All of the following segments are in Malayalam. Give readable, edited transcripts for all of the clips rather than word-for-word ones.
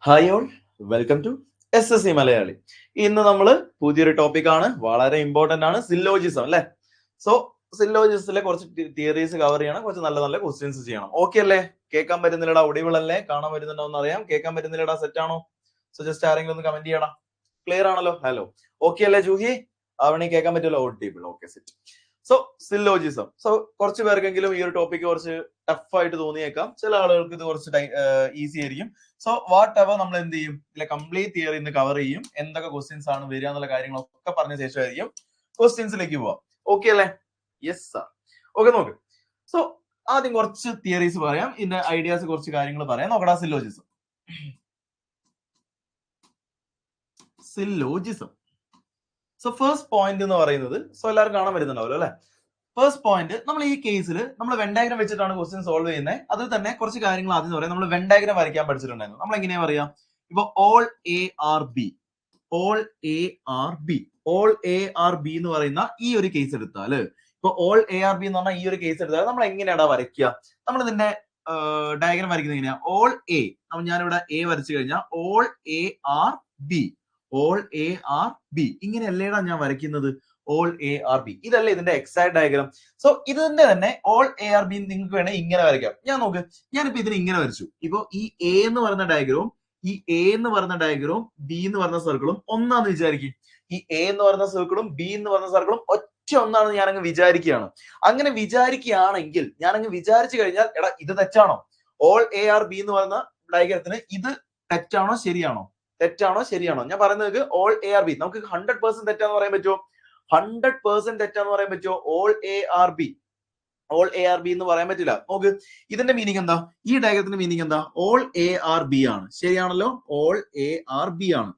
Hi all, welcome to SSC Malayali. ഇന്ന് നമ്മൾ പുതിയൊരു ടോപ്പിക്കാണ്, വളരെ ഇമ്പോർട്ടന്റ് ആണ്, സില്ലോജിസം അല്ലെ. സോ സില്ലോജിസത്തിലെ കുറച്ച് തിയറീസ് കവർ ചെയ്യണം, കുറച്ച് നല്ല നല്ല ക്വസ്റ്റ്യൻസ് ചെയ്യണം. ഓക്കെ അല്ലേ? കേൾക്കാൻ പറ്റുന്നില്ലടാ, ഒടിവുകളല്ലേ? കാണാൻ പറ്റുന്നുണ്ടോ എന്ന് അറിയാം. കേൾക്കാൻ പറ്റുന്നില്ലടാ, സെറ്റ് ആണോ? സോ ജസ്റ്റ് ആരെങ്കിലും ഒന്ന് കമന്റ് ചെയ്യണം. ക്ലിയർ ആണല്ലോ? ഹലോ, ഓക്കെ അല്ലേ ജൂഹി? അവണി കേൾക്കാൻ പറ്റുമല്ലോ? Audible. Okay, set. So syllogism. So കുറച്ച് പേർക്കെങ്കിലും ഈ ഒരു ടോപ്പിക് കുറച്ച് ടഫ് ആയിട്ട് തോന്നിയേക്കാം, ചില ആളുകൾക്ക് ഇത് കുറച്ച് ഈസി ആയിരിക്കും. സോ വാട്ട് എവർ നമ്മൾ എന്ത് ചെയ്യും, ഇതിലെ കംപ്ലീറ്റ് തിയറി ഇന്ന് കവർ ചെയ്യും. എന്തൊക്കെ ക്വസ്റ്റ്യൻസ് ആണ് വരിക എന്നുള്ള കാര്യങ്ങളൊക്കെ പറഞ്ഞ ശേഷമായിരിക്കും ക്വസ്റ്റ്യൻസിലേക്ക് പോവാം. ഓക്കെ അല്ലേ? Yes sir. ഓക്കെ, നോക്ക്. സോ ആദ്യം കുറച്ച് തിയറീസ് പറയാം, ഇതിന്റെ ഐഡിയാസ് കുറച്ച് കാര്യങ്ങൾ പറയാം. നോക്കടാ, സില്ലോജിസം. സോ ഫസ്റ്റ് പോയിന്റ് എന്ന് പറയുന്നത്, സോ എല്ലാവരും കാണാൻ വരുന്നുണ്ടാവല്ലോ അല്ലെ? ഫസ്റ്റ് പോയിന്റ്, നമ്മൾ ഈ കേസിൽ നമ്മൾ വെൻ ഡയഗ്രം വെച്ചിട്ടാണ് ക്വസ്റ്റ്യൻ സോൾവ് ചെയ്യുന്നത്. അതിൽ തന്നെ കുറച്ച് കാര്യങ്ങൾ ആദ്യം പറയാം. നമ്മൾ വെൻ ഡയഗ്രം വരയ്ക്കാൻ പഠിച്ചിട്ടുണ്ടായിരുന്നു. നമ്മൾ എങ്ങനെയാ പറയാം? ഇപ്പൊ ഓൾ എ ആർ ബി എന്ന് പറയുന്ന ഈ ഒരു കേസ് എടുത്താല്, ഇപ്പൊ ഓൾ എ ആർ ബി എന്ന് പറഞ്ഞാൽ ഈ ഒരു കേസ് എടുത്താൽ നമ്മൾ എങ്ങനെയാണ് വരയ്ക്കുക? നമ്മൾ ഇതിന്റെ ഡയഗ്രം വരയ്ക്കുന്നത് എങ്ങനെയാ? ഓൾ എ, ഞാനിവിടെ എ വരച്ചു കഴിഞ്ഞാൽ ഓൾ എ ആർ ബി ഇങ്ങനെയല്ലേടാ ഞാൻ വരയ്ക്കുന്നത്? ഓൾ എ ആർ ബി, ഇതല്ലേ ഇതിന്റെ എക്സാക്ട് ഡയഗ്രാം. സോ ഇതിന്റെ തന്നെ ഓൾ എ ആർ ബി നിങ്ങൾക്ക് വേണേ ഇങ്ങനെ വരയ്ക്കാം. ഞാനിപ്പോ ഇതിന് ഇങ്ങനെ വരച്ചു. ഇപ്പൊ ഈ എ എന്ന് പറയുന്ന ഡയഗ്രവും ഈ എ എന്ന് പറയുന്ന ഡയഗ്രവും ബി എന്ന് പറയുന്ന സർക്കിളും ഒന്നാന്ന് വിചാരിക്കും. ഈ എ എന്ന് പറയുന്ന സർക്കിളും ബി എന്ന് പറയുന്ന സർക്കിളും ഒറ്റ ഒന്നാണെന്ന് ഞാനങ്ങ് വിചാരിക്കുകയാണ്. അങ്ങനെ വിചാരിക്കുകയാണെങ്കിൽ, ഞാനങ്ങ് വിചാരിച്ചു കഴിഞ്ഞാൽ, എടാ ഇത് തെറ്റാണോ? ഓൾ എ ആർ ബി എന്ന് പറയുന്ന ഡയഗ്രത്തിന് ഇത് തെറ്റാണോ ശരിയാണോ? ഞാൻ പറയുന്നത് ഓൾ എ ആർ ബി നമുക്ക് 100% തെറ്റാന്ന് പറയാൻ പറ്റുമോ? 100% തെറ്റാന്ന് പറയാൻ പറ്റുമോ? ഓൾ എ ആർ ബി എന്ന് പറയാൻ പറ്റില്ല. നോക്ക്, ഇതിന്റെ മീനിങ് എന്താ? ഈ ഡയഗ്രത്തിന്റെ മീനിങ് എന്താ? ഓൾ എ ആർ ബി ആണ്. ശരിയാണല്ലോ? ഓൾ എ ആർ ബി ആണ്.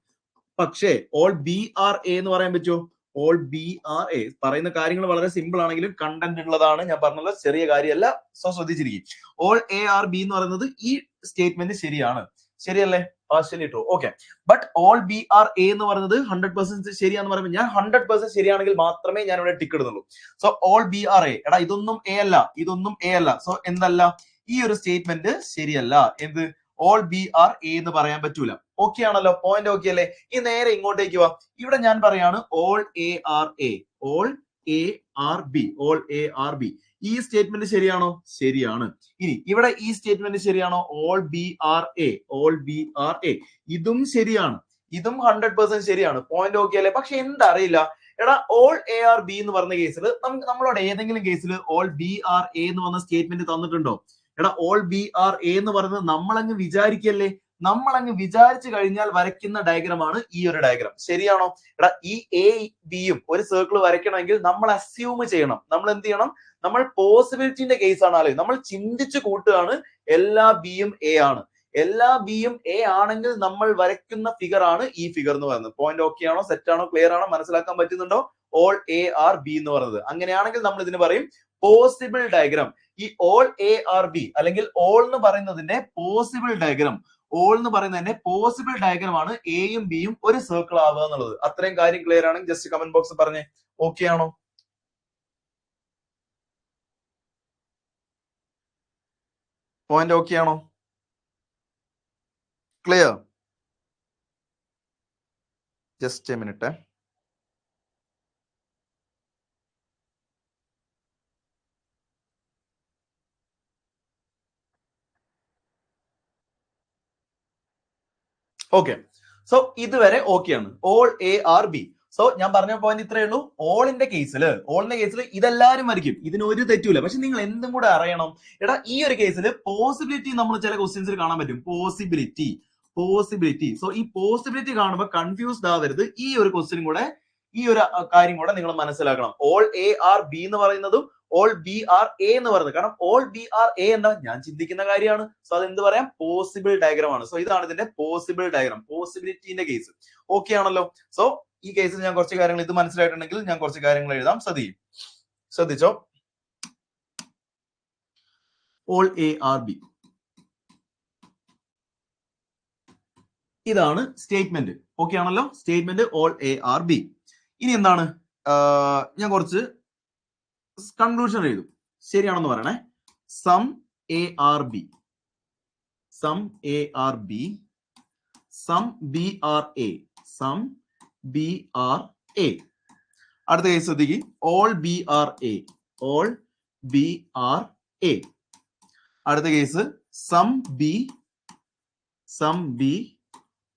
പക്ഷേ ഓൾ ബി ആർ എ എന്ന് പറയാൻ പറ്റുമോ? All B are A. പറയുന്ന കാര്യങ്ങൾ വളരെ സിമ്പിൾ ആണെങ്കിലും കണ്ടന്റ് ഉള്ളതാണ്. ഞാൻ പറഞ്ഞല്ലോ, ചെറിയ കാര്യമല്ല. സോ ശ്രദ്ധിച്ചിരിക്കും. ഓൾ എ ആർ ബി എന്ന് പറയുന്നത് ഈ സ്റ്റേറ്റ്മെന്റ് ശരിയാണ്. ശരിയല്ലേ? Partially true. Okay. But all B are A എന്ന് പറയുന്നത് 100% ശരിയാന്ന് പറയുമ്പോൾ, ഞാൻ 100% ശരിയാണെങ്കിൽ മാത്രമേ ഞാൻ ഇവിടെ ടിക്ക് ഇടുന്നുള്ളൂ. So all B are A, എടാ ഇതൊന്നും എ അല്ല. സോ എന്തല്ല? ഈ ഒരു സ്റ്റേറ്റ്മെന്റ് ശരിയല്ല. എന്ത്? ഓൾ ബി ആർ എ എന്ന് പറയാൻ പറ്റൂല. ഓക്കെ ആണല്ലോ? പോയിന്റ് ഓക്കെ അല്ലേ? ഈ നേരെ ഇങ്ങോട്ടേക്ക് വാ. ഇവിടെ ഞാൻ പറയാണ് ഓൾ എ ആർ ബി. ഈ സ്റ്റേറ്റ്മെന്റ് ശരിയാണോ? ശരിയാണ്. ഇനി ഇവിടെ ഈ സ്റ്റേറ്റ്മെന്റ് ശരിയാണോ? All B are A. ഇതും ശരിയാണ്. ഇതും 100% ശരിയാണ്. പോയിന്റ് ഓക്കെ അല്ലേ? പക്ഷെ എന്തറിയില്ല, എടാ ഓൾ എ ആർ ബി എന്ന് പറഞ്ഞ കേസിൽ നമ്മളോട് ഏതെങ്കിലും കേസിൽ ഓൾ ബി ആർ എ എന്ന് പറഞ്ഞ സ്റ്റേറ്റ്മെന്റ് തന്നിട്ടുണ്ടോ? എടാ ഓൾ ബി ആർ എ എന്ന് പറയുന്നത് നമ്മളങ്ങ് വിചാരിക്കല്ലേ. നമ്മളങ്ങ് വിചാരിച്ചു കഴിഞ്ഞാൽ വരയ്ക്കുന്ന ഡയഗ്രമാണ് ഈ ഒരു ഡയഗ്രാം. ശരിയാണോ? എടാ ഈ എ ബിയും ഒരു സർക്കിൾ വരയ്ക്കണമെങ്കിൽ നമ്മൾ അസ്യൂം ചെയ്യണം. നമ്മൾ എന്ത് ചെയ്യണം? നമ്മൾ പോസിബിലിറ്റിന്റെ കേസ് ആണ് ആലോചിക്കുന്നത്. നമ്മൾ ചിന്തിച്ചു കൂട്ടുകയാണ് എല്ലാ ബിയും എ ആണ്. എല്ലാ ബിയും എ ആണെങ്കിൽ നമ്മൾ വരയ്ക്കുന്ന ഫിഗർ ആണ് ഈ ഫിഗർ എന്ന് പറയുന്നത്. പോയിന്റ് ഓക്കെ ആണോ? സെറ്റ് ആണോ? ക്ലിയർ ആണോ? മനസ്സിലാക്കാൻ പറ്റുന്നുണ്ടോ? ഓൾ എ ആർ ബി എന്ന് പറയുന്നത് അങ്ങനെയാണെങ്കിൽ നമ്മൾ ഇതിന് പറയും പോസിബിൾ ഡയഗ്രാം. ഈ ഓൾ എ ആർ ബി അല്ലെങ്കിൽ ഓൾ എന്ന് പറയുന്നതിന്റെ പോസിബിൾ ഡയഗ്രാം ആണ് എയും ബിയും ഒരു സർക്കിൾ ആവുക എന്നുള്ളത്. അത്രയും കാര്യം ക്ലിയർ ആണെങ്കിൽ ജസ്റ്റ് കമന്റ് ബോക്സ് പറഞ്ഞേ ഓക്കെ ആണോ? പോയിന്റ് ഓക്കെ ആണോ? Clear? Just a minute. Okay. So ഇതുവരെ ഓക്കെയാണ്. All A are B. So ഞാൻ പറഞ്ഞ പോയിന്റ് ഇത്രയേ ഉള്ളൂ. ഓളിന്റെ കേസിൽ ഇതെല്ലാരും വരയ്ക്കും, ഇതിന് ഒരു തെറ്റൂല. പക്ഷെ നിങ്ങൾ എന്തും കൂടെ അറിയണം. എടാ ഈ ഒരു കേസിൽ പോസിബിലിറ്റി നമ്മൾ ചില ക്വസ്റ്റ്യൻസിൽ കാണാൻ പറ്റും. പോസിബിലിറ്റി. സോ ഈ പോസിബിലിറ്റി കാണുമ്പോൾ കൺഫ്യൂസ്ഡ് ആവരുത്. ഈ ഒരു ക്വസ്റ്റ്യനും കൂടെ, ഈ ഒരു കാര്യം കൂടെ നിങ്ങൾ മനസ്സിലാക്കണം. ഓൾ എ ആർ ബി എന്ന് പറയുന്നതും ഓൾ ബി ആർ എ എന്ന് പറയുന്നത്. കാരണം ഓൾ ബി ആർ എ എന്താ ഞാൻ ചിന്തിക്കുന്ന കാര്യമാണ്. സോ അത് എന്ത് പറയാം? പോസിബിൾ ഡയഗ്രാം ആണ്. സോ ഇതാണ് ഇതിന്റെ പോസിബിൾ ഡയഗ്രാം, പോസിബിലിറ്റിന്റെ കേസ്. ഓക്കെ ആണല്ലോ? സോ ഈ കേസിൽ ഞാൻ കുറച്ച് കാര്യങ്ങൾ, ഇത് മനസ്സിലായിട്ടുണ്ടെങ്കിൽ ഞാൻ കുറച്ച് കാര്യങ്ങൾ എഴുതാം. ശ്രദ്ധിച്ചോ. ഓൾ എ ആർ ബി, ഇതാണ് സ്റ്റേറ്റ്മെന്റ്. ഓക്കെ ആണല്ലോ? Statement all A are B. ഇനി എന്താണ്? ഞാൻ കുറച്ച് കൺക്ലൂഷൻ എഴുതും. ശരിയാണെന്ന് പറയണേ. Some A are B some B are A, some B are A. അടുത്ത കേസ് ശ്രദ്ധിക്കുക, all B are A, all B are A. അടുത്ത case some B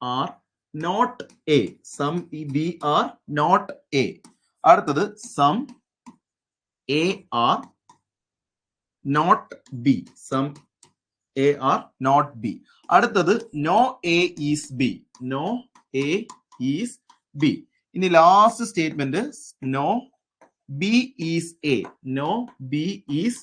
are not A, some B are not A. അടുത്തത് some A are not B, some A are not B. അടുത്തത് no A is B, no A is B. ഇനി last statement no B is A, no B is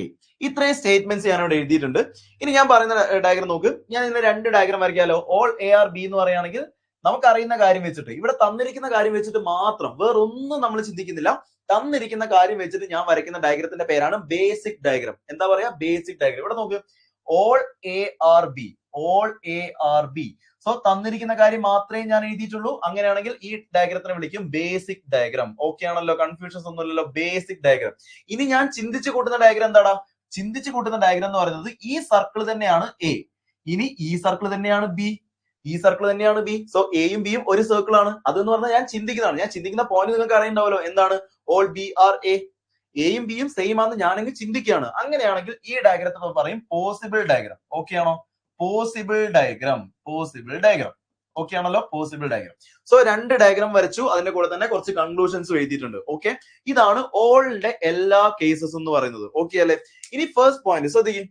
A. ഇത്രയും സ്റ്റേറ്റ്മെന്റ്സ് ഞാൻ ഇവിടെ എഴുതിയിട്ടുണ്ട്. ഇനി ഞാൻ പറയുന്ന ഡയഗ്രം നോക്ക്, ഞാൻ ഇന്ന് രണ്ട് ഡയഗ്രം വരയ്ക്കാലോ. ഓൾ എ ആർ ബി എന്ന് പറയുകയാണെങ്കിൽ നമുക്ക് അറിയുന്ന കാര്യം വെച്ചിട്ട്, ഇവിടെ തന്നിരിക്കുന്ന കാര്യം വെച്ചിട്ട് മാത്രം, വേറൊന്നും നമ്മൾ ചിന്തിക്കുന്നില്ല. തന്നിരിക്കുന്ന കാര്യം വെച്ചിട്ട് ഞാൻ വരയ്ക്കുന്ന ഡയഗ്രത്തിന്റെ പേരാണ് ബേസിക് ഡയഗ്രം. എന്താ പറയാ? Basic diagram. ഇവിടെ നോക്ക്, all A are B, all A are B. So തന്നിരിക്കുന്ന കാര്യം മാത്രമേ ഞാൻ എഴുതിയിട്ടുള്ളൂ. അങ്ങനെയാണെങ്കിൽ ഈ ഡയഗ്രത്തിനെ വിളിക്കും ബേസിക് ഡയഗ്രം. ഓക്കെ ആണല്ലോ? കൺഫ്യൂഷൻസ് ഒന്നുമില്ലല്ലോ? Basic diagram. ഇനി ഞാൻ ചിന്തിച്ചു കൂട്ടുന്ന ഡയഗ്രം എന്താടാ? ചിന്തിച്ചു കൂട്ടുന്ന ഡയഗ്രം എന്ന് പറയുന്നത് ഈ സർക്കിൾ തന്നെയാണ് എ, ഇനി ഈ സർക്കിൾ തന്നെയാണ് ബി, ഈ സർക്കിൾ തന്നെയാണ് ബി. സോ എയും ബിയും ഒരു സർക്കിൾ ആണ്. അതെന്ന് പറഞ്ഞാൽ ഞാൻ ചിന്തിക്കുന്നതാണ്. ഞാൻ ചിന്തിക്കുന്ന പോയിന്റ് നിങ്ങൾക്ക് അറിയുന്നുണ്ടാവല്ലോ, എന്താണ്? All B are A. എയും ബിയും സെയിം ആണെന്ന് ഞാനെങ്കിൽ ചിന്തിക്കുകയാണ്. അങ്ങനെയാണെങ്കിൽ ഈ ഡയഗ്രത്തെ പറയും പോസിബിൾ ഡയഗ്രം. ഓക്കെ ആണോ? Possible diagram, possible diagram. Okay ആണല്ലോ? Possible diagram. സോ രണ്ട് ഡയഗ്രം വരച്ചു, അതിന്റെ കൂടെ തന്നെ കുറച്ച് കൺക്ലൂഷൻസ് എഴുതിയിട്ടുണ്ട്. ഓക്കെ, ഇതാണ് ഓളിന്റെ എല്ലാ കേസസ് എന്ന് പറയുന്നത്. ഓക്കെ അല്ലെ? ഇനി ഫസ്റ്റ് പോയിന്റ് ശ്രദ്ധിക്കും.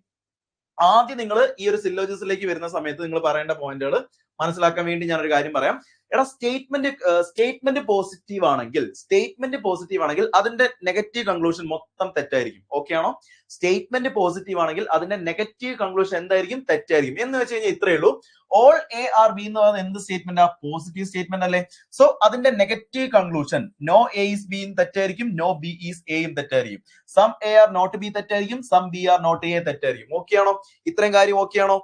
ആദ്യം നിങ്ങൾ ഈ ഒരു സിലോജിസിലേക്ക് വരുന്ന സമയത്ത് നിങ്ങൾ പറയേണ്ട പോയിന്റുകൾ മനസ്സിലാക്കാൻ വേണ്ടി ഞാനൊരു കാര്യം പറയാം. എടാ, സ്റ്റേറ്റ്മെന്റ് പോസിറ്റീവ് ആണെങ്കിൽ അതിന്റെ നെഗറ്റീവ് കൺക്ലൂഷൻ മൊത്തം തെറ്റായിരിക്കും. ഓക്കെ ആണോ? സ്റ്റേറ്റ്മെന്റ് പോസിറ്റീവ് ആണെങ്കിൽ അതിന്റെ നെഗറ്റീവ് കൺക്ലൂഷൻ എന്തായിരിക്കും? തെറ്റായിരിക്കും. എന്ന് വെച്ച് കഴിഞ്ഞാൽ ഇത്രയേ ഉള്ളൂ. ഓൾ എ ആർ ബി എന്ന് പറയുന്നത് എന്ത് സ്റ്റേറ്റ്മെന്റ് ആ? പോസിറ്റീവ് സ്റ്റേറ്റ്മെന്റ് അല്ലേ? സോ അതിന്റെ negative conclusion no A is ബിയും തെറ്റായിരിക്കും, നോ ബി ഈസ് എയും തെറ്റായിരിക്കും. Some A are not B തെറ്റായിരിക്കും, some B are not A തെറ്റായിരിക്കും. ഓക്കെ ആണോ? ഇത്രയും കാര്യം ഓക്കെ ആണോ?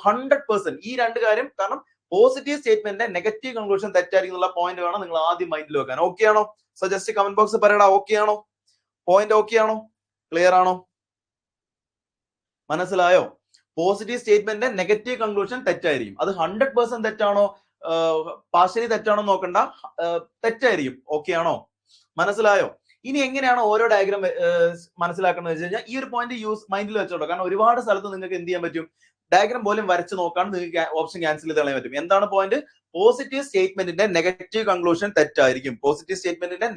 100% ഈ രണ്ട് കാര്യം. കാരണം പോസിറ്റീവ് സ്റ്റേറ്റ്മെന്റിന്റെ നെഗറ്റീവ് കൺക്ലൂഷൻ തെറ്റായിരിക്കും എന്നുള്ള പോയിന്റ് വേണം നിങ്ങൾ ആദ്യം മൈൻഡിൽ വെക്കാൻ. ഓക്കെ ആണോ? സോ ജസ്റ്റ് കമന്റ് ബോക്സ് പറയടാ, ഓക്കെ ആണോ? പോയിന്റ് ഓക്കെ ആണോ? ക്ലിയർ ആണോ? മനസ്സിലായോ? പോസിറ്റീവ് സ്റ്റേറ്റ്മെന്റിന്റെ നെഗറ്റീവ് കൺക്ലൂഷൻ തെറ്റായിരിക്കും. അത് 100% തെറ്റാണോ, പാർഷ്യലി തെറ്റാണോ നോക്കണ്ട, തെറ്റായിരിക്കും. ഓക്കെ ആണോ? മനസ്സിലായോ? ഇനി എങ്ങനെയാണ് ഓരോ ഡയഗ്രാം മനസ്സിലാക്കുന്നത് വെച്ച് കഴിഞ്ഞാൽ ഈ ഒരു പോയിന്റ് മൈൻഡിൽ വെച്ചോട്ടോ. കാരണം ഒരുപാട് സ്ഥലത്ത് നിങ്ങൾക്ക് എന്ത് ചെയ്യാൻ പറ്റും? ഡയഗ്രാം പോലും വരച്ച് നോക്കാൻ നിങ്ങൾക്ക് ഓപ്ഷൻ ക്യാൻസൽ ചെയ്ത് കളയാൻ പറ്റും. എന്താണ് പോയിന്റ്? പോസിറ്റീവ് സ്റ്റേറ്റ്മെന്റിന്റെ നെഗറ്റീവ് കൺക്ലൂഷൻ തെറ്റായിരിക്കും. പോസിറ്റീവ് സ്റ്റേറ്റ്മെന്റിന്റെ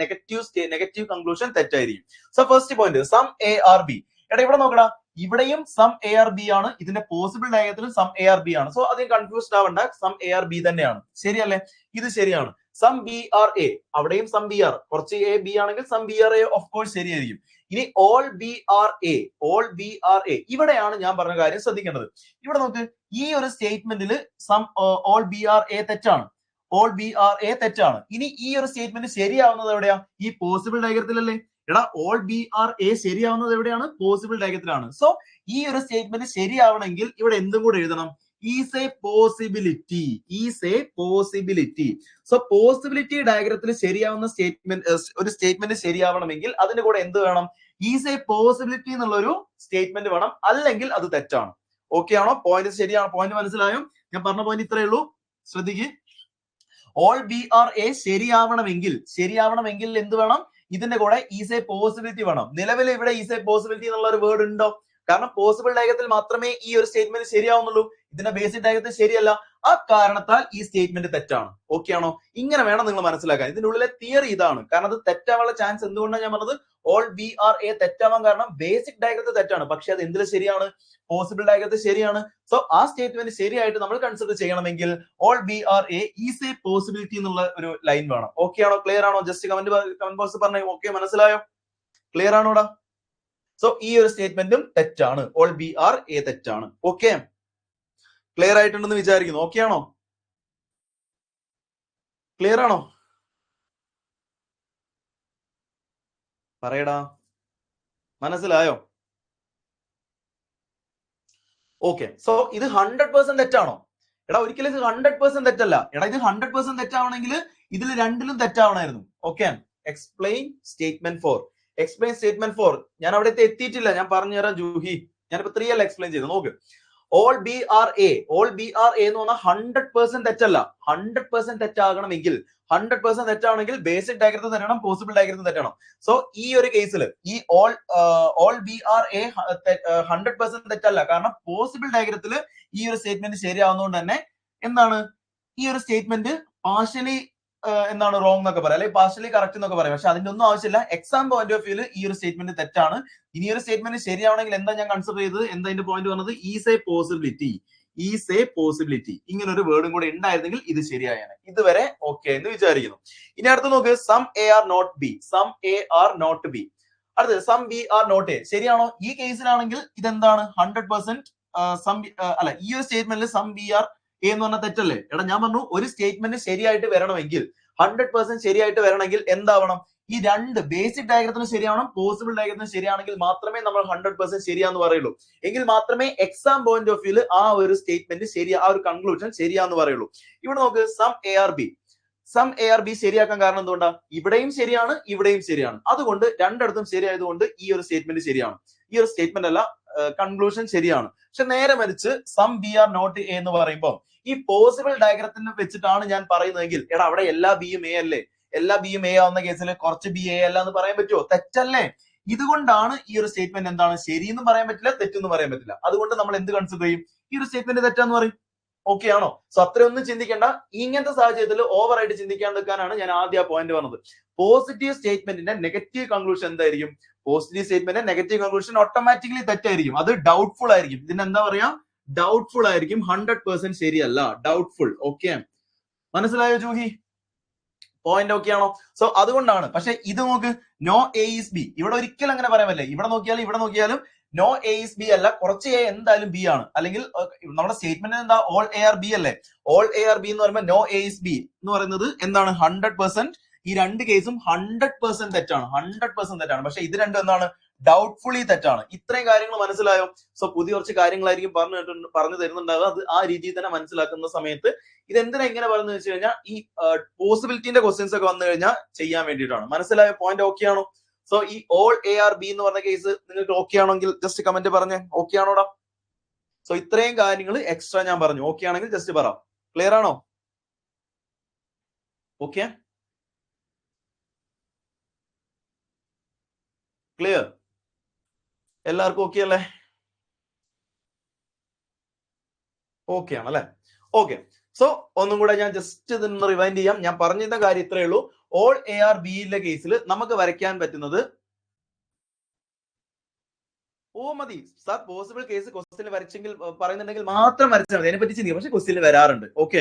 നെഗറ്റീവ് കൺക്ലൂഷൻ തെറ്റായിരിക്കും. So first point some A are B. എടാ ഇവിടെ നോക്കടാ, ഇവിടെയും സം എ ആർ ബി ആണ്, ഇതിന്റെ പോസിബിൾ ഡയഗ്രത്തിലും സം എ ആർ ബി ആണ്. സോ അധികം കൺഫ്യൂസ്ഡ് ആവണ്ട, സം എ ആർ ബി തന്നെയാണ്. ശരിയല്ലേ? ഇത് ശരിയാണ്. സം ബി ആർ എ, അവിടെയും സം ബി ആർ, കുറച്ച് എ ബി ആണെങ്കിൽ some B are A of course ശരിയായിരിക്കും. ഇനി all B are A, all B are A, ഇവിടെയാണ് ഞാൻ പറഞ്ഞ കാര്യം ശ്രദ്ധിക്കേണ്ടത്. ഇവിടെ നോക്ക്, ഈ ഒരു സ്റ്റേറ്റ്മെന്റിൽ some all B are A തെറ്റാണ്, ഓൾ ബി ആർ എ തെറ്റാണ്. ഇനി ഈ ഒരു സ്റ്റേറ്റ്മെന്റ് ശരിയാവുന്നത് എവിടെയാ? ഈ പോസിബിൾ ഡയഗ്രത്തിലല്ലേ? എടാ, ഓൾ ബി ആർ എ ശരിയാവുന്നത് എവിടെയാണ്? പോസിബിൾ ഡയഗ്രത്തിലാണ്. സോ ഈ ഒരു സ്റ്റേറ്റ്മെന്റ് ശരിയാവണമെങ്കിൽ ഇവിടെ എന്തും കൂടെ എഴുതണം, is a possibility, is a possibility. So possibility ഡയഗ്രത്തിൽ ശരിയാവുന്ന ഒരു സ്റ്റേറ്റ്മെന്റ് ശരിയാവണമെങ്കിൽ അതിന്റെ കൂടെ എന്ത് വേണം? ഈസ് എ പോസിബിലിറ്റി എന്നുള്ള ഒരു സ്റ്റേറ്റ്മെന്റ് വേണം, അല്ലെങ്കിൽ അത് തെറ്റാണ്. ഓക്കെ ആണോ? പോയിന്റ് ശരിയാണ്. പോയിന്റ് മനസ്സിലായോ? ഞാൻ പറഞ്ഞ പോയിന്റ് ഇത്രയേ ഉള്ളൂ. ശ്രദ്ധിക്ക്, ഓൾ ബി ആർ എ ശരിയാവണമെങ്കിൽ എന്ത് വേണം? ഇതിന്റെ കൂടെ ഈസ് എ പോസിബിലിറ്റി വേണം. നിലവിൽ ഇവിടെ ഈസ് എ പോസിബിലിറ്റി എന്നുള്ള ഒരു വേർഡ് ഉണ്ടോ? കാരണം പോസിബിൾ ഡയഗ്രത്തിൽ മാത്രമേ ഈ ഒരു സ്റ്റേറ്റ്മെന്റ് ശരിയാവുന്നുള്ളൂ, ഇതിന്റെ ബേസിക് ഡയഗ്രത്തിൽ ശരിയല്ല. ആ കാരണത്താൽ ഈ സ്റ്റേറ്റ്മെന്റ് തെറ്റാണ്. ഓക്കെ ആണോ? ഇങ്ങനെ വേണം നിങ്ങൾ മനസ്സിലാക്കാൻ. ഇതിന്റെ ഉള്ളിലെ തിയറി ഇതാണ്. കാരണം അത് തെറ്റാവാനുള്ള ചാൻസ് എന്തുകൊണ്ടാണ് ഞാൻ പറഞ്ഞത്? ഓൾ ബി ആർ എ തെറ്റാവാൻ കാരണം ബേസിക് ഡയഗ്രത്തിൽ തെറ്റാണ്, പക്ഷെ അത് എന്തിൽ ശരിയാണ്? പോസിബിൾ ഡയഗ്രത്തിൽ ശരിയാണ്. സോ ആ സ്റ്റേറ്റ്മെന്റ് ശരിയായിട്ട് നമ്മൾ കൺസിഡർ ചെയ്യണമെങ്കിൽ all B are A is a possibility എന്നുള്ള ഒരു ലൈൻ വേണം. ഓക്കെ ആണോ? ക്ലിയർ ആണോ? ജസ്റ്റ് കമന്റ് ബോക്സ് പറഞ്ഞേ. ഓക്കെ, മനസ്സിലായോ? ക്ലിയർ ആണോടാ? സോ ഈ ഒരു സ്റ്റേറ്റ്മെന്റും തെറ്റാണ്, ഓൾ ബി ആർ എ തെറ്റാണ്. ഓക്കെ, ക്ലിയർ ആയിട്ടുണ്ടെന്ന് വിചാരിക്കുന്നു. ഓക്കെ ആണോ? ക്ലിയർ ആണോ? പറയടാ, മനസ്സിലായോ? ഓക്കെ, സോ ഇത് 100% തെറ്റാണോ? എടാ, ഒരിക്കലും ഇത് 100% തെറ്റല്ല. എടാ, ഇത് 100% തെറ്റാവണമെങ്കിൽ ഇതിൽ രണ്ടിലും തെറ്റാവണമായിരുന്നു. Okay, explain statement 4. Explain statement 4 ഞാൻ അവിടെ എത്തിയിട്ടില്ല. ഞാൻ പറഞ്ഞുതരാം ജൂഹി. ഞാനിപ്പോ 3 അല്ല എക്സ്പ്ലെയിൻ ചെയ്തു. നോക്ക്, ഓൾ ബി ആർ എ എന്ന് പറഞ്ഞാൽ 100% തെറ്റല്ല. 100% തെറ്റാകണമെങ്കിൽ 100% തെറ്റാണെങ്കിൽ ബേസിക് ഡയഗ്രത്തിൽ തെറ്റണം, പോസിബിൾ ഡയഗ്രത്തിൽ തെറ്റണം. സോ ഈ ഒരു കേസിൽ ഈ ഓൾ ബി ആർ എ 100% തെറ്റല്ല. കാരണം പോസിബിൾ ഡയഗ്രത്തിൽ ഈ ഒരു സ്റ്റേറ്റ്മെന്റ് ശരിയാവുന്നതുകൊണ്ട് തന്നെ എന്താണ് ഈ ഒരു സ്റ്റേറ്റ്മെന്റ് പാർഷ്യലി എന്താണ് റോങ് എന്നൊക്കെ പറയാം, അല്ലെങ്കിൽ പാർഷ്യലി കറക്റ്റ് എന്നൊക്കെ പറയാം. പക്ഷെ അതിന്റെ ഒന്നും ആവശ്യമില്ല. എക്സാം പോയിന്റ് ഓഫ് വ്യൂല് ഈ ഒരു സ്റ്റേറ്റ്മെന്റ് തെറ്റാണ്. ഇനി ഒരു സ്റ്റേറ്റ്മെന്റ് ശരിയാവണമെങ്കിൽ എന്താ ഞാൻ കൺസിഡർ ചെയ്തത്, എന്താ അതിന്റെ പോയിന്റ് പറഞ്ഞത്, ഈസ് എ പോസിബിലിറ്റി. ഇങ്ങനെ ഒരു വേർഡും കൂടെ ഉണ്ടായിരുന്നെങ്കിൽ ഇത് ശരിയായാണ്. ഇതുവരെ ഓക്കെ എന്ന് വിചാരിക്കുന്നു. ഇനി അടുത്ത് നോക്ക്, some A are not B. അടുത്തത് some B are not A. ശരിയാണോ? ഈ കേസിലാണെങ്കിൽ ഇതെന്താണ് 100% അല്ല, ഈ ഒരു സ്റ്റേറ്റ്മെന്റിൽ സം ബി ആർ എ എന്ന് പറഞ്ഞാൽ തെറ്റല്ലേ? എടാ ഞാൻ പറഞ്ഞു ഒരു സ്റ്റേറ്റ്മെന്റ് ശരിയായിട്ട് വരണമെങ്കിൽ 100% ശരിയായിട്ട് വരണമെങ്കിൽ എന്താവണം, ഈ രണ്ട് ബേസിക് ഡയഗ്രത്തിന് ശരിയാവണം, പോസിബിൾ ഡയഗ്രത്തിന് ശരിയാണെങ്കിൽ മാത്രമേ നമ്മൾ 100% ശരിയാന്ന് പറയുള്ളൂ. എങ്കിൽ മാത്രമേ എക്സാം പോയിന്റ് ഓഫ് വ്യൂല് ആ ഒരു സ്റ്റേറ്റ്മെന്റ് ആ ഒരു കൺക്ലൂഷൻ ശരിയാന്ന് പറയുള്ളൂ. ഇവിടെ നോക്ക്, സം എ ആർ ബി ശരിയാക്കാൻ കാരണം എന്തുകൊണ്ടാ, ഇവിടെയും ശരിയാണ്, ഇവിടെയും ശരിയാണ്. അതുകൊണ്ട് രണ്ടിടത്തും ശരിയായതുകൊണ്ട് ഈ ഒരു സ്റ്റേറ്റ്മെന്റ് ശരിയാണ്. ഈ ഒരു സ്റ്റേറ്റ്മെന്റ് അല്ല, കൺക്ലൂഷൻ ശരിയാണ്. പക്ഷെ നേരെ മറിച്ച് some B are not A എന്ന് പറയുമ്പോൾ ഈ പോസിബിൾ ഡയഗ്രത്തിന് വെച്ചിട്ടാണ് ഞാൻ പറയുന്നതെങ്കിൽ, എടാ അവിടെ എല്ലാ ബിയും എ അല്ലേ, എല്ലാ ബിയും എ ആവുന്ന കേസിൽ കുറച്ച് ബി എ അല്ല എന്ന് പറയാൻ പറ്റുമോ? തെറ്റല്ലേ? ഇതുകൊണ്ടാണ് ഈ ഒരു സ്റ്റേറ്റ്മെന്റ് എന്താണ് ശരിയെന്നും പറയാൻ പറ്റില്ല, തെറ്റെന്നും പറയാൻ പറ്റില്ല. അതുകൊണ്ട് നമ്മൾ എന്ത് കൺസിഡർ ചെയ്യും, ഈ ഒരു സ്റ്റേറ്റ്മെന്റ് തെറ്റാന്ന് പറയും. ഓക്കെ ആണോ? സോ അത്രയൊന്നും ചിന്തിക്കേണ്ട. ഇങ്ങനത്തെ സാഹചര്യത്തിൽ ഓവർ ആയിട്ട് ചിന്തിക്കാണ്ടിരിക്കാനാണ് ഞാൻ ആദ്യം ആ പോയിന്റ് പറഞ്ഞത്. പോസിറ്റീവ് സ്റ്റേറ്റ്മെന്റിന്റെ നെഗറ്റീവ് കൺക്ലൂഷൻ എന്തായിരിക്കും? Positive statement negative conclusion automatically തെറ്റായിരിക്കും. അത് ഡൗട്ട്ഫുൾ ആയിരിക്കും. ഇതിന് എന്താ പറയാ, ഡൗട്ട്ഫുൾ ആയിരിക്കും. 100% ശരിയല്ല, ഡൗട്ട്ഫുൾ. ഓക്കെ, മനസ്സിലായോ ജൂഹി? പോയിന്റ് ഓക്കെ ആണോ? സോ അതുകൊണ്ടാണ്. പക്ഷെ ഇത് നോക്ക്, നോ എ ഈസ് ബി. ഇവിടെ ഒരിക്കലും അങ്ങനെ പറയാൻ പറ്റില്ല. ഇവിടെ നോക്കിയാലും നോ എ ഈസ് ബി അല്ല, കുറച്ച് എ എന്തായാലും ബി ആണ്. അല്ലെങ്കിൽ നമ്മുടെ സ്റ്റേറ്റ്മെന്റ് എന്താ, ഓൾ എ ആർ ബി അല്ലേ? ഓൾ എ ആർ ബി എന്ന് പറയുമ്പോൾ നോ എ ഈസ് ബി എന്ന് പറയുന്നത് എന്താണ്, 100%. ഈ രണ്ട് കേസും 100% തെറ്റാണ്, 100% തെറ്റാണ്. പക്ഷെ ഇത് രണ്ടും എന്താണ്, ഡൗട്ട്ഫുള്ളി തെറ്റാണ്. ഇത്രയും കാര്യങ്ങൾ മനസ്സിലായോ? സോ പുതിയ കുറച്ച് കാര്യങ്ങളായിരിക്കും പറഞ്ഞു തരുന്നുണ്ടാവുക. അത് ആ രീതിയിൽ തന്നെ മനസ്സിലാക്കുന്ന സമയത്ത് ഇതെന്തിനാ ഇങ്ങനെ പറയുന്നത് വെച്ച് കഴിഞ്ഞാൽ, ഈ പോസിബിലിറ്റിന്റെ ക്വസ്റ്റ്യൻസ് ഒക്കെ വന്നു കഴിഞ്ഞാൽ ചെയ്യാൻ വേണ്ടിയിട്ടാണ്. മനസ്സിലായോ? പോയിന്റ് ഓക്കെ ആണോ? സോ ഈ ഓൾ എ ആർ ബി എന്ന് പറഞ്ഞ കേസ് നിങ്ങൾക്ക് ഓക്കെ ആണെങ്കിൽ ജസ്റ്റ് കമന്റ് പറഞ്ഞേ, ഓക്കെ ആണോടാ? സോ ഇത്രയും കാര്യങ്ങൾ എക്സ്ട്രാ ഞാൻ പറഞ്ഞു. ഓക്കെ ആണെങ്കിൽ ജസ്റ്റ് പറ. ക്ലിയർ ആണോ? Okay, clear? എല്ലാവർക്കും ഓക്കെ അല്ലേ? ഓക്കെ ആണല്ലേ? ഓക്കെ. സോ ഒന്നും കൂടെ ഞാൻ ജസ്റ്റ് ഇതൊന്ന് റിവൈൻഡ് ചെയ്യാം. ഞാൻ പറഞ്ഞിരുന്ന കാര്യം ഇത്രയേ ഉള്ളൂ. ഓൾ എ ആർ ബിയിലെ കേസിൽ നമുക്ക് വരയ്ക്കാൻ പറ്റുന്നത്, മതി സാർ, പോസിബിൾ കേസ് ക്വസ്റ്റ്യൻ വരച്ചെങ്കിൽ പറയുന്നുണ്ടെങ്കിൽ മാത്രം വരച്ചാൽ മതി. അതിനെപ്പറ്റി ചിന്തിക്കും. പക്ഷെ ക്വസ്റ്റ്യൻ വരാറുണ്ട്. ഓക്കെ,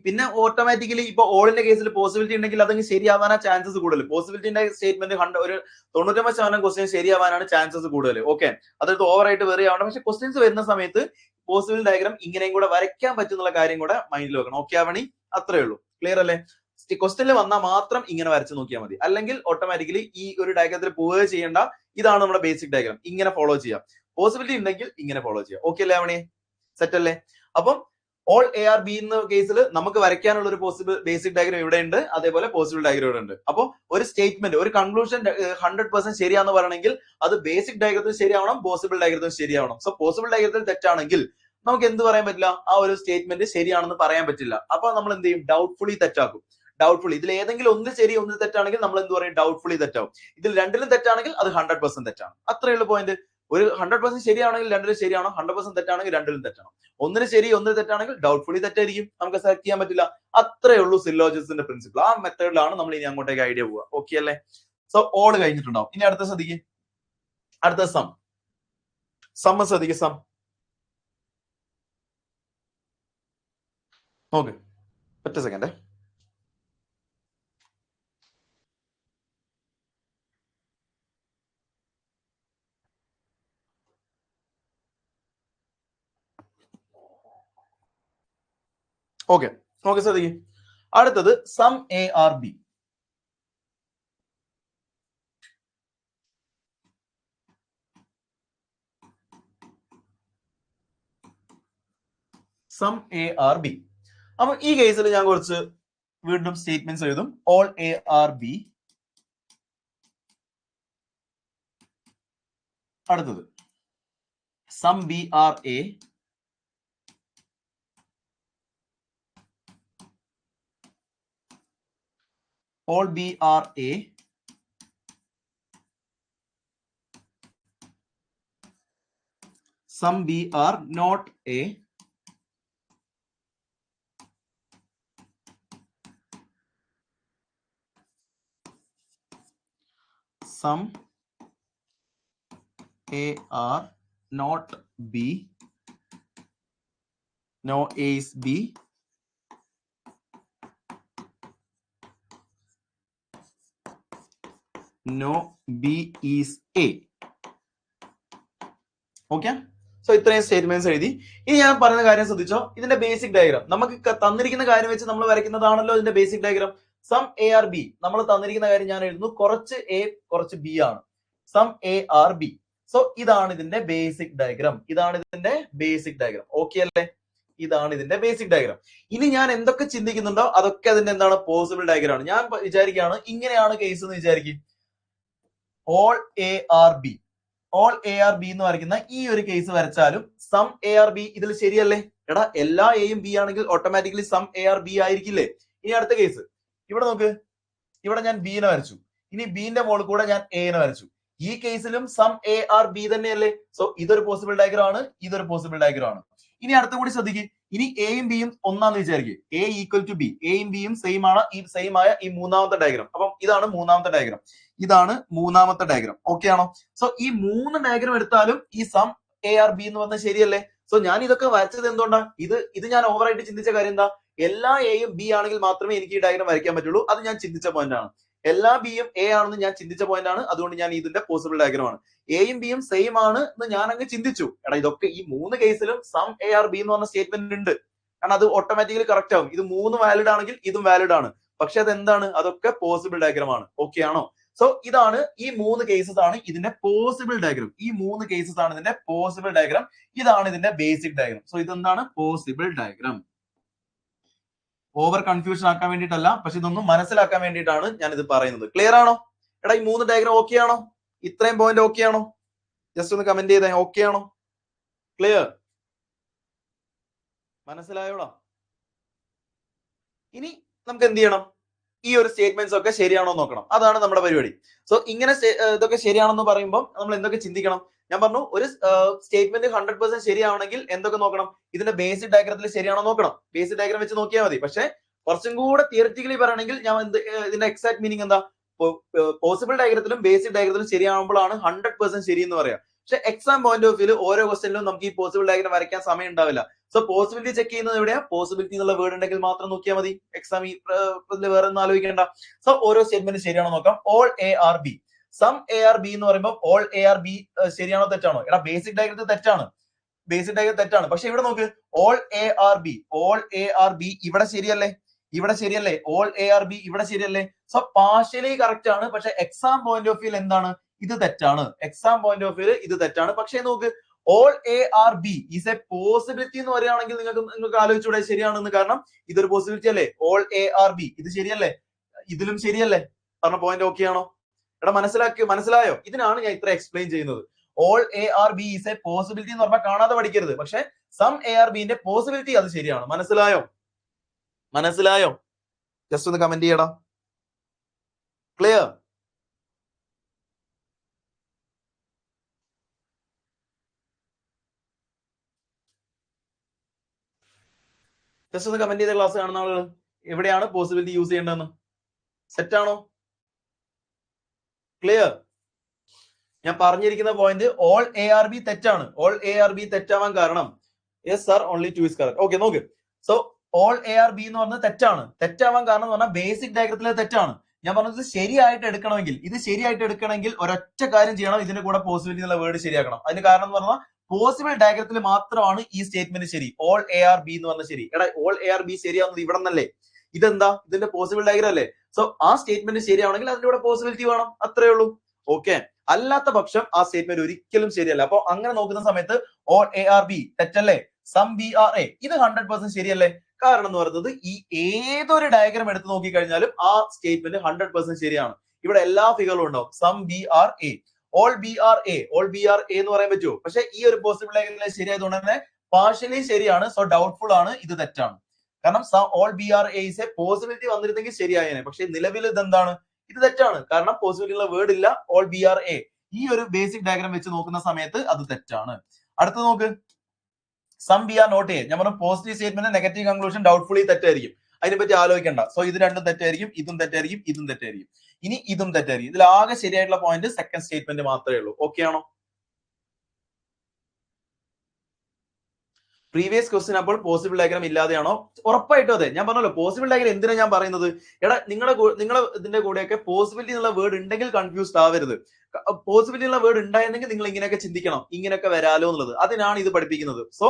പിന്നെ ഓട്ടോമാറ്റിക്കലി ഇപ്പൊ ഓളിന്റെ കേസിൽ പോസിബിലിറ്റി ഉണ്ടെങ്കിൽ അതങ്ങ് ശരിയാവാനാ ചാൻസസ് കൂടുതൽ. പോസിബിലിറ്റിന്റെ സ്റ്റേറ്റ്മെന്റ് ഒരു 99% ക്വസ്റ്റ്യൻ ശരിയാവാനാണ് ചാൻസസ് കൂടുതൽ. ഓക്കെ, അതെടുത്ത് ഓവർ ആയിട്ട് വെറി ആവണം. പക്ഷെ ക്വസ്റ്റ്യൻസ് വരുന്ന സമയത്ത് പോസിബിൾ ഡയഗ്രാം ഇങ്ങനെയും കൂടെ വരയ്ക്കാൻ പറ്റുന്ന കാര്യം കൂടെ മൈൻഡിൽ വെക്കണം. ഓക്കെ ആവണി? അത്രേ ഉള്ളൂ. ക്ലിയർ അല്ലേ? ക്വസ്റ്റ്യനിൽ വന്നാൽ മാത്രം ഇങ്ങനെ വരച്ച് നോക്കിയാൽ മതി. അല്ലെങ്കിൽ ഓട്ടോമാറ്റിക്കലി ഈ ഒരു ഡയഗ്രത്തിൽ പോവുകയോ ചെയ്യേണ്ട. ഇതാണ് നമ്മുടെ ബേസിക് ഡയഗ്രാം. ഇങ്ങനെ ഫോളോ ചെയ്യാം. പോസിബിലിറ്റി ഉണ്ടെങ്കിൽ ഇങ്ങനെ ഫോളോ ചെയ്യാം. ഓക്കെ അല്ലേ ആവണി? സെറ്റ് അല്ലേ? അപ്പം ഓൾ എ ആർ ബി എന്ന കേസിൽ നമുക്ക് വരയ്ക്കാനുള്ള ഒരു പോസിബിൾ ബേസിക് ഡയഗ്രാം ഇവിടെ ഉണ്ട്, അതേപോലെ പോസിബിൾ ഡയഗ്രാം ഇവിടെ ഉണ്ട്. അപ്പോൾ ഒരു സ്റ്റേറ്റ്മെന്റ്, ഒരു കൺക്ലൂഷൻ 100% ശരിയാന്ന് പറയണമെങ്കിൽ അത് ബേസിക് ഡയഗ്രത്തിൽ ശരിയാവണം, പോസിബിൾ ഡയഗ്രത്തിൽ ശരിയാവണം. സോ പോസിബിൾ ഡയഗ്രത്തിൽ തെറ്റാണെങ്കിൽ നമുക്ക് എന്ത് പറയാൻ പറ്റില്ല, ആ ഒരു സ്റ്റേറ്റ്മെന്റ് ശരിയാണെന്ന് പറയാൻ പറ്റില്ല. അപ്പൊ നമ്മൾ എന്ത് ചെയ്യും, ഡൗട്ട്ഫുള്ളി തെറ്റാക്കും. ഡൗട്ട്ഫുള്ളി ഇതിൽ ഏതെങ്കിലും ഒന്ന് ശരി ഒന്ന് തെറ്റാണെങ്കിൽ നമ്മൾ എന്ത് പറയും, ഡൗട്ട്ഫുള്ളി തെറ്റാവും. ഇതിൽ രണ്ടിലും തെറ്റാണെങ്കിൽ അത് 100% തെറ്റാണ്. അത്രയുള്ള പോയിന്റ്. ഒരു 100% ശരിയാണെങ്കിൽ രണ്ടിലും ശരിയാണോ, 100% തെറ്റാണെങ്കിൽ രണ്ടിലും തെറ്റാണ്. ഒന്നിന് ശരി ഒന്നിന് തെറ്റാണെങ്കിൽ ഡൗട്ട്ഫുള്ളി തെറ്റായിരിക്കും, നമുക്ക് സെലക്ട് ചെയ്യാൻ പറ്റില്ല. അത്രേ ഉള്ളൂ സിലോജിസത്തിന്റെ പ്രിൻസിപ്പിൾ. ആ മെത്തേഡിലാണ് നമ്മൾ ഇനി അങ്ങോട്ടേക്ക് ഐഡിയ പോവുക. ഓക്കെ അല്ലേ? സോ ഓൾ കഴിഞ്ഞിട്ടുണ്ടാവും. ഇനി അടുത്ത ശ്രദ്ധിക്കും, അടുത്ത സം ശ്രദ്ധിക്കും. സം ഓക്കെ, ഒറ്റ സെക്കൻഡ്. ഓക്കെ, ഓക്കെ, ശ്രദ്ധിക്കും. അടുത്തത് some A are B. Some A are B. അപ്പൊ ഈ കേസിൽ ഞാൻ കുറച്ച് വീണ്ടും സ്റ്റേറ്റ്മെന്റ്സ് എഴുതും. All A are B. അടുത്തത് some B are A. all B are A, some B are not A, some A are not B, no A is B, no B is A. Okay, so ഇത്രയും സ്റ്റേറ്റ്മെന്റ്സ് എഴുതി. ഇനി ഞാൻ പറയുന്ന കാര്യം ശ്രദ്ധിച്ചോ, ഇതിന്റെ ബേസിക് ഡയഗ്രാം നമുക്ക് തന്നിരിക്കുന്ന കാര്യം വെച്ച് നമ്മൾ വരയ്ക്കുന്നതാണല്ലോ ഇതിന്റെ basic diagram. Some A are B നമ്മൾ തന്നിരിക്കുന്ന കാര്യം ഞാൻ എഴുതുന്നു, കുറച്ച് എ കുറച്ച് ബി ആണ്, some A are B. So ഇതാണ് ഇതിന്റെ ബേസിക് ഡയഗ്രാം, ഇതാണ് ഇതിന്റെ ബേസിക് ഡയഗ്രാം. ഓക്കെ അല്ലേ? ഇതാണ് ഇതിന്റെ ബേസിക് ഡയഗ്രാം. ഇനി ഞാൻ എന്തൊക്കെ ചിന്തിക്കുന്നുണ്ടോ അതൊക്കെ അതിന്റെ എന്താണ് പോസിബിൾ ഡയഗ്രാം ആണ്. ഞാൻ വിചാരിക്കുകയാണ് ഇങ്ങനെയാണ് കേസ് എന്ന് വിചാരിക്കും, all A are B, all A are B എന്ന് വരയ്ക്കുന്ന ഈ ഒരു കേസ് വരച്ചാലും സം എ ആർ ബി ഇതിൽ ശരിയല്ലേ? എടാ എല്ലാ എയും ബി ആണെങ്കിൽ automatically some A are B ആയിരിക്കില്ലേ? ഇനി അടുത്ത കേസ് ഇവിടെ നോക്ക്, ഇവിടെ ഞാൻ ബിനെ വരച്ചു, ഇനി ബിന്റെ മുകളിൽ കൂടെ ഞാൻ എനെ വരച്ചു. ഈ കേസിലും സം എ ആർ ബി തന്നെയല്ലേ? സോ ഇതൊരു പോസിബിൾ ഡയഗ്രാം ആണ്, ഇതൊരു പോസിബിൾ ഡയഗ്രാം ആണ്. ഇനി അടുത്ത കൂടി ശ്രദ്ധിക്കുക, ഇനി എയും ബിയും ഒന്നാന്ന് വിചാരിക്കുക, എ ഈക്വൽ ടു ബി, എയും ബിയും സെയിം ആണ്, ഈ സെയിം ആയ ഈ മൂന്നാമത്തെ ഡയഗ്രാം. അപ്പം ഇതാണ് മൂന്നാമത്തെ ഡയഗ്രാം, ഇതാണ് മൂന്നാമത്തെ ഡയഗ്രാം. ഓക്കെ ആണോ? സോ ഈ മൂന്ന് ഡയഗ്രാം എടുത്താലും ഈ സം എ ആർ ബി എന്ന് പറഞ്ഞാൽ ശരിയല്ലേ? സോ ഞാൻ ഇതൊക്കെ വരച്ചത് എന്തുകൊണ്ടാ? ഇത് ഞാൻ ഓവറായിട്ട് ചിന്തിച്ച കാര്യം എന്താ, എല്ലാ എയും ബി ആണെങ്കിൽ മാത്രമേ എനിക്ക് ഈ ഡയഗ്രാം വരയ്ക്കാൻ പറ്റുള്ളൂ. അത് ഞാൻ ചിന്തിച്ച പോയിന്റ് ആണ്. എല്ലാ ബിയും എ ആണെന്ന് ഞാൻ ചിന്തിച്ച പോയിന്റ് ആണ്, അതുകൊണ്ട് ഞാൻ ഇതിന്റെ പോസിബിൾ ഡയഗ്രാം ആണ്. എയും ബിയും സെയിം ആണ് എന്ന് ഞാൻ അങ്ങ് ചിന്തിച്ചു. എടാ ഇതൊക്കെ ഈ മൂന്ന് കേസിലും സം എ ആർ ബി എന്ന് പറഞ്ഞ സ്റ്റേറ്റ്മെന്റ് ഉണ്ട്, കാരണം അത് ഓട്ടോമാറ്റിക്കലി കറക്റ്റ് ആവും. ഇത് മൂന്ന് വാലിഡ് ആണെങ്കിൽ ഇതും വാലിഡ് ആണ്. പക്ഷെ അത് എന്താണ്? അതൊക്കെ പോസിബിൾ ഡയഗ്രാം ആണ്. ഓക്കെ ആണോ? സോ ഇതാണ് ഈ മൂന്ന് കേസസ് ആണ് ഇതിന്റെ പോസിബിൾ ഡയഗ്രാം. ഈ മൂന്ന് കേസസ് ആണ് ഇതിന്റെ പോസിബിൾ ഡയഗ്രാം. ഇതാണ് ഇതിന്റെ ബേസിക് ഡയഗ്രാം. സോ ഇതെന്താണ്? Possible diagram. ഓവർ കൺഫ്യൂഷൻ ആക്കാൻ വേണ്ടിയിട്ടല്ല, പക്ഷെ ഇതൊന്നും മനസ്സിലാക്കാൻ വേണ്ടിയിട്ടാണ് ഞാൻ ഇത് പറയുന്നത്. ക്ലിയർ ആണോ? എടാ ഈ മൂന്ന് ഡയഗ്രാം ഓക്കെ ആണോ? ഇത്രയും പോയിന്റ് ഓക്കെ ആണോ? ജസ്റ്റ് ഒന്ന് കമന്റ് ചെയ്തേ, ഓക്കെ ആണോ? ക്ലിയർ? മനസ്സിലായോടാ? ഇനി നമുക്ക് എന്ത് ചെയ്യണം? ഈ ഒരു സ്റ്റേറ്റ്മെന്റ്സ് ഒക്കെ ശരിയാണോ നോക്കണം. അതാണ് നമ്മുടെ പരിപാടി. സോ ഇങ്ങനെ ഇതൊക്കെ ശരിയാണെന്ന് പറയുമ്പോൾ നമ്മൾ എന്തൊക്കെ ചിന്തിക്കണം? ഞാൻ പറഞ്ഞു, ഒരു സ്റ്റേറ്റ്മെന്റ് 100% ശരിയാവണമെങ്കിൽ എന്തൊക്കെ നോക്കണം? ഇതിന്റെ ബേസിക് ഡയഗ്രത്തിൽ ശരിയാണോ നോക്കണം. ബേസിക് ഡയഗ്രാം വെച്ച് നോക്കിയാൽ മതി. പക്ഷെ കുറച്ചും കൂടെ തിയററ്റിക്കലി പറയണമെങ്കിൽ ഞാൻ ഇതിന്റെ എക്സാക്ട് മീനിങ് എന്താ, പോസിബിൾ ഡയഗ്രത്തിലും ബേസിക് ഡയഗ്രത്തിലും ശരിയാവുമ്പോഴാണ് 100% ശരി എന്ന് പറയാം. പക്ഷെ എക്സാം പോയിന്റ് ഓഫ് വ്യൂ ഓരോ ക്വസ്റ്റനിലും നമുക്ക് ഈ പോസിബിൾ ഡയഗ്രാം വരയ്ക്കാൻ സമയം ഉണ്ടാവില്ല. സോ പോസിബിലിറ്റി ചെക്ക് ചെയ്യുന്നത് എവിടെയാ? പോസിബിലിറ്റി എന്നുള്ള വേർഡ് ഉണ്ടെങ്കിൽ മാത്രം നോക്കിയാൽ മതി. എക്സാം ഈ വേറെ ഒന്നും ആലോചിക്കേണ്ട. സോ ഓരോ സ്റ്റേറ്റ്മെന്റ് ശരിയാണോ നോക്കാം. All A are B, some A are B എന്ന് പറയുമ്പോൾ ഓൾ എ ആർ ബി ശരിയാണോ തെറ്റാണോ? എടാ ബേസിക് ഡയഗ്രത്തിൽ തെറ്റാണ്, ബേസിക് ഡയഗ്രം തെറ്റാണ്. പക്ഷെ ഇവിടെ നോക്ക്, all A are B, all A are B ഇവിടെ ശരിയല്ലേ? ഇവിടെ ശരിയല്ലേ? ഓൾ എ ആർ ബി ഇവിടെ ശരിയല്ലേ? സോ പാർഷ്യലി കറക്റ്റ് ആണ്. പക്ഷെ എക്സാം പോയിന്റ് ഓഫ് വ്യൂ എന്താണ്? ഇത് തെറ്റാണ്. എക്സാം പോയിന്റ് ഓഫ് വ്യൂ ഇത് തെറ്റാണ്. പക്ഷെ നോക്ക്, all A are B is a possibility എന്ന് പറയുകയാണെങ്കിൽ നിങ്ങൾക്ക് ആലോചിച്ചൂടെ ശരിയാണെന്ന്. കാരണം ഇതൊരു പോസിബിലിറ്റി അല്ലേ? ഓൾ എ ആർ ബി ഇത് ശരിയല്ലേ? ഇതിലും ശരിയല്ലേ? പറഞ്ഞ പോയിന്റ് ഓക്കെ ആണോ? എടാ മനസ്സിലായോ? ഇതിനാണ് ഞാൻ ഇത്ര എക്സ്പ്ലെയിൻ ചെയ്യുന്നത്. All A are B is a possibility എന്ന് പറഞ്ഞാൽ കാണാതെ പഠിക്കരുത്. പക്ഷെ സം എ ആർ ബിന്റെ പോസിബിലിറ്റി അത് ശരിയാണ്. മനസ്സിലായോ? ജസ്റ്റ് ഒന്ന് കമന്റ് ചെയ്യടാ. ക്ലിയർ? ജസ്റ്റ് ഒന്ന് കമന്റ് ചെയ്ത ക്ലാസ് കാണുന്ന ആളുകൾ എവിടെയാണ് പോസിബിലിറ്റി യൂസ് ചെയ്യേണ്ടതെന്ന്. സെറ്റ് ആണോ? ക്ലിയർ? ഞാൻ പറഞ്ഞിരിക്കുന്ന point all A are B തെറ്റാണ്. ഓൾ എ ആർ ബി തെറ്റാവാൻ കാരണം yes sir only 2 is correct. Okay നോക്ക്, so all A are B എന്ന് പറഞ്ഞത് തെറ്റാണ്. തെറ്റാവാൻ കാരണം എന്ന് പറഞ്ഞാൽ ബേസിക് ഡയഗ്രത്തിലെ തെറ്റാണ്. ഞാൻ പറഞ്ഞത് ശരിയായിട്ട് എടുക്കണമെങ്കിൽ, ഇത് ശരിയായിട്ട് എടുക്കണമെങ്കിൽ ഒരൊറ്റ കാര്യം ചെയ്യണം, ഇതിന്റെ കൂടെ പോസിബിലിറ്റി എന്നുള്ള വേർഡ് ശരിയാക്കണം. അതിന് കാരണം എന്ന് പറഞ്ഞാൽ പോസിബിൾ ഡയഗ്രത്തിൽ മാത്രമാണ് ഈ സ്റ്റേറ്റ്മെന്റ് ശരി. ഓൾ എ ആർ ബി എന്ന് പറഞ്ഞ ശരി. എടാ ഓൾ എ ആർ ബി ശരിയാവുന്നത് ഇവിടെ നിന്നല്ലേ? ഇതെന്താ? ഇതിന്റെ പോസിബിൾ ഡയഗ്രം അല്ലേ? സോ ആ സ്റ്റേറ്റ്മെന്റ് ശരിയാവണമെങ്കിൽ അതിന്റെ കൂടെ പോസിബിലിറ്റി വേണം. അത്രേ ഉള്ളൂ. ഓക്കെ, അല്ലാത്ത പക്ഷം ആ സ്റ്റേറ്റ്മെന്റ് ഒരിക്കലും ശരിയല്ല. അപ്പൊ അങ്ങനെ നോക്കുന്ന സമയത്ത് ഓൾ എ ആർ ബി തെറ്റല്ലേ? സം ബി ആർ എ ഇത് 100% ശരിയല്ലേ? കാരണം എന്ന് പറയുന്നത് ഈ ഏതൊരു ഡയഗ്രാം എടുത്ത് നോക്കി കഴിഞ്ഞാലും ആ സ്റ്റേറ്റ്മെന്റ് 100% ശരിയാണ്. ഇവിടെ എല്ലാ ഫിഗറും ഉണ്ടാവും. Some B are A, all B are A, all B are A എന്ന് പറയാൻ പറ്റുമോ? പക്ഷെ ഈ ഒരു പോസിബിൾ ഡയഗ്രാം ശരിയായതുകൊണ്ട് തന്നെ പാർഷ്യലി ശരിയാണ്. സോ ഡൗട്ട്ഫുൾ ആണ്, ഇത് തെറ്റാണ്. കാരണം all B are A is a possibility വന്നിരുന്നെങ്കിൽ ശരിയായേനെ. പക്ഷെ നിലവിൽ ഇതെന്താണ്? ഇത് തെറ്റാണ്. കാരണം പോസിബിലിറ്റി ഉള്ള വേർഡ് ഇല്ല ഓൾ ബി ആർ എ. ഈ ഒരു ബേസിക് ഡയഗ്രാം വെച്ച് നോക്കുന്ന സമയത്ത് അത് തെറ്റാണ്. അടുത്ത നോക്ക്, some B are not A. ഞാൻ പറഞ്ഞു positive statement negative conclusion doubtfully തെറ്റായിരിക്കും. അതിനെപ്പറ്റി ആലോചിക്കേണ്ട. സോ ഇത് രണ്ടും തെറ്റായിരിക്കും, ഇതും തെറ്റായിരിക്കും, ഇതും തെറ്റായിരിക്കും. ഇനി ഇതും തെറ്റായിരിക്കും. ഇതിൽ ആകെ ശരിയായിട്ടുള്ള പോയിന്റ് സെക്കൻഡ് സ്റ്റേറ്റ്മെന്റ് മാത്രമേ ഉള്ളൂ. ഓക്കെ ആണോ? പ്രീവിയസ് ക്വസ്റ്റ്യൻ അപ്പോൾ പോസിബിൾ ഡയഗ്രാം ഇല്ലാതെയാണോ? ഉറപ്പായിട്ടും അതെ. ഞാൻ പറഞ്ഞല്ലോ പോസിബിൾ ഡയഗ്രാം എന്തിനാ ഞാൻ പറയുന്നത്? എടാ നിങ്ങളെ ഇതിന്റെ കൂടെയൊക്കെ പോസിബിലിറ്റി എന്നുള്ള വേർഡ് ഉണ്ടെങ്കിൽ കൺഫ്യൂസ്ഡ് ആവരുത്. പോസിബിലിറ്റി ഉള്ള വേർഡ് ഉണ്ടായിരുന്നെങ്കിൽ നിങ്ങൾ ഇങ്ങനെയൊക്കെ ചിന്തിക്കണം, ഇങ്ങനെയൊക്കെ വരാലോ എന്നുള്ളത്. അതിനാണ് ഇത് പഠിപ്പിക്കുന്നത്. സോ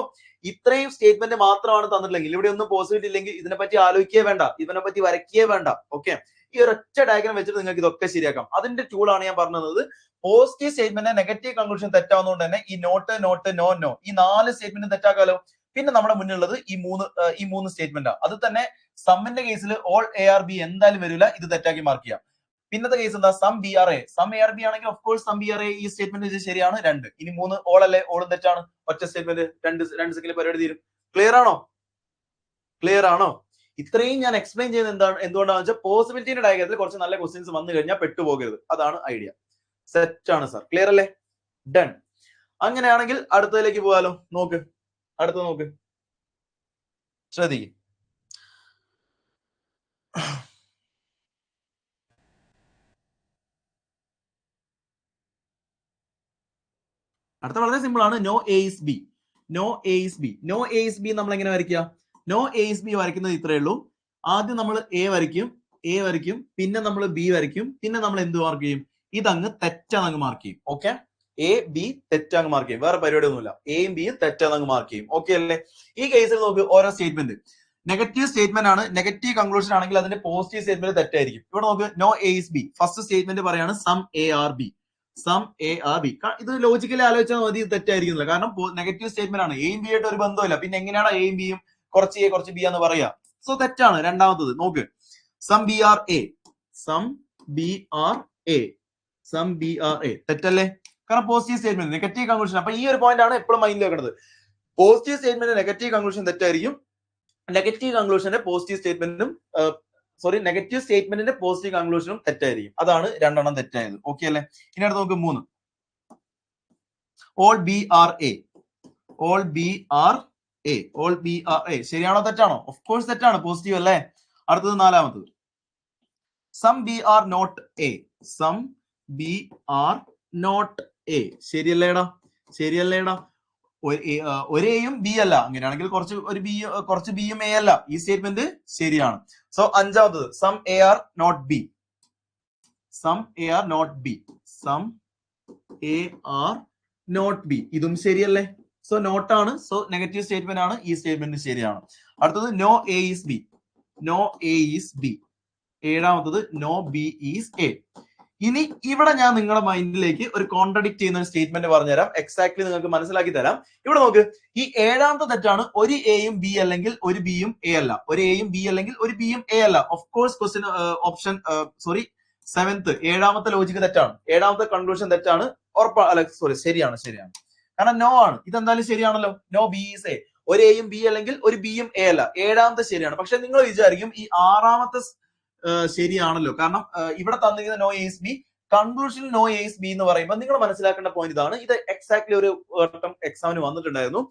ഇത്രയും സ്റ്റേറ്റ്മെന്റ് മാത്രമാണ് തന്നിട്ടില്ലെങ്കിൽ, ഇവിടെ ഒന്നും പോസിബിലിറ്റി ഇല്ലെങ്കിൽ ഇതിനെപ്പറ്റി ആലോചിക്കേ വേണ്ട, ഇതിനെപ്പറ്റി വരയ്ക്കേ വേണ്ട. ഓക്കെ, ഈ ഒരൊറ്റ ഡയഗ്രാം വെച്ചിട്ട് നിങ്ങൾക്ക് ഇതൊക്കെ ശരിയാക്കാം. അതിന്റെ ടൂളാണ് ഞാൻ പറഞ്ഞത്. പോസിറ്റീവ് സ്റ്റേറ്റ്മെന്റ് നെഗറ്റീവ് കൺക്ലൂഷൻ തെറ്റാവുന്നതുകൊണ്ട് തന്നെ ഈ നോട്ട്, നോട്ട്, നോ, നോ ഈ 4 സ്റ്റേറ്റ്മെന്റ് തെറ്റാക്കാലോ. പിന്നെ നമ്മുടെ മുന്നിലുള്ളത് ഈ മൂന്ന് സ്റ്റേറ്റ്മെന്റ്. അത് തന്നെ സമ്മിന്റെ കേസിൽ ഓൾ എ ആർ ബി എന്തായാലും വരില്ല, ഇത് തെറ്റാക്കി മാർക്ക് ചെയ്യാം. പിന്നത്തെ കേസ് എന്താ? Some B are A. Some A are B ആണെങ്കിൽ of course some B are A ഈ സ്റ്റേറ്റ്മെന്റ് ശരിയാണ് 2. ഇനി 3 ഓൾ അല്ലേ? ഓളും തെറ്റാണ്. ഒറ്റ സ്റ്റേറ്റ്മെന്റ് 2 സെക്കൻഡ് പരിപാടി തീരും. ക്ലിയർ ആണോ? ക്ലിയർ ആണോ? ഇത്രയും ഞാൻ എക്സ്പ്ലെയിൻ ചെയ്യുന്നത് എന്തുകൊണ്ടാണെന്ന് വെച്ചാൽ പോസിബിലിറ്റിയുടെ ഡയഗ്രത്തിൽ കുറച്ച് നല്ല ക്വസ്റ്റ്യൻസ് വന്നു കഴിഞ്ഞാൽ പെട്ടുപോകരുത്. അതാണ് ഐഡിയ. സെറ്റ് ആണ് സാർ. ക്ലിയർ അല്ലേ? ഡൺ. അങ്ങനെയാണെങ്കിൽ അടുത്തതിലേക്ക് പോകാലോ. നോക്ക്, അടുത്ത നോക്ക്, ശ്രദ്ധിക്കും. അടുത്ത വളരെ സിമ്പിൾ ആണ്. No A is B. No A is B. No A is B നമ്മൾ എങ്ങനെ വരയ്ക്കുക? നോ എ ഇസ് ബി വരയ്ക്കുന്നത് ഇത്രയേ ഉള്ളൂ. ആദ്യം നമ്മൾ എ വരയ്ക്കും, പിന്നെ നമ്മൾ ബി വരയ്ക്കും, പിന്നെ നമ്മൾ എന്ത് മാർക്ക് ചെയ്യും? ഇതങ്ങ് തെറ്റാന്നങ്ങ് മാർക്ക് ചെയ്യും. ഓക്കെ, എ ബി തെറ്റാങ്ങ് മാർക്ക് ചെയ്യും. വേറെ പരിപാടി ഒന്നുമില്ല. എയും ബിയും തെറ്റാന്നങ്ങ് മാർക്ക് ചെയ്യും. ഓക്കെ അല്ലേ? ഈ കേസിൽ നോക്ക്, ഓരോ സ്റ്റേറ്റ്മെന്റ് നെഗറ്റീവ് സ്റ്റേറ്റ്മെന്റ് ആണ്. നെഗറ്റീവ് കൺക്ലൂഷൻ ആണെങ്കിൽ അതിന്റെ പോസിറ്റീവ് സ്റ്റേറ്റ്മെന്റ് തെറ്റായിരിക്കും. ഇവിടെ നോക്ക്, no A is B. First statement പറയാണ് some A are B. Some A are B. ഇത് ലോജിക്കലി ആലോചിച്ചാൽ മതി, തെറ്റായിരിക്കുന്നില്ല. കാരണം നെഗറ്റീവ് സ്റ്റേറ്റ്മെന്റ് ആണ്. എയും ബി ആയിട്ട് ഒരു ബന്ധമില്ല. പിന്നെ എങ്ങനെയാണ് എയും ബിയും കുറച്ച് എ കുറച്ച് ബി എന്ന് പറയാ? സോ തെറ്റാണ്. രണ്ടാമത്തത് നോക്ക്, some B are A. Some B are A. Some B are A തെറ്റല്ലേ? കാരണം പോസിറ്റീവ് സ്റ്റേറ്റ്മെന്റ് നെഗറ്റീവ് കൺക്ലൂഷൻ. അപ്പൊ ഈ ഒരു പോയിന്റ് ആണ് എപ്പോഴും മൈൻഡിൽ വെക്കുന്നത്. പോസിറ്റീവ് സ്റ്റേറ്റ്മെന്റ് നെഗറ്റീവ് കൺക്ലൂഷൻ തെറ്റായിരിക്കും. നെഗറ്റീവ് കൺക്ലൂഷന്റെ പോസിറ്റീവ് സ്റ്റേറ്റ്മെന്റും നെഗറ്റീവ് സ്റ്റേറ്റ്മെന്റിന്റെ പോസിറ്റീവ് കൺക്ലൂഷനും തെറ്റായിരിക്കും. അതാണ് രണ്ടെണ്ണം തെറ്റായത്. ഓക്കെ അല്ലേ? ഇനി അടുത്ത് നോക്ക് 3. All B are A. All B are A. All B are A ശരിയാണോ തെറ്റാണോ? ഓഫ് കോഴ്സ് തെറ്റാണ്. പോസിറ്റീവ് അല്ലേ? അടുത്തത് 4. Some B are not A. Some B are not A. ശരിയല്ലേടാ? ശരിയല്ലേടാ? ഒരു എയും ബി അല്ല. അങ്ങനെയാണെങ്കിൽ കുറച്ച് ബിയും എ അല്ല. ഈ സ്റ്റേറ്റ്മെന്റ് ശരിയാണ്. So 5. Some A are not B. Some A are not B. Some A are not B. ഇതും ശരിയല്ലേ? സോ നോട്ടാണ്. സോ നെഗറ്റീവ് സ്റ്റേറ്റ്മെന്റ് ആണ്. ഈ സ്റ്റേറ്റ്മെന്റ് ശരിയാണ്. അടുത്തത് no A is B. No A is B. 7. No B is A. ഇനി ഇവിടെ ഞാൻ നിങ്ങളുടെ മൈൻഡിലേക്ക് ഒരു കോൺട്രഡിക്ട് ചെയ്യുന്ന ഒരു സ്റ്റേറ്റ്മെന്റ് പറഞ്ഞുതരാം. എക്സാക്ട്ലി നിങ്ങൾക്ക് മനസ്സിലാക്കി തരാം. ഇവിടെ നോക്ക്, ഈ 7ാമത്തെ തെറ്റാണ്. ഒരു എയും ബി അല്ലെങ്കിൽ ഒരു ബിയും എ അല്ല. ഒരു എയും ബി അല്ലെങ്കിൽ ഒരു ബിയും എ അല്ല. Of course question option 7th 7ാമത്തെ ലോജിക്ക് തെറ്റാണ്. 7ാമത്തെ കൺക്ലൂഷൻ തെറ്റാണ്. ശരിയാണ്. കാരണം നോ ആണ്. ഇതെന്തായാലും ശരിയാണല്ലോ. No B is A. ഒരു എയും ബി അല്ലെങ്കിൽ ഒരു ബിയും എ അല്ല. 7ാമത്തെ ശരിയാണ്. പക്ഷെ നിങ്ങൾ വിചാരിക്കും ഈ 6ാമത്തെ ശരിയാണല്ലോ. കാരണം ഇവിടെ തന്നിരിക്കുന്ന നോ എസ് ബി, കൺക്ലൂഷനിൽ നോ എസ് ബി എന്ന് പറയുമ്പോൾ നിങ്ങൾ മനസ്സിലാക്കേണ്ട പോയിന്റ് ഇതാണ്. ഇത് എക്സാക്ട്ലി ഒരു എക്സാമിന് വന്നിട്ടുണ്ടായിരുന്നു.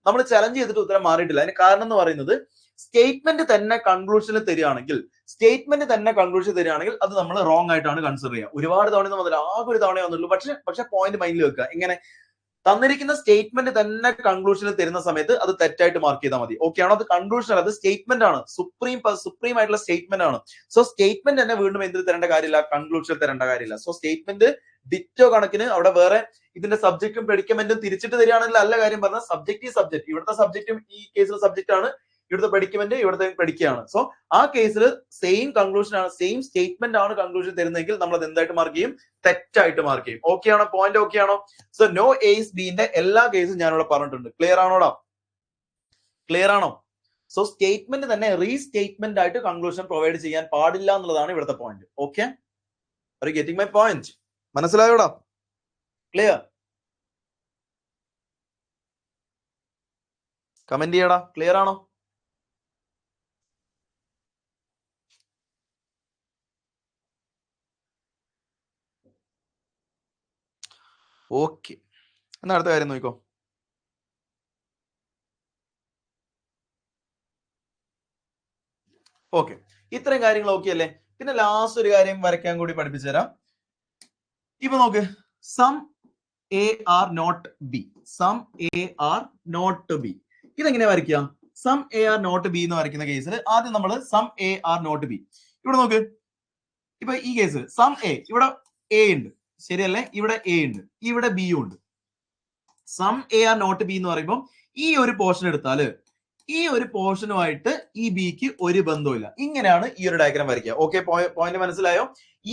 നമ്മൾ ചലഞ്ച് ചെയ്തിട്ട് ഉത്തരം മാറിയിട്ടില്ല. അതിന് കാരണം എന്ന് പറയുന്നത് സ്റ്റേറ്റ്മെന്റ് തന്നെ കൺക്ലൂഷനിൽ തരികയാണെങ്കിൽ അത് നമ്മൾ റോങ് ആയിട്ടാണ് കൺസിഡർ ചെയ്യുക. ഒരുപാട് തവണ വന്നില്ല, ആകെ ഒരു തവണ വന്നുള്ളൂ. പക്ഷെ പോയിന്റ് മൈൻഡിൽ വെക്കുക. എങ്ങനെ? തന്നിരിക്കുന്ന സ്റ്റേറ്റ്മെന്റ് തന്നെ കൺക്ലൂഷനിൽ തരുന്ന സമയത്ത് അത് തെറ്റായിട്ട് മാർക്ക് ചെയ്താൽ മതി. ഓക്കെ ആണോ? അത് കൺക്ലൂഷൻ അല്ല, അത് സ്റ്റേറ്റ്മെന്റ് ആണ്. സുപ്രീം ആയിട്ടുള്ള സ്റ്റേറ്റ്മെന്റ് ആണ്. സോ സ്റ്റേറ്റ്മെന്റ് തന്നെ വീണ്ടും എന്തിൽ തരേണ്ട കാര്യമില്ല, കൺക്ലൂഷനിൽ തരേണ്ട കാര്യമില്ല. സോ സ്റ്റേറ്റ്മെന്റ് ഡിറ്റോ കണക്കിന് അവിടെ വേറെ ഇതിന്റെ സബ്ജക്റ്റും പ്രെഡിക്കമെന്റും തിരിച്ചിട്ട് തരികയാണെങ്കിൽ നല്ല കാര്യം പറഞ്ഞാൽ സബ്ജക്ട്. ഇവിടുത്തെ സബ്ജക്റ്റും ഈ കേസിൽ സബ്ജക്റ്റ് ആണ്, ഇവിടുത്തെ പ്രെഡിക്കമെന്റ് ഇവിടുത്തെ പ്രെഡിക്കാണ്. സോ ആ കേസിൽ സെയിം കൺക്ലൂഷൻ ആണ്, സെയിം സ്റ്റേറ്റ്മെന്റ് ആണ് കൺക്ലൂഷൻ തരുന്നതെങ്കിൽ നമ്മൾ അത് എന്തായിട്ട് മാർക്ക് ചെയ്യും? തെറ്റായിട്ട് മാർക്ക് ചെയ്യും. ഓക്കെ ആണോ? പോയിന്റ് ഓക്കെ ആണോ? സോ നോ എസ് ബിന്റെ എല്ലാ കേസും ഞാനിവിടെ പറഞ്ഞിട്ടുണ്ട്. ക്ലിയർ ആണോടാ? ക്ലിയർ ആണോ? സോ സ്റ്റേറ്റ്മെന്റ് തന്നെ റീസ്റ്റേറ്റ്മെന്റ് ആയിട്ട് കൺക്ലൂഷൻ പ്രൊവൈഡ് ചെയ്യാൻ പാടില്ല എന്നുള്ളതാണ് ഇവിടുത്തെ point. Okay, are you getting my point? മനസ്സിലായോടാ? ക്ലിയർ? കമന്റ് ചെയ്യടാ. ക്ലിയർ ആണോ? ഓക്കെ, എന്നാ അടുത്ത കാര്യം നോക്കിക്കോ. ഓക്കെ, ഇത്രയും കാര്യങ്ങൾ ഓക്കെ അല്ലേ? പിന്നെ ലാസ്റ്റ് ഒരു കാര്യം വരയ്ക്കാൻ കൂടി പഠിപ്പിച്ചു തരാം. ഇപ്പൊ നോക്ക്, some A are not B, some A are not B, ഇതെങ്ങനെയാ വരയ്ക്കുക? Some A are not B എന്ന് വരയ്ക്കുന്ന കേസിൽ ആദ്യം നമ്മൾ some A are not B, ഇവിടെ നോക്ക്, ഇപ്പൊ ഈ കേസ് സം എ, ഇവിടെ എ ഉണ്ട്, ശരിയല്ലേ? ഇവിടെ എ ഉണ്ട്, ഇവിടെ ബി ഉണ്ട്. Some A are not B എന്ന് പറയുമ്പോൾ ഈ ഒരു പോർഷൻ എടുത്താല് ഈ ഒരു പോർഷനുമായിട്ട് ഈ ബിക്ക് ഒരു ബന്ധവുമില്ല. ഇങ്ങനെയാണ് ഈ ഒരു ഡയഗ്രാം വരയ്ക്കുക. ഓക്കെ, പോയിന്റ് മനസ്സിലായോ?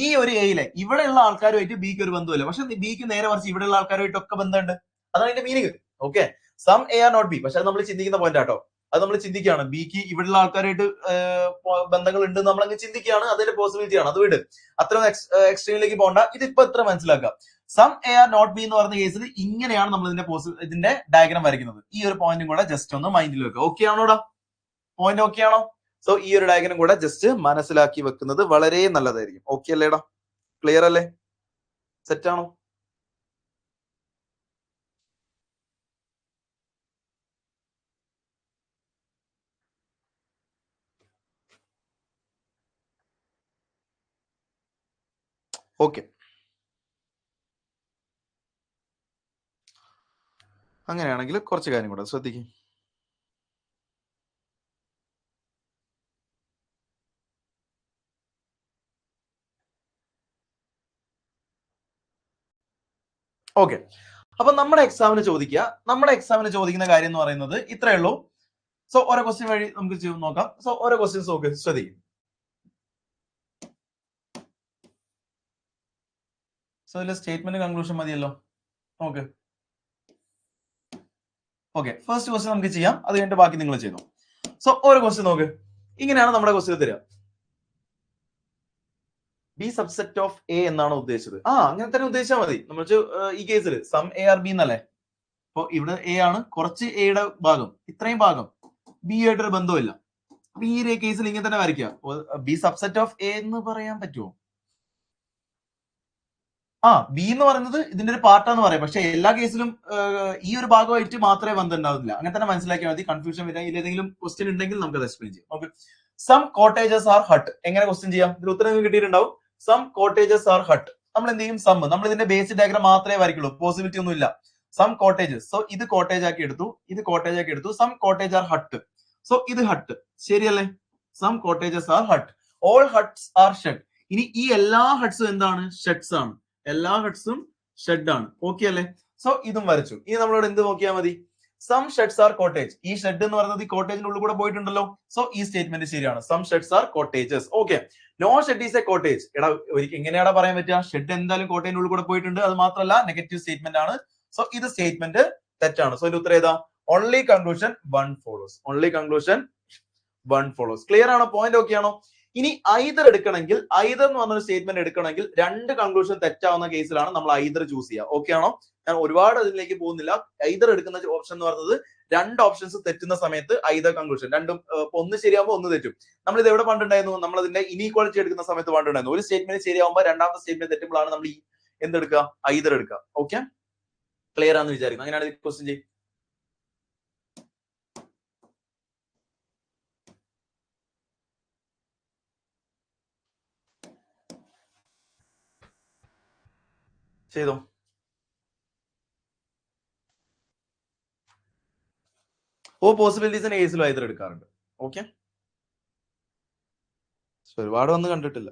ഈ ഒരു എയിലെ ഇവിടെയുള്ള ആൾക്കാരുമായിട്ട് ബിക്ക് ഒരു ബന്ധവുമില്ല, പക്ഷെ ബിക്ക് നേരെ മറിച്ച് ഇവിടെയുള്ള ആൾക്കാരുമായിട്ട് ഒക്കെ ബന്ധമുണ്ട്. അതാണ് അതിന്റെ meaning. Okay, some A are not B, പക്ഷെ അത് നമ്മൾ ചിന്തിക്കുന്ന പോയിന്റ് ആട്ടോ. അത് നമ്മൾ ചിന്തിക്കുകയാണ്, ബിക്ക് ഇവിടെയുള്ള ആൾക്കാരായിട്ട് ബന്ധങ്ങൾ ഉണ്ട് നമ്മൾ അങ്ങ് ചിന്തിക്കുകയാണ്, അതിന്റെ പോസിബിലിറ്റി ആണ്. അത് വിട്, അത്ര എക്സ്ട്രീമിലേക്ക് പോകണ്ട. ഇതിപ്പോ ഇത്ര മനസ്സിലാക്കുക. Some A are not B എന്ന് പറയുന്ന കേസിൽ ഇങ്ങനെയാണ് നമ്മൾ ഇതിന്റെ ഡയഗ്രാം വരയ്ക്കുന്നത്. ഈ ഒരു പോയിന്റും കൂടെ ജസ്റ്റ് ഒന്ന് മൈൻഡിൽ വെക്കുക. ഓക്കെ ആണോടാ? പോയിന്റ് ഓക്കെ ആണോ? സോ ഈ ഒരു ഡയഗ്രാം കൂടെ ജസ്റ്റ് മനസ്സിലാക്കി വെക്കുന്നത് വളരെ നല്ലതായിരിക്കും. ഓക്കെ അല്ലേടാ? ക്ലിയർ അല്ലേ? സെറ്റ് ആണോ? ഓക്കെ, അങ്ങനെയാണെങ്കിൽ കുറച്ച് കാര്യം കൂടെ ശ്രദ്ധിക്കും. ഓക്കെ, അപ്പൊ നമ്മുടെ എക്സാമിന് ചോദിക്കുന്ന കാര്യം എന്ന് പറയുന്നത് ഇത്രയേ ഉള്ളൂ. സോ ഓരോ ക്വസ്റ്റ്യൻ വഴി നമുക്ക് നോക്കാം. സോ ഓരോ ക്വസ്റ്റ്യൻസ് നോക്ക്, ശ്രദ്ധിക്കും. സോ ഇതിൽ സ്റ്റേറ്റ്മെന്റ് കൺക്ലൂഷൻ മതിയല്ലോ. ഓക്കെ ഓക്കെ, ഫസ്റ്റ് ക്വസ്റ്റ്യൻ നമുക്ക് ചെയ്യാം, അത് കഴിഞ്ഞിട്ട് ബാക്കി നിങ്ങൾ ചെയ്തു. സോ ഓരോ ക്വസ്റ്റ്യൻ നോക്ക്, ഇങ്ങനെയാണ് നമ്മുടെ ക്വസ്റ്റ്യൻ തരിക. ബി സബ്സെറ്റ് ഓഫ് എ എന്നാണ് ഉദ്ദേശിച്ചത്. അങ്ങനെ തന്നെ ഉദ്ദേശിച്ചാൽ മതി. നമ്മൾ ഈ കേസിൽ സം എ ആർ ബി എന്നല്ലേ, അപ്പൊ ഇവിടെ എ ആണ്, കുറച്ച് എയുടെ ഭാഗം, ഇത്രയും ഭാഗം ബി ആയിട്ടൊരു ബന്ധമില്ല. അപ്പൊ ഈ ഒരു കേസിൽ ഇങ്ങനെ തന്നെ വരയ്ക്കുക. ബി സബ്സെറ്റ് ഓഫ് എ എന്ന് പറയാൻ പറ്റുമോ? ബി എന്ന് പറയുന്നത് ഇതിന്റെ ഒരു പാർട്ടാന്ന് പറയാം, പക്ഷെ എല്ലാ കേസിലും ഈ ഒരു ഭാഗമായിട്ട് മാത്രമേ ബന്ധം ഉണ്ടാവുന്നില്ല. അങ്ങനെ തന്നെ മനസ്സിലാക്കിയാൽ മതി. കൺഫ്യൂഷൻ വരാൻ ഏതെങ്കിലും ക്വസ്റ്റ്യൻ ഉണ്ടെങ്കിൽ നമുക്ക് അത് എക്സ്പ്ലെയിൻ ചെയ്യാം. Okay, some cottages are hut, എങ്ങനെ ക്വസ്റ്റ്യൻ ചെയ്യാം? ഇതിൽ ഉത്തരം കിട്ടിയിട്ടുണ്ടാവും. സം കോട്ടേജസ് ആർ ഹട്ട്, നമ്മൾ എന്ത് ചെയ്യും? സം, നമ്മൾ ഇതിന്റെ ബേസിക് ഡയഗ്രാം മാത്രമേ വരയ്ക്കുള്ളൂ, പോസിബിലിറ്റി ഒന്നും ഇല്ല. സം കോട്ടേജസ്, സോ ഇത് കോട്ടേജ് ആക്കി എടുത്തു, ഇത് കോട്ടേജ് ആക്കി എടുത്തു. Some cottage are hut, so ഇത് ഹട്ട്, ശരിയല്ലേ? Some cottages are hut, all huts are shed. ഇനി ഈ എല്ലാ ഹട്ട്സും എന്താണ്? ഷെഡ്സ് ആണ്. എല്ലാ ഹട്ട്സും ഷെഡ് ആണ്. ഓക്കെ അല്ലേ? സോ ഇതും വരച്ചു. ഇനി നമ്മളോട് എന്ത് നോക്കിയാൽ മതി? Some sheds are cottage. ഈ ഷെഡ് എന്ന് പറയുന്നത് ഈ കോട്ടേജിന്റെ ഉള്ളിൽ കൂടെ പോയിട്ടുണ്ടല്ലോ. സോ ഈ സ്റ്റേറ്റ്മെന്റ് ശരിയാണ്. Some sheds are cottages. Okay, no shed is a cottage. എടാ എങ്ങനെയാടാ പറയാൻ പറ്റുക? ഷെഡ് എന്തായാലും കോട്ടേജിന്റെ ഉള്ളിൽ കൂടെ പോയിട്ടുണ്ട്. അത് മാത്രമല്ല നെഗറ്റീവ് സ്റ്റേറ്റ്മെന്റ് ആണ്. സോ ഇത് സ്റ്റേറ്റ്മെന്റ് തെറ്റാണ്. സോ ഇതിന്റെ ഉത്തരം ഏതാ? Only conclusion 1 follows. Only conclusion 1 follows. Clear ആണോ? പോയിന്റ് ഓക്കെ ആണോ? ഇനി ഐദർ എടുക്കണമെങ്കിൽ, ഐദർ എന്ന് പറഞ്ഞൊരു സ്റ്റേറ്റ്മെന്റ് എടുക്കണമെങ്കിൽ രണ്ട് കൺക്ലൂഷൻ തെറ്റാവുന്ന കേസിലാണ് നമ്മൾ ഐദർ ചൂസ് ചെയ്യുക. ഓക്കെ ആണോ? ഞാൻ ഒരുപാട് അതിലേക്ക് പോകുന്നില്ല. ഐദർ എടുക്കുന്ന ഓപ്ഷൻ എന്ന് പറയുന്നത് രണ്ട് ഓപ്ഷൻസ് തെറ്റുന്ന സമയത്ത് ഐദർ കൺക്ലൂഷൻ രണ്ടും, ഒന്ന് ശരിയാകുമ്പോൾ ഒന്ന് തെറ്റും. നമ്മൾ ഇത് എവിടെ പണ്ടുണ്ടായിരുന്നു? നമ്മൾ അതിന്റെ ഇനീക്വാളിറ്റി എടുക്കുന്ന സമയത്ത് പണ്ടുണ്ടായിരുന്നു. ഒരു സ്റ്റേറ്റ്മെന്റ് ശരിയാകുമ്പോൾ രണ്ടാമത്തെ സ്റ്റേറ്റ്മെന്റ് തെറ്റുമ്പോഴാണ് നമ്മൾ ഈ എന്തെടുക്കുക? ഐദർ എടുക്കുക. ഓക്കെ, ക്ലിയർ ആണെന്ന് വിചാരിക്കുന്നു. അങ്ങനെയാണ് ക്വസ്റ്റ്യൻ ചെയ്യും. ചെയ്തോ? പോസിബിലിറ്റീസിന്റെ കേസിലും ഐദർ എടുക്കാറുണ്ട്. ഓക്കെ, ഒരുപാട് ഒന്നും കണ്ടിട്ടില്ല.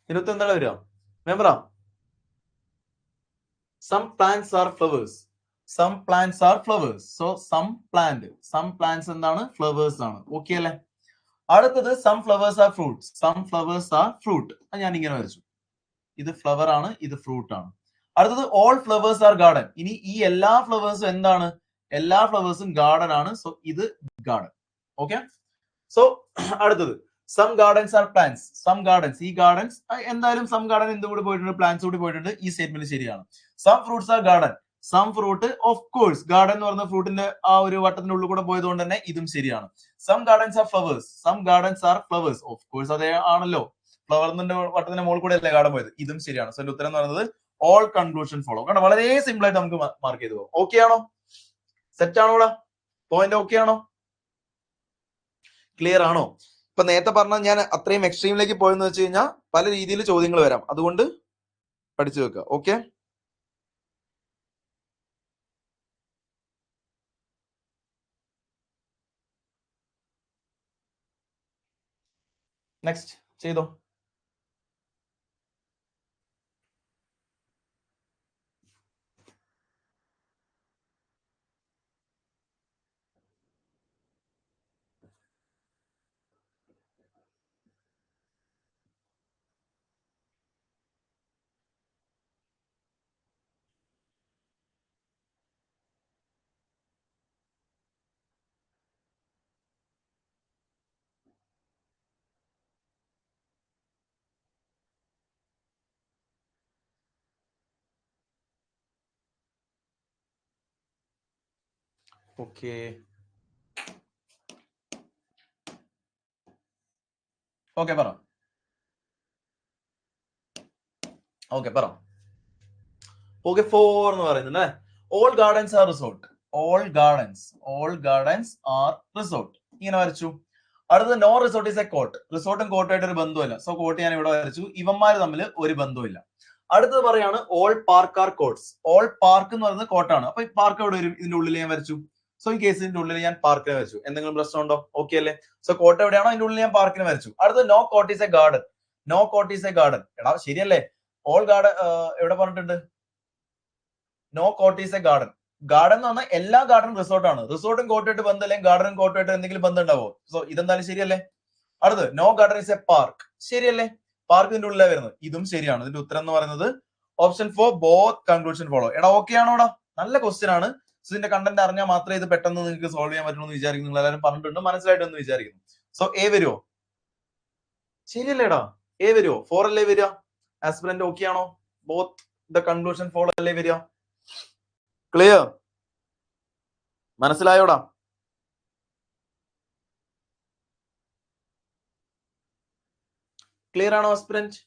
ഇതിനകത്ത് എന്താണ് വരിക? മെമ്പറാ, some plants are flowers. Some plants are flowers. So some plants എന്താണ്? ഫ്ലവേഴ്സ് ആണ്. ഓക്കെ അല്ലേ? അടുത്തത് some flowers are fruits. Some flowers are fruit. ഞാൻ ഇങ്ങനെ വരച്ചു. ഇത് ഫ്ലവർ ആണ്, ഇത് ഫ്രൂട്ട് ആണ്. അടുത്തത് ഓൾ ഫ്ലവേഴ്സ് ആർ ഗാർഡൻ. ഇനി ഈ എല്ലാ ഫ്ലവേഴ്സും എന്താണ്? എല്ലാ ഫ്ലവേഴ്സും ഗാർഡൻ ആണ്. സോ ഇത് ഗാർഡൻ. ഓക്കെ, സോ അടുത്തത് some gardens are plants. Some gardens, ഈ ഗാർഡൻസ് എന്തായാലും സം ഗാർഡൻ എന്ത് കൂടി പോയിട്ടുണ്ട്, പ്ലാന്റ്സ് കൂടി പോയിട്ടുണ്ട്. ഈ സ്റ്റേറ്റ്മെന്റ് ശരിയാണ്. Some fruits are garden. Some fruit of course, garden എന്ന് പറഞ്ഞ ഫ്രൂട്ടിന്റെ ആ ഒരു വട്ടത്തിന്റെ ഉള്ളിൽ കൂടെ പോയതുകൊണ്ട് തന്നെ ഇതും ശരിയാണ്. Some gardens are flowers. Some gardens are flowers, of course അതേ ആണല്ലോ, ഫ്ലവറിന്റെ വട്ടത്തിന്റെ മുകളിൽ കൂടെ അല്ലേ ഗാർഡൻ പോയത്. ഇതും ശരിയാണ്. സോ ഉത്തരം എന്ന് പറയുന്നത് ഓൾ കൺക്ലൂഷൻ ഫോളോ. കാരണം വളരെ സിമ്പിൾ ആയിട്ട് നമുക്ക് മാർക്ക് ചെയ്തു പോകും. ഓക്കെ ആണോ? സെറ്റ് ആണോ? ഇവിടെ പോയിന്റ് ഓക്കെ ആണോ? ക്ലിയർ ആണോ? ഇപ്പൊ നേരത്തെ പറഞ്ഞ ഞാൻ അത്രയും എക്സ്ട്രീമിലേക്ക് പോയെന്ന് വെച്ച് കഴിഞ്ഞാൽ പല രീതിയിൽ ചോദ്യങ്ങൾ വരാം, അതുകൊണ്ട് പഠിച്ചു വെക്കുക. ഓക്കെ, നെക്സ്റ്റ് ചെയ്തോ. ഓക്കെ, ഓക്കെ പറ. ഓക്കെ പറ. ഓക്കെ, 4 എന്ന് പറയുന്നത് all gardens are resort. All gardens are resort ഇങ്ങനെ വരച്ചു. അടുത്തത് no resort is a court. റിസോർട്ടും കോട്ടുമായിട്ട് ഒരു ബന്ധമില്ല. സോ കോട്ട് ഞാൻ ഇവിടെ വരച്ചു. ഇവന്മാര് തമ്മിൽ ഒരു ബന്ധമില്ല. അടുത്തത് പറയാണ് all park are courts. All park എന്ന് പറയുന്നത് കോട്ടാണ്. അപ്പൊ ഈ പാർക്ക് എവിടെ വരും? ഇതിന്റെ ഉള്ളിൽ ഞാൻ വരച്ചു. സോ ഈ കേസിന്റെ ഉള്ളിൽ ഞാൻ പാർക്കിനെ വരച്ചു. എന്തെങ്കിലും പ്രശ്നമുണ്ടോ? ഓക്കെ അല്ലേ? സോ കോട്ട് എവിടെയാണോ അതിന്റെ ഉള്ളിൽ ഞാൻ പാർക്കിനെ വരച്ചു. അടുത്തത് no court is a garden. No court is a garden. എടാ ശരിയല്ലേ? ഓൾ ഗാർഡൻ എവിടെ പറഞ്ഞിട്ടുണ്ട്? No court is a garden. Garden എന്ന് പറഞ്ഞാൽ എല്ലാ ഗാർഡനും റിസോർട്ടാണ്. റിസോർട്ടും കോട്ടുമായിട്ട് ബന്ധം അല്ലെങ്കിൽ ഗാർഡനും കോട്ടുമായിട്ട് എന്തെങ്കിലും ബന്ധം ഉണ്ടാവോ? സോ ഇതെന്തായാലും ശരിയല്ലേ? അടുത്ത് no garden is a park. ശരിയല്ലേ? പാർക്കിന്റെ ഉള്ളിലാണ് വരുന്നത്. ഇതും ശരിയാണ്. ഇതിന്റെ ഉത്തരം എന്ന് പറയുന്നത് ഓപ്ഷൻ 4 ബോത്ത് കൺക്ലൂഷൻ ഫോളോ. എടാ ഓക്കെ ആണോടാ? നല്ല ക്വസ്റ്റ്യൻ ആണ്. സോ ഇതിന്റെ കണ്ടന്റ് അറിഞ്ഞാൽ മാത്രമേ ഇത് പെട്ടെന്ന് നിങ്ങൾക്ക് സോൾവ് ചെയ്യാൻ പറ്റുള്ളൂ എന്ന് വിചാരിക്കുന്നു. നിങ്ങൾ എല്ലാവരും പറഞ്ഞിട്ടുണ്ട്, മനസ്സിലായിട്ടെന്ന് വിചാരിക്കുന്നു. സോ എ വരുമോ? ശരിയല്ലേടാ? എ വരുമോ? 4 അല്ലേ വരിക? ആസ്പിറന്റ് ഓക്കെ ആണോ? ബോത്ത് ദ കൺക്ലൂഷൻ ഫോളോ അല്ലേ വരിക? ക്ലിയർ? മനസ്സിലായോടാ? ക്ലിയർ ആണോ ആസ്പിറന്റ്?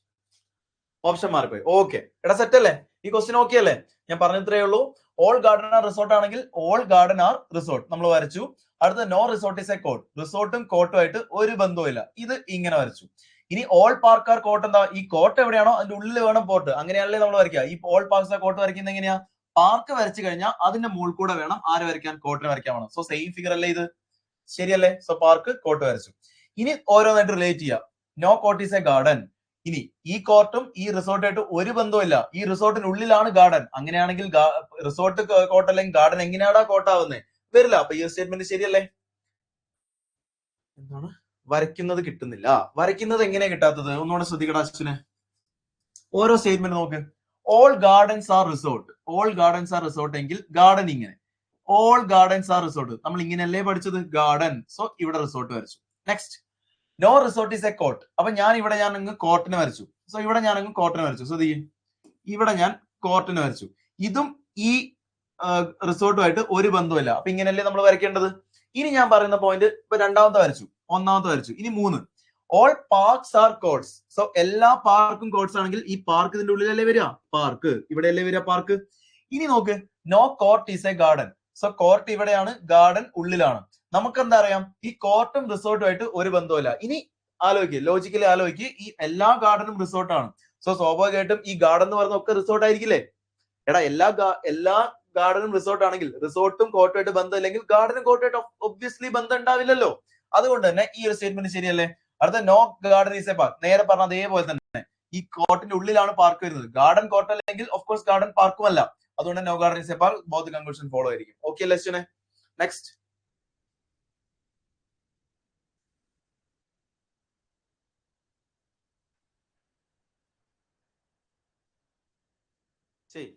ഓപ്ഷൻ മാറിപ്പോയി. ഓക്കെ, എടാ സെറ്റ് അല്ലേ? ഈ ക്വസ്റ്റ്യൻ ഓക്കെ അല്ലേ? ഞാൻ പറഞ്ഞത്രേ ഉള്ളൂ. ഓൾ ഗാർഡൻ ആർ റിസോർട്ട് ആണെങ്കിൽ ഓൾ ഗാർഡൻ ആർ റിസോർട്ട് നമ്മൾ വരച്ചു. അടുത്ത no resort is a court. റിസോർട്ടും കോട്ടുമായിട്ട് ഒരു ബന്ധവുമില്ല. ഇത് ഇങ്ങനെ വരച്ചു. ഇനി ഓൾ പാർക്ക് ആർ കോട്ട് എന്താ? ഈ കോട്ട് എവിടെയാണോ അതിന്റെ ഉള്ളിൽ വേണം പോർട്ട്. അങ്ങനെയാണല്ലേ നമ്മൾ വരയ്ക്കുക. ഈ ഓൾ പാർക്സ് ആർ കോട്ട് വരയ്ക്കുന്നത് എങ്ങനെയാ? പാർക്ക് വരച്ചു കഴിഞ്ഞാൽ അതിന്റെ മുകളിൽ കൂടെ വേണം ആര് വരയ്ക്കാൻ? കോട്ടിന് വരയ്ക്കാൻ വേണം. സോ സെയിം ഫിഗർ അല്ലേ ഇത്? ശരിയല്ലേ? സോ പാർക്ക് കോട്ട് വരച്ചു. ഇനി ഓരോന്നായിട്ട് റിലേറ്റ് ചെയ്യാം. No court is a garden. ഇനി ഈ കോർട്ടും ഈ റിസോർട്ടായിട്ട് ഒരു ബന്ധവുമില്ല. ഈ റിസോർട്ടിനുള്ളിലാണ് ഗാർഡൻ. അങ്ങനെയാണെങ്കിൽ റിസോർട്ട് കോട്ട് അല്ലെങ്കിൽ ഗാർഡൻ എങ്ങനെയാടാ കോട്ടാവുന്നത്? വരില്ല. അപ്പൊ ഈ സ്റ്റേറ്റ്മെന്റ് ശരിയല്ലേ? എന്താണ് വരയ്ക്കുന്നത് കിട്ടുന്നില്ല? വരയ്ക്കുന്നത് എങ്ങനെയാ കിട്ടാത്തത്? ഒന്നുകൂടെ ശ്രദ്ധിക്കടാ അശ്വിനെ. ഓരോ സ്റ്റേറ്റ്മെന്റ് നോക്ക്. All gardens are resort. All gardens are resort എങ്കിൽ ഗാർഡൻ ഇങ്ങനെ. ഓൾ ഗാർഡൻസ് ആർ റിസോർട്ട് നമ്മൾ ഇങ്ങനെയല്ലേ പഠിച്ചത്? ഗാർഡൻ. സോ ഇവിടെ റിസോർട്ട് വരച്ചു. Next no resort is a court. അപ്പൊ ഞാൻ അങ്ങ് കോർട്ടിന് വരച്ചു. സോ ഇവിടെ ഞാൻ അങ്ങ് കോർട്ടിന് വരച്ചു. സോ ഇവിടെ ഞാൻ കോർട്ടിന് വരച്ചു. ഇതും ഈ റിസോർട്ടുമായിട്ട് ഒരു ബന്ധമില്ല. അപ്പൊ ഇങ്ങനെയല്ലേ നമ്മൾ വരയ്ക്കേണ്ടത്? ഇനി ഞാൻ പറയുന്ന പോയിന്റ് ഇപ്പൊ രണ്ടാമത്തെ വരച്ചു, ഒന്നാമത്തെ വരച്ചു, ഇനി 3. All parks are courts. So എല്ലാ പാർക്കും കോട്ട്സ് ആണെങ്കിൽ ഈ പാർക്ക് ഇതിന്റെ ഉള്ളിലല്ലേ വരിക? പാർക്ക് ഇവിടെയല്ലേ വരിക? പാർക്ക്. ഇനി നോക്ക്, no court is a garden. So court ഇവിടെയാണ്, ഗാർഡൻ ഉള്ളിലാണ്. നമുക്ക് എന്താ അറിയാം? ഈ കോർട്ടും റിസോർട്ടുമായിട്ട് ഒരു ബന്ധമില്ല. ഇനി ആലോചിക്ക്, ലോജിക്കലി ആലോചിക്ക്, ഈ എല്ലാ ഗാർഡനും റിസോർട്ടാണ്. സോ സ്വാഭാവികമായിട്ടും ഈ ഗാർഡൻ എന്ന് പറയുന്ന ഒക്കെ റിസോർട്ട് ആയിരിക്കില്ലേ? എടാ എല്ലാ ഗാർഡനും റിസോർട്ട് ആണെങ്കിൽ റിസോർട്ടും കോർട്ടുമായിട്ട് ബന്ധമില്ലെങ്കിൽ ഗാർഡനും കോർട്ടുമായിട്ട് ഒബ്വിയസ്ലി ബന്ധം ഉണ്ടാവില്ലല്ലോ. അതുകൊണ്ട് തന്നെ ഈ ഒരു സ്റ്റേറ്റ്മെന്റ് ശരിയല്ലേ? അടുത്ത no garden is a park. നേരെ പറഞ്ഞ അതേപോലെ തന്നെ ഈ കോർട്ടിന്റെ ഉള്ളിലാണ് പാർക്ക് വരുന്നത്. ഗാർഡൻ കോർട്ട് അല്ലെങ്കിൽ ഓഫ് കോഴ്സ് ഗാർഡൻ പാർക്കും അല്ല. അതുകൊണ്ട് no garden is a park. Both conclusion follow ആയിരിക്കും. ഓക്കെ അല്ലേ അശ്വിനെ? നെക്സ്റ്റ് ചെയ്.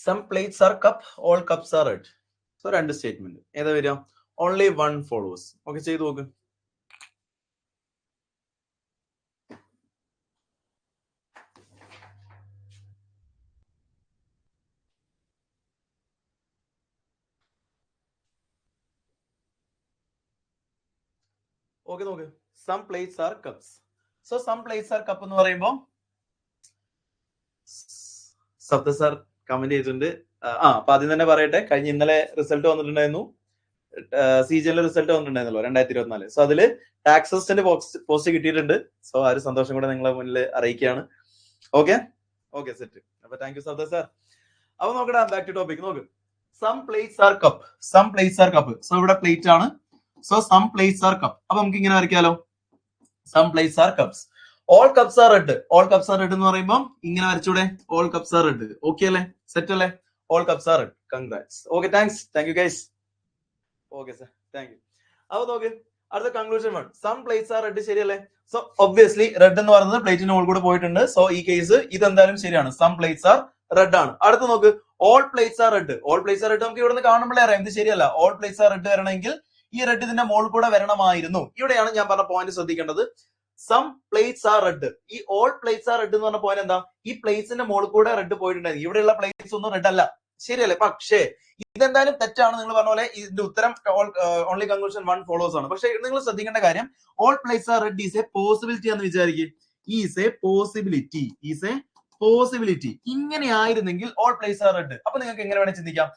Some plates are cup, all cups are red. So രണ്ട് സ്റ്റേറ്റ്മെന്റ് ഏതാ വരിക? Only one follows. ഓക്കെ, ചെയ്തു നോക്ക്. ഓക്കെ, നോക്ക്. Some plates are cups. So some plates are cup എന്ന് പറയുമ്പോൾ സപ്ത സാർ കമന്റ് ചെയ്തിട്ടുണ്ട്. അപ്പൊ ആദ്യം തന്നെ പറയട്ടെ, കഴിഞ്ഞ ഇന്നലെ റിസൾട്ട് വന്നിട്ടുണ്ടായിരുന്നു, CGL റിസൾട്ട് വന്നിട്ടുണ്ടായിരുന്നല്ലോ 2024. സോ അതില് ടാക്സ് അസിസ്റ്റന്റ് പോസ്റ്റ് കിട്ടിയിട്ടുണ്ട്. സോ ആ ഒരു സന്തോഷം കൂടെ നിങ്ങളെ മുന്നിൽ അറിയിക്കുകയാണ്. Okay okay, set. അപ്പൊ താങ്ക് യു സപ്ത സാർ. അപ്പൊ നോക്കടാ, ബാക്ക് ടു ടോപ്പിക്. നോക്ക്, some plates are cup. Some plates are cup. So ഇവിടെ പ്ലേറ്റ് ആണ്. So some plates are cup. അപ്പൊ നമുക്ക് ഇങ്ങനെ വരയ്ക്കാലോ, some plates are cups. All cups are red. All cups are red എന്ന് പറയുമ്പോൾ ഇങ്ങനെ വരച്ചൂടെ, all cups are red. Okay അല്ലേ, സെറ്റ് അല്ലേ? All cups are red. Congrats. Okay, thanks, thank you guys. Okay sir, thank you. അപ്പൊ നോക്ക്, അടുത്ത conclusion one, some plates are red. ശരിയല്ലേ? സോ ഒബ്വിയസ്ലി റെഡ് എന്ന് പറയുന്നത് പ്ലേറ്റിന് മുകളിൽ കൂടെ പോയിട്ടുണ്ട്. സോ ഈ കേസ് ഇതെന്തായാലും ശരിയാണ്, സം പ്ലേറ്റ്സ് ആർ റെഡ് ആണ്. അടുത്ത് നോക്ക്, all plates are red. All plates are red നമുക്ക് ഇവിടെ നിന്ന് കാണുമ്പോഴേ അറിയാം ഇത് ശരിയല്ല. ഓൾ പ്ലേറ്റ്സ് ആർ റെഡ് വരണമെങ്കിൽ ഈ റെഡ് ഇതിന്റെ മുകളിൽ കൂടെ വരണമായിരുന്നു. ഇവിടെയാണ് ഞാൻ പറഞ്ഞ പോയിന്റ് ശ്രദ്ധിക്കേണ്ടത്. സം പ്ലേറ്റ്സ് ആർ റെഡ്, ഈ ഓൾ പ്ലേറ്റ്സ് ആർ റെഡ് എന്ന് പറഞ്ഞ പോയിന്റ് എന്താ? ഈ പ്ലേറ്റ്സിന്റെ മുകളിൽ കൂടെ റെഡ് പോയിട്ടുണ്ടായിരുന്നു. ഇവിടെയുള്ള പ്ലേറ്റ്സ് ഒന്നും റെഡ് അല്ല. ശരിയല്ലേ? പക്ഷേ ഇതെന്തായാലും തെറ്റാണ്. നിങ്ങൾ പറഞ്ഞ പോലെ ഇതിന്റെ ഉത്തരം ഓൺലി കൺക്ലൂഷൻ വൺ ഫോളോസ് ആണ്. പക്ഷെ നിങ്ങൾ ശ്രദ്ധിക്കേണ്ട കാര്യം, all plates are red is a possibility എന്ന് വിചാരിക്കും. Is a possibility, is a possibility. ഇങ്ങനെ ആയിരുന്നെങ്കിൽ ഓൾ പ്ലേറ്റ്സ് ആർ റെഡ്. അപ്പൊ നിങ്ങൾക്ക് എങ്ങനെ വേണേൽ ചിന്തിക്കാം,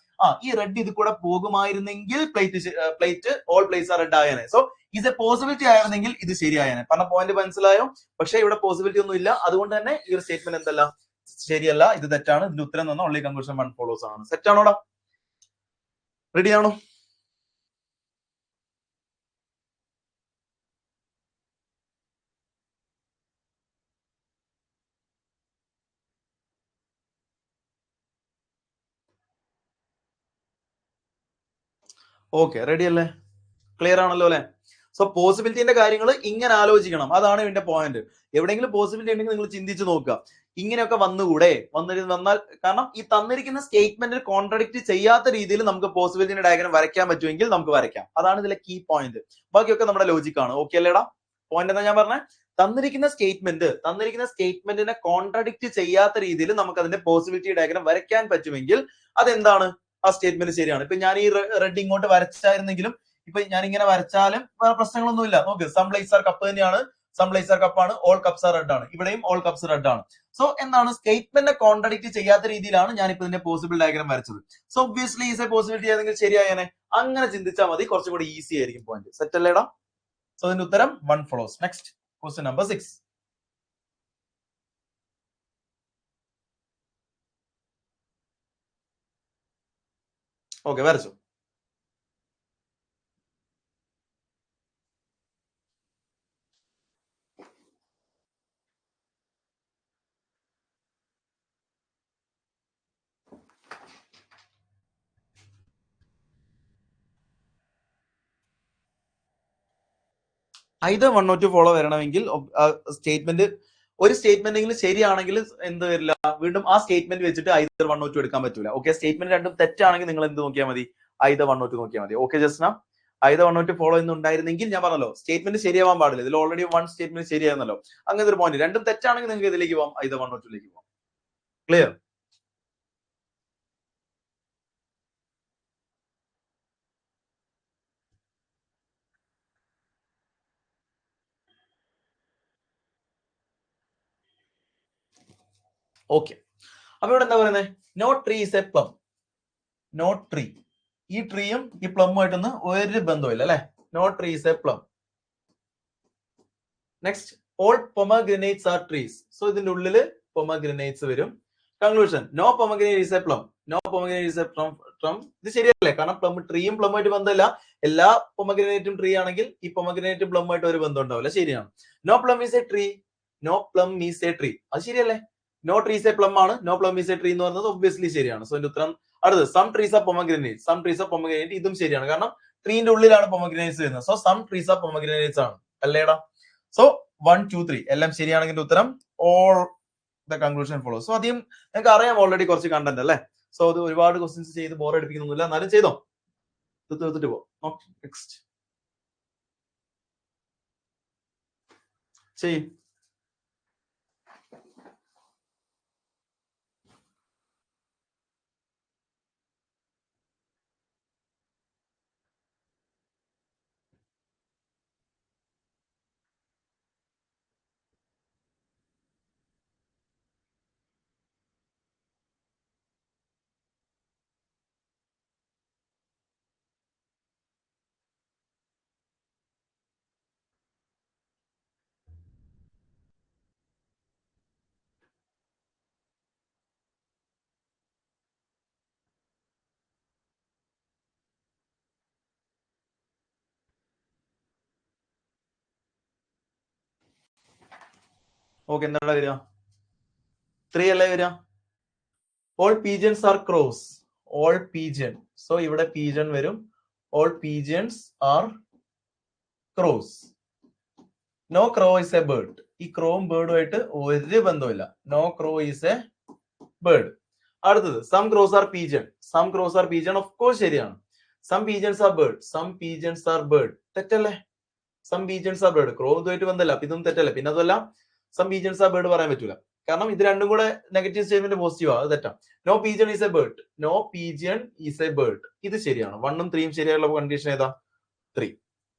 ഈ റെഡ് ഇത് കൂടെ പോകുമായിരുന്നെങ്കിൽ plate all plates are red ആയേനെ. സോ ഈസ് എ പോസിബിലിറ്റി ആയിരുന്നെങ്കിൽ ഇത് ശരിയായേനെ. പറഞ്ഞ പോയിന്റ് മനസ്സിലായോ? പക്ഷെ ഇവിടെ പോസിബിലിറ്റി ഒന്നും ഇല്ല. അതുകൊണ്ട് തന്നെ ഈ ഒരു സ്റ്റേറ്റ്മെന്റ് എന്തല്ല, ശരിയല്ല, ഇത് തെറ്റാണ്. ഇതിന്റെ ഉത്തരം തന്നെ ഓൺലി കൺക്ലൂഷൻ വൺ ഫോളോസ് ആണ്. സെറ്റ് ആണോടാ? റെഡി ആണോ? ഓക്കെ, റെഡി അല്ലേ? ക്ലിയർ ആണല്ലോ അല്ലെ? സോ പോസിബിലിറ്റിന്റെ കാര്യങ്ങൾ ഇങ്ങനെ ആലോചിക്കണം. അതാണ് ഇതിന്റെ പോയിന്റ്. എവിടെയെങ്കിലും പോസിബിലിറ്റി ഉണ്ടെങ്കിൽ നിങ്ങൾ ചിന്തിച്ച് നോക്കുക, ഇങ്ങനെയൊക്കെ വന്നുകൂടെ? വന്നാൽ, കാരണം ഈ തന്നിരിക്കുന്ന സ്റ്റേറ്റ്മെന്റിൽ കോൺട്രഡിക്ട് ചെയ്യാത്ത രീതിയിൽ നമുക്ക് പോസിബിലിറ്റിന്റെ ഡയഗ്രം വരയ്ക്കാൻ പറ്റുമെങ്കിൽ നമുക്ക് വരയ്ക്കാം. അതാണ് ഇതിലെ കീ പോയിന്റ്. ബാക്കിയൊക്കെ നമ്മുടെ ലോജിക് ആണ്. ഓക്കെ അല്ലേടാ? പോയിന്റ് എന്താ ഞാൻ പറഞ്ഞത്? തന്നിരിക്കുന്ന സ്റ്റേറ്റ്മെന്റിനെ കോൺട്രഡിക്ട് ചെയ്യാത്ത രീതിയിൽ നമുക്ക് അതിന്റെ പോസിബിലിറ്റി ഡയഗ്രം വരയ്ക്കാൻ പറ്റുമെങ്കിൽ അതെന്താണ്? ആ സ്റ്റേറ്റ്മെന്റ് ശരിയാണ്. ഇപ്പൊ ഞാൻ ഈ റെഡ് ഇങ്ങോട്ട് വരച്ചായിരുന്നെങ്കിലും ഇപ്പൊ ഞാൻ ഇങ്ങനെ വരച്ചാലും വേറെ പ്രശ്നങ്ങളൊന്നുമില്ല. നോക്ക്, സം പ്ലേറ്റ്സ് ആർ കപ്പ് തന്നെയാണ്, സം പ്ലേറ്റ്സ് ആർ കപ്പ് ആണ്, ഓൾ കപ്സ് ആർ റെഡ് ആണ്. ഇവിടെയും ഓൾ കപ്സ് റെഡ് ആണ്. സോ എന്താണ്, സ്റ്റേറ്റ്മെന്റിനെ കോൺട്രഡിക്ട് ചെയ്യാത്ത രീതിയിലാണ് ഞാൻ ഇപ്പൊ ഇതിന്റെ പോസിബിൾ ഡയഗ്രം വരച്ചത്. So obviously is a possibility ആണെങ്കിൽ ശരിയായേനെ. അങ്ങനെ ചിന്തിച്ചാൽ മതി, കുറച്ചും കൂടി ഈസി ആയിരിക്കും പോയിന്റ്. സെറ്റ് അല്ലേടാ? സോ ഇതിന്റെ ഉത്തരം one follows. Next question number 6. Okay, വരച്ചു. either 1 or 2 ഫോളോ വരണമെങ്കിൽ സ്റ്റേറ്റ്മെന്റ്, ഒരു സ്റ്റേറ്റ്മെന്റെങ്കിലും ശരിയാണെങ്കിൽ എന്ത് വരില്ല, വീണ്ടും ആ സ്റ്റേറ്റ്മെന്റ് വെച്ചിട്ട് either 1 or 2 എടുക്കാൻ പറ്റൂല. ഓക്കെ, സ്റ്റേറ്റ്മെന്റ് രണ്ടും തെറ്റാണെങ്കിൽ നിങ്ങൾ എന്ത് നോക്കിയാൽ മതി? either 1 or 2 നോക്കിയാൽ മതി. Okay Jasna, either 1 or 2 follow എന്നുണ്ടായിരുന്നെങ്കിൽ ഞാൻ പറഞ്ഞല്ലോ സ്റ്റേറ്റ്മെന്റ് ശരിയാവാൻ പാടില്ല. ഇതിൽ ഓൾറെഡി വൺ സ്റ്റേറ്റ്മെന്റ് ശരിയായിരുന്നല്ലോ. അങ്ങനത്തെ ഒരു പോയിന്റ്. രണ്ടും തെറ്റാണെങ്കിൽ നിങ്ങൾക്ക് ഇതിലേക്ക് പോകാം, either 1 or 2 ലേക്ക് പോകാം. ക്ലിയർ? ഓക്കെ, അപ്പൊ ഇവിടെ എന്താ പറയുന്നത്? No tree is a plum. No tree, ഈ ട്രീയും ഈ പ്ലമ്മുമായിട്ടൊന്നും ഒരു ബന്ധമില്ല അല്ലെ? No tree is a plum. Next, all pomegranates are trees. So ഇതിന്റെ ഉള്ളില് പൊമഗ്രനേറ്റ്സ് വരും. Conclusion, no pomegranate is a plum. No pomegranate is a plum. ഇത് ശരിയല്ലേ? കാരണം പ്ലം, ട്രീയും പ്ലമ്മുമായിട്ട് ബന്ധമില്ല. എല്ലാ പൊമഗ്രനേറ്റും ട്രീ ആണെങ്കിൽ ഈ പൊമഗ്രനേറ്റും പ്ലമ്മുമായിട്ട് ഒരു ബന്ധം ഉണ്ടാവില്ല. ശരിയാണ്. No plum is a tree. No plum is a tree. അത് ശരിയല്ലേ? നോ ട്രീസ് എ പ്ലം ആണ്, no plum is a tree എന്ന് പറയുന്നത് ഒബ്വിയസ്ലി ശരിയാണ്. സോ ഇതിന്റെ ഉത്തരം അടുത്തത്, some trees are pomegranate. Some trees are pomegranate, ഇതും ശരിയാണ്. കാരണം ട്രീന്റെ ഉള്ളിലാണ് പൊമഗ്രനേറ്റ്സ് വരുന്നത്. So some trees are pomegranates ആണ് അല്ലേടാ? സോ 1, 2, 3 എല്ലാം ശരിയാണെങ്കിൽ ഉത്തരം all the conclusion follow. So അധികം നിങ്ങൾക്ക് അറിയാം ഓൾറെഡി കുറച്ച് കണ്ടന്റ് അല്ലേ? സോ അത് ഒരുപാട് ക്വസ്റ്റ്യൻസ് ചെയ്ത് ബോർ അടിപ്പിക്കുന്നൊന്നുമില്ല, എന്നാലും ചെയ്തോ, തീർത്തിട്ട് പോ. നെക്സ്റ്റ് ചെയ്യും. ഓക്കെ, എന്താണ് വരിക? 3 അല്ലേ വരിക? All pigeons are crows. All pigeon, so ഇവിടെ പീജൻ വരും. All pigeons are crows. No crow is a bird. ഈ ക്രോവും ബേർഡുമായിട്ട് ഒരു ബന്ധമില്ല. No crow is a bird. അടുത്തത് some crows are pigeon. Some crows are pigeon, of course ശരിയാണ്. Some pigeons are bird. Some pigeons are bird, തെറ്റല്ലേ? Some pigeons are bird, crow ഇതുമായിട്ട് ബന്ധമില്ല, അപ്പൊ ഇതൊന്നും തെറ്റല്ലേ. പിന്നെ അതല്ല, സം പീജൻസ് ആർ ബേർഡ് പറയാൻ പറ്റൂല, കാരണം ഇത് രണ്ടും കൂടെ നെഗറ്റീവ് സ്റ്റേറ്റ്മെന്റ് പോസിറ്റീവ് ആണ്, അത് തെറ്റാ. No pigeon is a bird. No pigeon is a bird, ഇത് ശരിയാണ്. 1ഉം 3ഉം ശരിയായുള്ള കണ്ടീഷൻ ഏതാ? 3.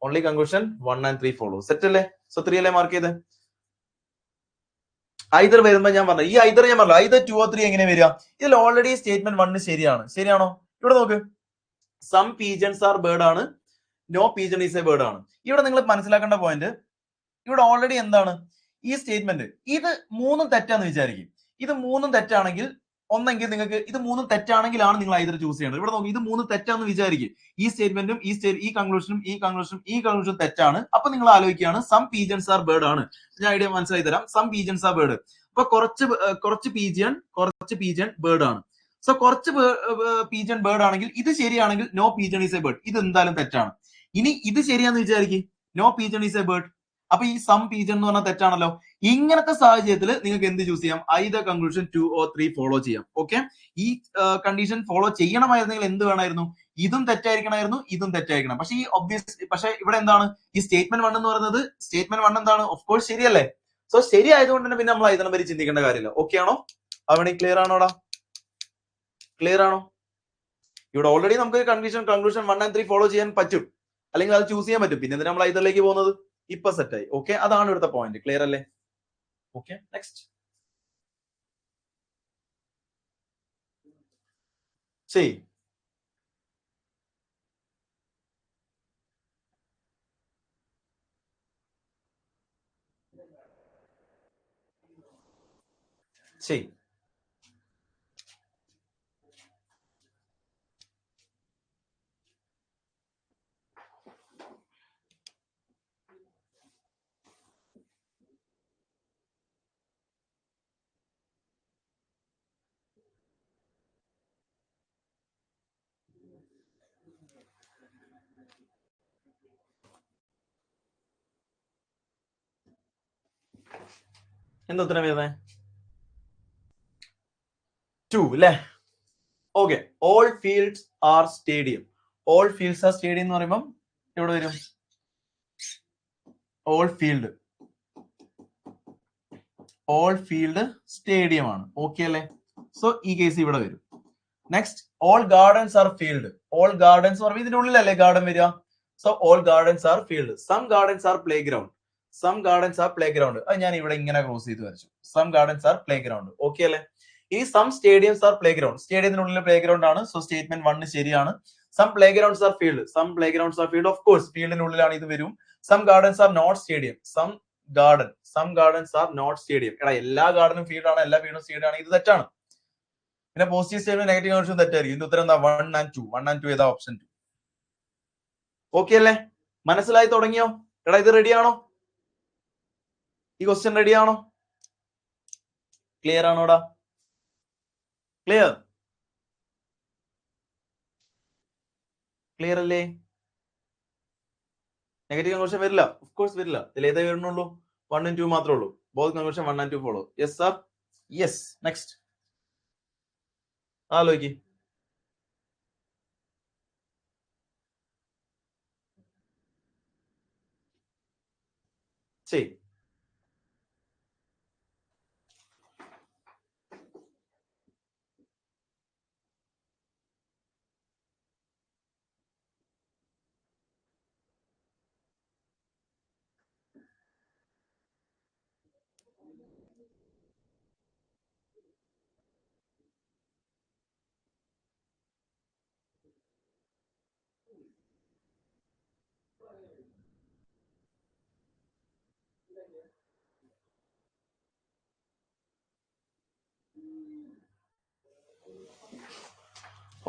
Only conclusion 1 and 3 follow. Set അല്ലേ? സോ 3 അല്ലേ മാർക്ക് ചെയ്ത്. ഐദർ വരുമ്പോ ഞാൻ പറഞ്ഞു, ഈ ഐദർ ഞാൻ പറഞ്ഞു, ഐദർ 2 or 3 എങ്ങനെ വരിക? ഇതിൽ ഓൾറെഡി സ്റ്റേറ്റ്മെന്റ് 1 ശരിയാണ്. ശരിയാണോ? ഇവിടെ നോക്ക്, സം പീജൻസ് ആർ ബേർഡ് ആണ്, no pigeon is a bird ആണ്. ഇവിടെ നിങ്ങൾ മനസ്സിലാക്കേണ്ട പോയിന്റ്, ഇവിടെ ഓൾറെഡി എന്താണ് ഈ സ്റ്റേറ്റ്മെന്റ്? ഇത് 3ഉം തെറ്റാന്ന് വിചാരിക്കും. ഇത് 3ഉം തെറ്റാണെങ്കിൽ, ഒന്നെങ്കിൽ നിങ്ങൾക്ക് ഇത് 3ഉം തെറ്റാണെങ്കിലാണ് നിങ്ങൾ ഐദർ ചൂസ് ചെയ്യേണ്ടത്. ഇവിടെ നോക്കി, ഇത് 3 തെറ്റാന്ന് വിചാരിക്കും. ഈ സ്റ്റേറ്റ്മെന്റും ഈ കൺക്ലൂഷനും ഈ കൺക്ലൂഷനും തെറ്റാണ്. അപ്പൊ നിങ്ങൾ ആലോചിക്കുകയാണ് സം പീജൻസ് ആർ ബേർഡ് ആണ്. ഞാൻ ഐഡിയ മനസ്സിലായി തരാം. സം പീജൻസ് ആർ ബേർഡ്, അപ്പൊ കുറച്ച് പീജൻ ബേർഡ് ആണ്. സോ കുറച്ച് പീജൻ ബേർഡ് ആണെങ്കിൽ, ഇത് ശരിയാണെങ്കിൽ no pigeon is a bird, ഇത് എന്തായാലും തെറ്റാണ്. ഇനി ഇത് ശരിയാന്ന് വിചാരിക്കും, no pigeon is a bird, അപ്പൊ ഈ സം പീജൻ എന്ന് പറഞ്ഞാൽ തെറ്റാണല്ലോ. ഇങ്ങനത്തെ സാഹചര്യത്തിൽ നിങ്ങൾക്ക് എന്ത് ചൂസ് ചെയ്യാം? ഐദർ കൺക്ലൂഷൻ 2 or 3 ഫോളോ ചെയ്യാം. ഓക്കെ, ഈ കണ്ടീഷൻ ഫോളോ ചെയ്യണമായിരുന്നെങ്കിൽ എന്ത് വേണമായിരുന്നു? ഇതും തെറ്റായിരിക്കണമായിരുന്നു, ഇതും തെറ്റായിരിക്കണം. പക്ഷെ പക്ഷെ ഇവിടെ എന്താണ് ഈ സ്റ്റേറ്റ്മെന്റ് 1 എന്ന് പറയുന്നത്? സ്റ്റേറ്റ്മെന്റ് 1 എന്താണ്? ഓഫ് കോഴ്സ് ശരിയല്ലേ? സോ ശരി ആയതുകൊണ്ട് തന്നെ പിന്നെ നമ്മൾ ഐദറിനെ പറ്റി ചിന്തിക്കേണ്ട കാര്യമില്ല. ഓക്കെ ആണോ? അവണി ക്ലിയർ ആണോടാ? ക്ലിയർ ആണോ? ഇവിടെ ഓൾറെഡി നമുക്ക് കൺക്ലൂഷൻ 1 and 3 ഫോളോ ചെയ്യാൻ പറ്റും, അല്ലെങ്കിൽ അത് ചൂസ് ചെയ്യാൻ പറ്റും. പിന്നെ നമ്മൾ ഐദറിലേക്ക് പോകുന്നത് ഇപ്പൊ സെറ്റായി. ഓക്കെ, അതാണ് ഇവിടുത്തെ പോയിന്റ്. ക്ലിയർ അല്ലേ? ഓക്കെ, നെക്സ്റ്റ് ചെയ്. ചെയ്. എന്താ ഉത്തരം വരുന്നത്? 2 അല്ലേ? Okay, all fields are stadium. All fields are stadium എന്ന് പറയുമ്പോൾ എവിടെ വരും? ഓൾ ഫീൽഡ് സ്റ്റേഡിയം ആണ്. ഓക്കെ അല്ലേ? സോ ഈ കേസ് ഇവിടെ വരും. Next, all gardens are field. All gardens പറയുമ്പോൾ ഇതിന്റെ ഉള്ളിലല്ലേ ഗാർഡൻ വരിക? So all gardens are field. Some gardens are play ground. Some gardens are play ground, അത് ഞാൻ ഇവിടെ ഇങ്ങനെ ക്രോസ് ചെയ്ത് വരച്ചു. Some gardens are play ground. Okay അല്ലേ? ഈ some stadiums are play ground, സ്റ്റേഡിയത്തിനുള്ളിൽ പ്ലേ ഗ്രൗണ്ട് ആണ്. സോ സ്റ്റേറ്റ്മെന്റ് 1 ശരിയാണ്. Some play grounds are field. Some play grounds are field, of course ഫീൽഡിനുള്ളിലാണ് ഇത് വരും. Some gardens are not stadium. Some gardens are not stadium. എടാ, എല്ലാ ഗാർഡനും ഫീൽഡ് ആണ്, എല്ലാ ഫീൽഡും സ്റ്റേഡിയം ആണ്, ഇത് തെറ്റാണ്. പിന്നെ പോസിറ്റീവ് സ്റ്റേറ്റ്മെന്റ് നെഗറ്റീവ് കൺക്ലൂഷൻ തെറ്റായിരിക്കും. ഇതിന്റെ ഉത്തരം എന്താ? 1 and 2. 1 and 2 ഏതാ? ഓപ്ഷൻ 2. ഓക്കെ അല്ലേ? മനസ്സിലായി തുടങ്ങിയോ? എടാ, ഇത് റെഡിയാണോ? ഈ ക്വസ്റ്റ്യൻ റെഡിയാണോ? ക്ലിയർ ആണോടാ? ക്ലിയർ അല്ലേ? നെഗറ്റീവ് കൺക്ലൂഷൻ വരില്ല, ഓഫ് കോഴ്സ് വരില്ല. ഇതിൽ ഏതേ വരുന്നുള്ളൂ? 1 and 2 മാത്രമേ ഉള്ളൂ. Both conclusion 1 and 2 follow. Yes sir? Yes. Next ആലോചിക്ക്. ചെയ്.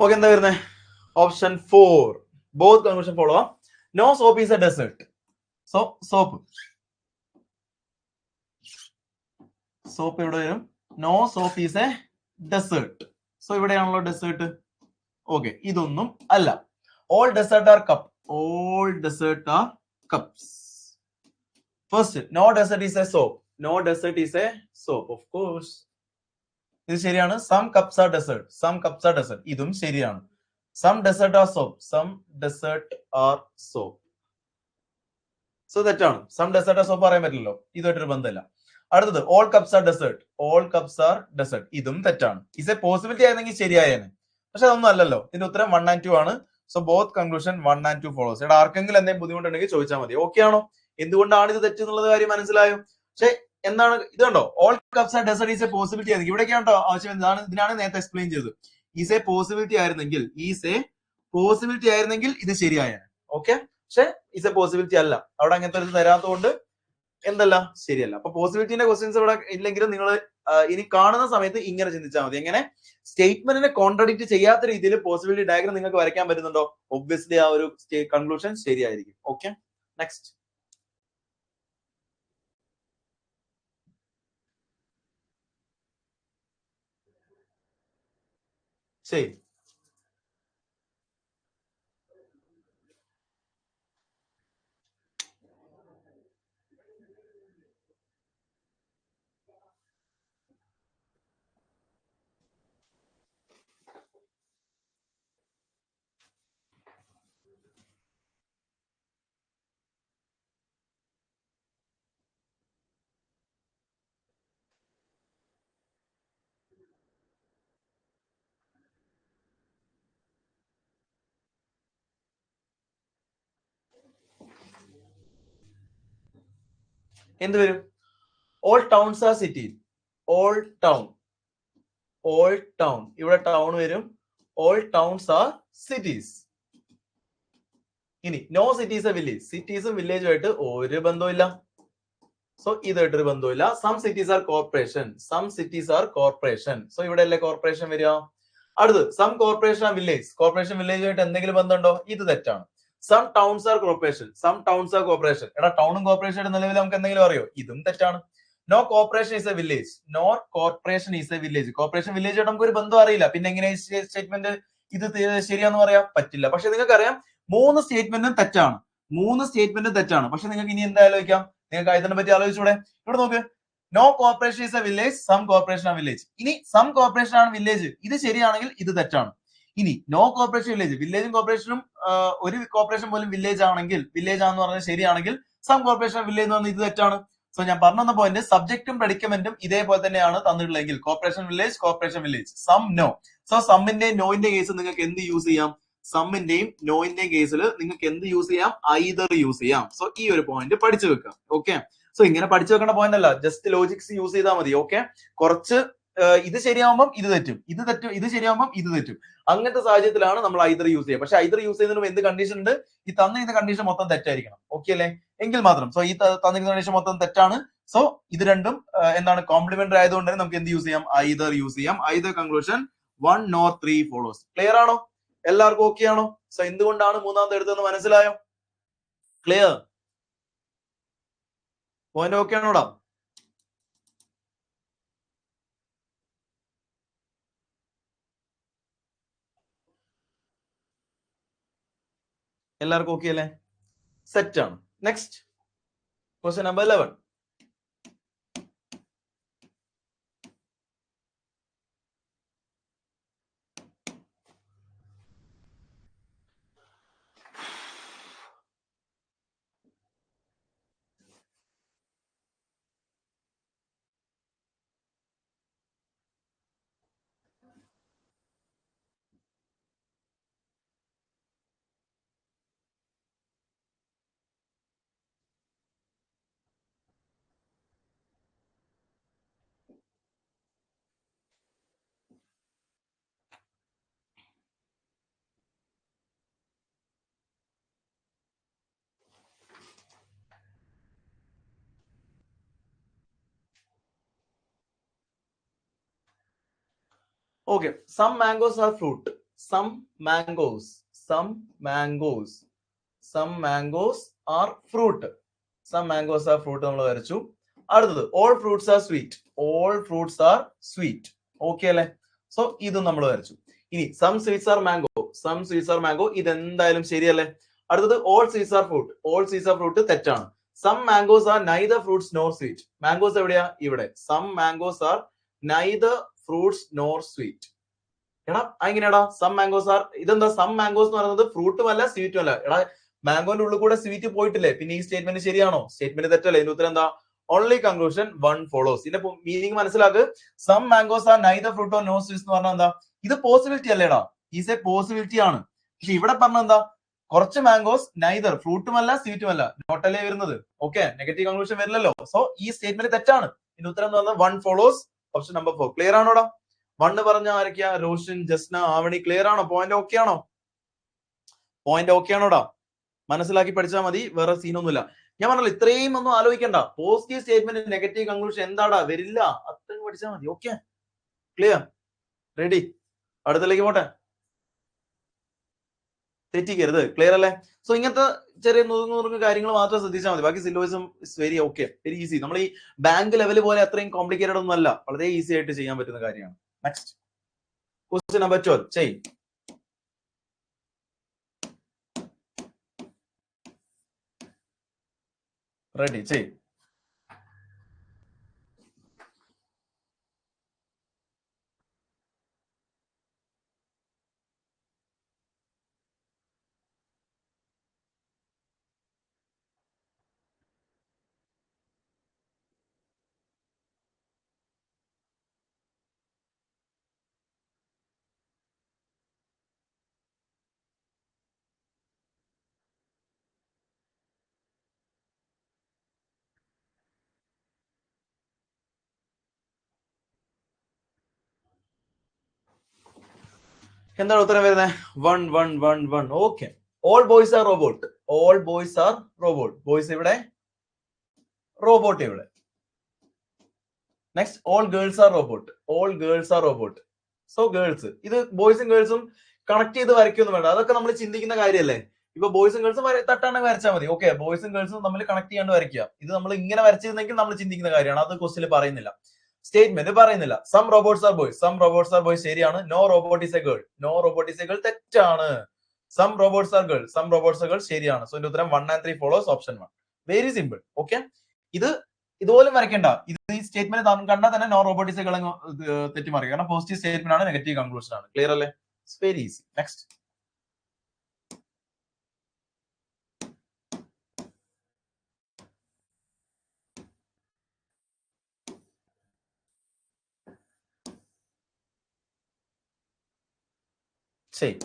ഓക്കെ, എന്താ വരുന്നത്? Option 4. Both conclusion follow. No soap is a dessert. So soap ഇവിടെ വരും. No soap is a dessert. So ഇവിടെയാണല്ലോ ഡെസേർട്ട്. ഓക്കെ, ഇതൊന്നും അല്ല. All dessert are cup. All dessert are cups. First, no dessert is a soap. No dessert is a soap. Of course ഇത് ശരിയാണ്. Some cups are dessert. Some cups are dessert. ഇതും ശരിയാണ്. Some dessert are soap. Some dessert are soap. So തെറ്റാണ്. സം ഡെസേർട്ട് ആർ സോപ്പ് പറയാൻ പറ്റില്ലല്ലോ, ഇതുമായിട്ടൊരു ബന്ധമില്ല. അടുത്തത്, all cups are dessert. All cups are dessert. ഇതും തെറ്റാണ്. ഇസ് എ പോസിബിലിറ്റി ആയിരുന്നെങ്കിൽ ശരിയായേനെ, പക്ഷെ അതൊന്നും അല്ലല്ലോ. ഇതിന്റെ ഉത്തരം 1 and 2 ആണ്. So both conclusion 1 and 2 follows. എടാ, ആർക്കെങ്കിലും എന്തെങ്കിലും ബുദ്ധിമുട്ടുണ്ടെങ്കിൽ ചോദിച്ചാൽ മതി. ഓക്കെ ആണോ? എന്തുകൊണ്ടാണ് ഇത് തെറ്റെന്നുള്ളത് കാര്യം മനസ്സിലായോ? പക്ഷെ എന്താണ് ഇത് കണ്ടോ, all cups are dessert is a possibility ആയിരുന്നു. ഇവിടേക്കാണോ ആവശ്യം? ഇതിനാണ് നേരത്തെ എക്സ്പ്ലെയിൻ ചെയ്തത്. ഈസ് എ പോസിബിലിറ്റി ആയിരുന്നെങ്കിൽ ഇത് ശരിയായേനെ. ഓക്കെ, പക്ഷെ ഈസ് എ പോസിബിലിറ്റി അല്ല. അവിടെ അങ്ങനത്തെ ഒരു തരാത്തതുകൊണ്ട് എന്തല്ല ശരിയല്ല. അപ്പൊ പോസിബിലിറ്റിന്റെ ക്വസ്റ്റ്യൻസ് ഇവിടെ ഇല്ലെങ്കിലും നിങ്ങൾ ഇനി കാണുന്ന സമയത്ത് ഇങ്ങനെ ചിന്തിച്ചാൽ മതി. എങ്ങനെ സ്റ്റേറ്റ്മെന്റിനെ കോൺട്രഡിക്ട് ചെയ്യാത്ത രീതിയിൽ പോസിബിലിറ്റി ഡയഗ്രം നിങ്ങൾക്ക് വരയ്ക്കാൻ പറ്റുന്നുണ്ടോ? ഒബ്വിയസ്ലി ആ ഒരു കൺക്ലൂഷൻ ശരിയായിരിക്കും. Okay, next. ശരി. എന്ത് വരും? All towns are city. All town. ഇവിടെ ടൗൺ വരും. All towns are cities. ഇനി നോ സിറ്റീസ് എ വില്ലേജ്. സിറ്റീസും വില്ലേജുമായിട്ട് ഒരു ബന്ധവുമില്ല. സോ ഇതായിട്ടൊരു ബന്ധവുമില്ല. Some cities are corporation. So ഇവിടെ അല്ലേ കോർപ്പറേഷൻ വരിക. അടുത്ത്, some corporation are village. Corporation വില്ലേജുമായിട്ട് എന്തെങ്കിലും ബന്ധമുണ്ടോ? ഇത് തെറ്റാണ്. Some towns are corporation. എടാ, ടൗണും കോർപ്പറേഷൻ നിലവിൽ നമുക്ക് എന്തെങ്കിലും അറിയോ? ഇതും തെറ്റാണ്. No corporation is a village. Corporation വില്ലേജായിട്ട് നമുക്ക് ഒരു ബന്ധം അറിയില്ല. പിന്നെ എങ്ങനെ സ്റ്റേറ്റ്മെന്റ് ഇത് ശരിയാന്ന് പറയാൻ പറ്റില്ല. പക്ഷെ നിങ്ങൾക്ക് അറിയാം, മൂന്ന് സ്റ്റേറ്റ്മെന്റും തെറ്റാണ്. പക്ഷെ നിങ്ങൾക്ക് ഇനി എന്താ ആലോചിക്കാം? നിങ്ങൾക്ക് ഇതിനെ പറ്റി ആലോചിച്ചൂടെ? ഇവിടെ നോക്ക്, no corporation is a village. Some corporation ആണ് വില്ലേജ്. ഇനി സം കോർപ്പറേഷൻ ആണ് വില്ലേജ്, ഇത് ശരിയാണെങ്കിൽ ഇത് തെറ്റാണ്. ഇനി നോ കോർപ്പറേഷൻ വില്ലേജും കോർപ്പറേഷനും ഒരു കോർപ്പറേഷൻ പോലും വില്ലേജ് ആണെന്ന് പറഞ്ഞാൽ ശരിയാണെങ്കിൽ സം കോർപ്പറേഷൻ വില്ലേജ് എന്ന് പറഞ്ഞാൽ ഇത് തെറ്റാണ്. സോ ഞാൻ പറഞ്ഞ പോയിന്റ്, സബ്ജക്റ്റും പ്രെഡിക്കമെന്റും ഇതേപോലെ തന്നെയാണ് തന്നിട്ടുള്ളതെങ്കിൽ corporation village, some no. So സമ്മിന്റെയും നോയിന്റെ കേസ് നിങ്ങൾക്ക് എന്ത് യൂസ് ചെയ്യാം? സമ്മിന്റെയും നോയിന്റെയും കേസിൽ നിങ്ങൾക്ക് എന്ത് യൂസ് ചെയ്യാം? ഐദർ യൂസ് ചെയ്യാം. സോ ഈ ഒരു പോയിന്റ് പഠിച്ചു വെക്കാം. ഓക്കെ, സോ ഇങ്ങനെ പഠിച്ചു വെക്കേണ്ട പോയിന്റ് അല്ല, ജസ്റ്റ് ലോജിക്സ് യൂസ് ചെയ്താൽ മതി. ഓക്കെ, കുറച്ച് ഇത് ശരിയാവുമ്പം ഇത് തെറ്റും, ഇത് ശരിയാവുമ്പം ഇത് തെറ്റും. അങ്ങനത്തെ സാഹചര്യത്തിലാണ് നമ്മൾ ഐദർ യൂസ് ചെയ്യുക. പക്ഷെ ഐദർ യൂസ് ചെയ്യുന്നതിന് എന്ത് കണ്ടീഷൻ ഉണ്ട്? ഈ തന്നിരുന്ന കണ്ടീഷൻ മൊത്തം തെറ്റായിരിക്കണം. ഓക്കെ അല്ലേ? എങ്കിൽ മാത്രം. സോ ഈ തന്നിരുന്ന കണ്ടീഷൻ മൊത്തം തെറ്റാണ്. സോ ഇത് രണ്ടും എന്താണ്? കോംപ്ലിമെന്ററി ആയതുകൊണ്ട് തന്നെ നമുക്ക് എന്ത് യൂസ് ചെയ്യാം? ഐദർ യൂസ് ചെയ്യാം. Either conclusion 1 or 3 follows. Clear ആണോ? എല്ലാവർക്കും ഓക്കെ ആണോ? സോ എന്തുകൊണ്ടാണ് മൂന്നാമത് എടുത്തതെന്ന് മനസ്സിലായോ? ക്ലിയർ? പോയിന്റ് ഓക്കെ ആണോടാ? എല്ലാവർക്കും ഓക്കെ അല്ലേ? സെറ്റ് ആണ്. Next question number 11. Okay, some mangoes are fruit. Some mangoes are fruit. Some mangoes are fruit നമ്മൾ വരച്ചു. അടുത്തത് all fruits are sweet. All fruits are sweet. Okay അല്ലേ? സോ ഇതും നമ്മൾ വരച്ചു. ഇനി some sweets are mango. Some sweets are mango. ഇതെന്തായാലും ശരിയല്ലേ? അടുത്തത് all sweets are fruit. All sweets are fruit തെറ്റാണ്. Some mangoes are neither fruits nor sweet. Mangoes എവിടെയാ? ഇവിടെ. Some mangoes are neither fruits nor sweet. എടാ എങ്ങനെയാടാ സം മാംഗോസ് ആർ ഇതെന്താ സം മാംഗോസ് എന്ന് പറയുന്നത് ഫ്രൂട്ടും അല്ല സ്വീറ്റും അല്ല. എടാ മാംഗോന്റെ ഉള്ളിൽ കൂടെ സ്വീറ്റ് പോയിട്ടില്ലേ? പിന്നെ ഈ സ്റ്റേറ്റ്മെന്റ് ശരിയാണോ? സ്റ്റേറ്റ്മെന്റ് തെറ്റല്ലേ? ഇതിന്റെ ഉത്തരം എന്താ? Only conclusion one follows. ഇതിന്റെ മീനിങ് മനസ്സിലാക്ക്. Some mangoes are neither fruit or no sweets എന്ന് പറഞ്ഞാൽ എന്താ? ഇത് പോസിബിലിറ്റി അല്ലേടാ? ഈസ് എ പോസിബിലിറ്റി ആണ്. പക്ഷെ ഇവിടെ പറഞ്ഞ എന്താ? കുറച്ച് മാംഗോസ് നൈദർ ഫ്രൂട്ടും അല്ല സ്വീറ്റും അല്ല, നോട്ടല്ലേ വരുന്നത്. ഓക്കെ, നെഗറ്റീവ് കൺക്ലൂഷൻ വരില്ലല്ലോ. സോ ഈ സ്റ്റേറ്റ്മെന്റ് തെറ്റാണ്. ഇതിന്റെ ഉത്തരം എന്ന് പറഞ്ഞാൽ one follows, option number 4. Clear ആണോടാ? 1 പറഞ്ഞ ആരൊക്കെയാ? റോഷൻ, ജസ്ന, ആവണി. ക്ലിയർ ആണോ? പോയിന്റ് ഓക്കെ ആണോ? പോയിന്റ് ഓക്കെ ആണോടാ? മനസ്സിലാക്കി പഠിച്ചാൽ മതി, വേറെ സീനൊന്നുമില്ല. ഞാൻ പറഞ്ഞല്ലോ ഇത്രയും ഒന്നും ആലോചിക്കണ്ട. പോസിറ്റീവ് സ്റ്റേറ്റ്മെന്റ് നെഗറ്റീവ് കൺക്ലൂഷൻ എന്താടാ? വരില്ല. അത്രയും പഠിച്ചാൽ മതി. Okay, clear, ready? അടുത്തിലേക്ക് പോട്ടെ. തെറ്റിക്കരുത്. ക്ലിയർ അല്ലേ? സോ ഇങ്ങനത്തെ ചെറിയ നുറുങ്ങ് കാര്യങ്ങൾ മാത്രം ശ്രദ്ധിച്ചാൽ മതി. ബാക്കി syllogism is very okay, very easy. നമ്മൾ ഈ ബാങ്ക് ലെവൽ പോലെ അത്രയും കോംപ്ലിക്കേറ്റഡ് ഒന്നും അല്ല, വളരെ ഈസി ആയിട്ട് ചെയ്യാൻ പറ്റുന്ന കാര്യമാണ്. നെക്സ്റ്റ് ക്വസ്റ്റ്യൻ നമ്പർ 12 ചെയ്. റെഡി? ചെയ്. എന്താണ് ഉത്തരം വരുന്നത്? 1 1 1 1. Okay. All boys are robot. All boys are robot. Boys ഇവിടെ, റോബോട്ട് ഇവിടെ. Next all girls R robot. All girls R robot. So girls, ഇത് ബോയ്സും ഗേൾസും കണക്ട് ചെയ്ത് വരയ്ക്കൊന്നും വേണ്ട. അതൊക്കെ നമ്മൾ ചിന്തിക്കുന്ന കാര്യമല്ലേ. ഇപ്പൊ ബോയ്സും ഗേൾസും തട്ടാണ്ട് വരച്ചാൽ മതി. ഓക്കെ, ബോയ്സും ഗേൾസും തമ്മിൽ കണക്ട് ചെയ്യാണ്ട് വരയ്ക്കുക. ഇത് നമ്മൾ ഇങ്ങനെ വരച്ചിരുന്നെങ്കിൽ നമ്മൾ ചിന്തിക്കുന്ന കാര്യമാണ്. അത് ക്വസ്റ്റിൽ പറയുന്നില്ല, സ്റ്റേറ്റ്മെന്റ് പറയുന്നില്ല. Some robots are boys. Some robots are boys ശരിയാണ്. No robot is a girl. No robot is a girl തെറ്റാണ്. Some robots are girl. Some robots are girl ശരിയാണ്. സോ ഇതിന്റെ ഉത്തരം 1 and 3 follows, option 1. Very simple. Okay, ഇത് ഇതുപോലും വരയ്ക്കണ്ട. ഇത് ഈ സ്റ്റേറ്റ്മെന്റ് കണ്ടാൽ തന്നെ no robot is a girl തെറ്റി മാറി. കാരണം പോസിറ്റീവ് സ്റ്റേറ്റ്മെന്റ് ആണ്, നെഗറ്റീവ് കൺക്ലൂഷൻ ആണ്. ക്ലിയർ അല്ലേ? It's very easy. നെക്സ്റ്റ് ശരി.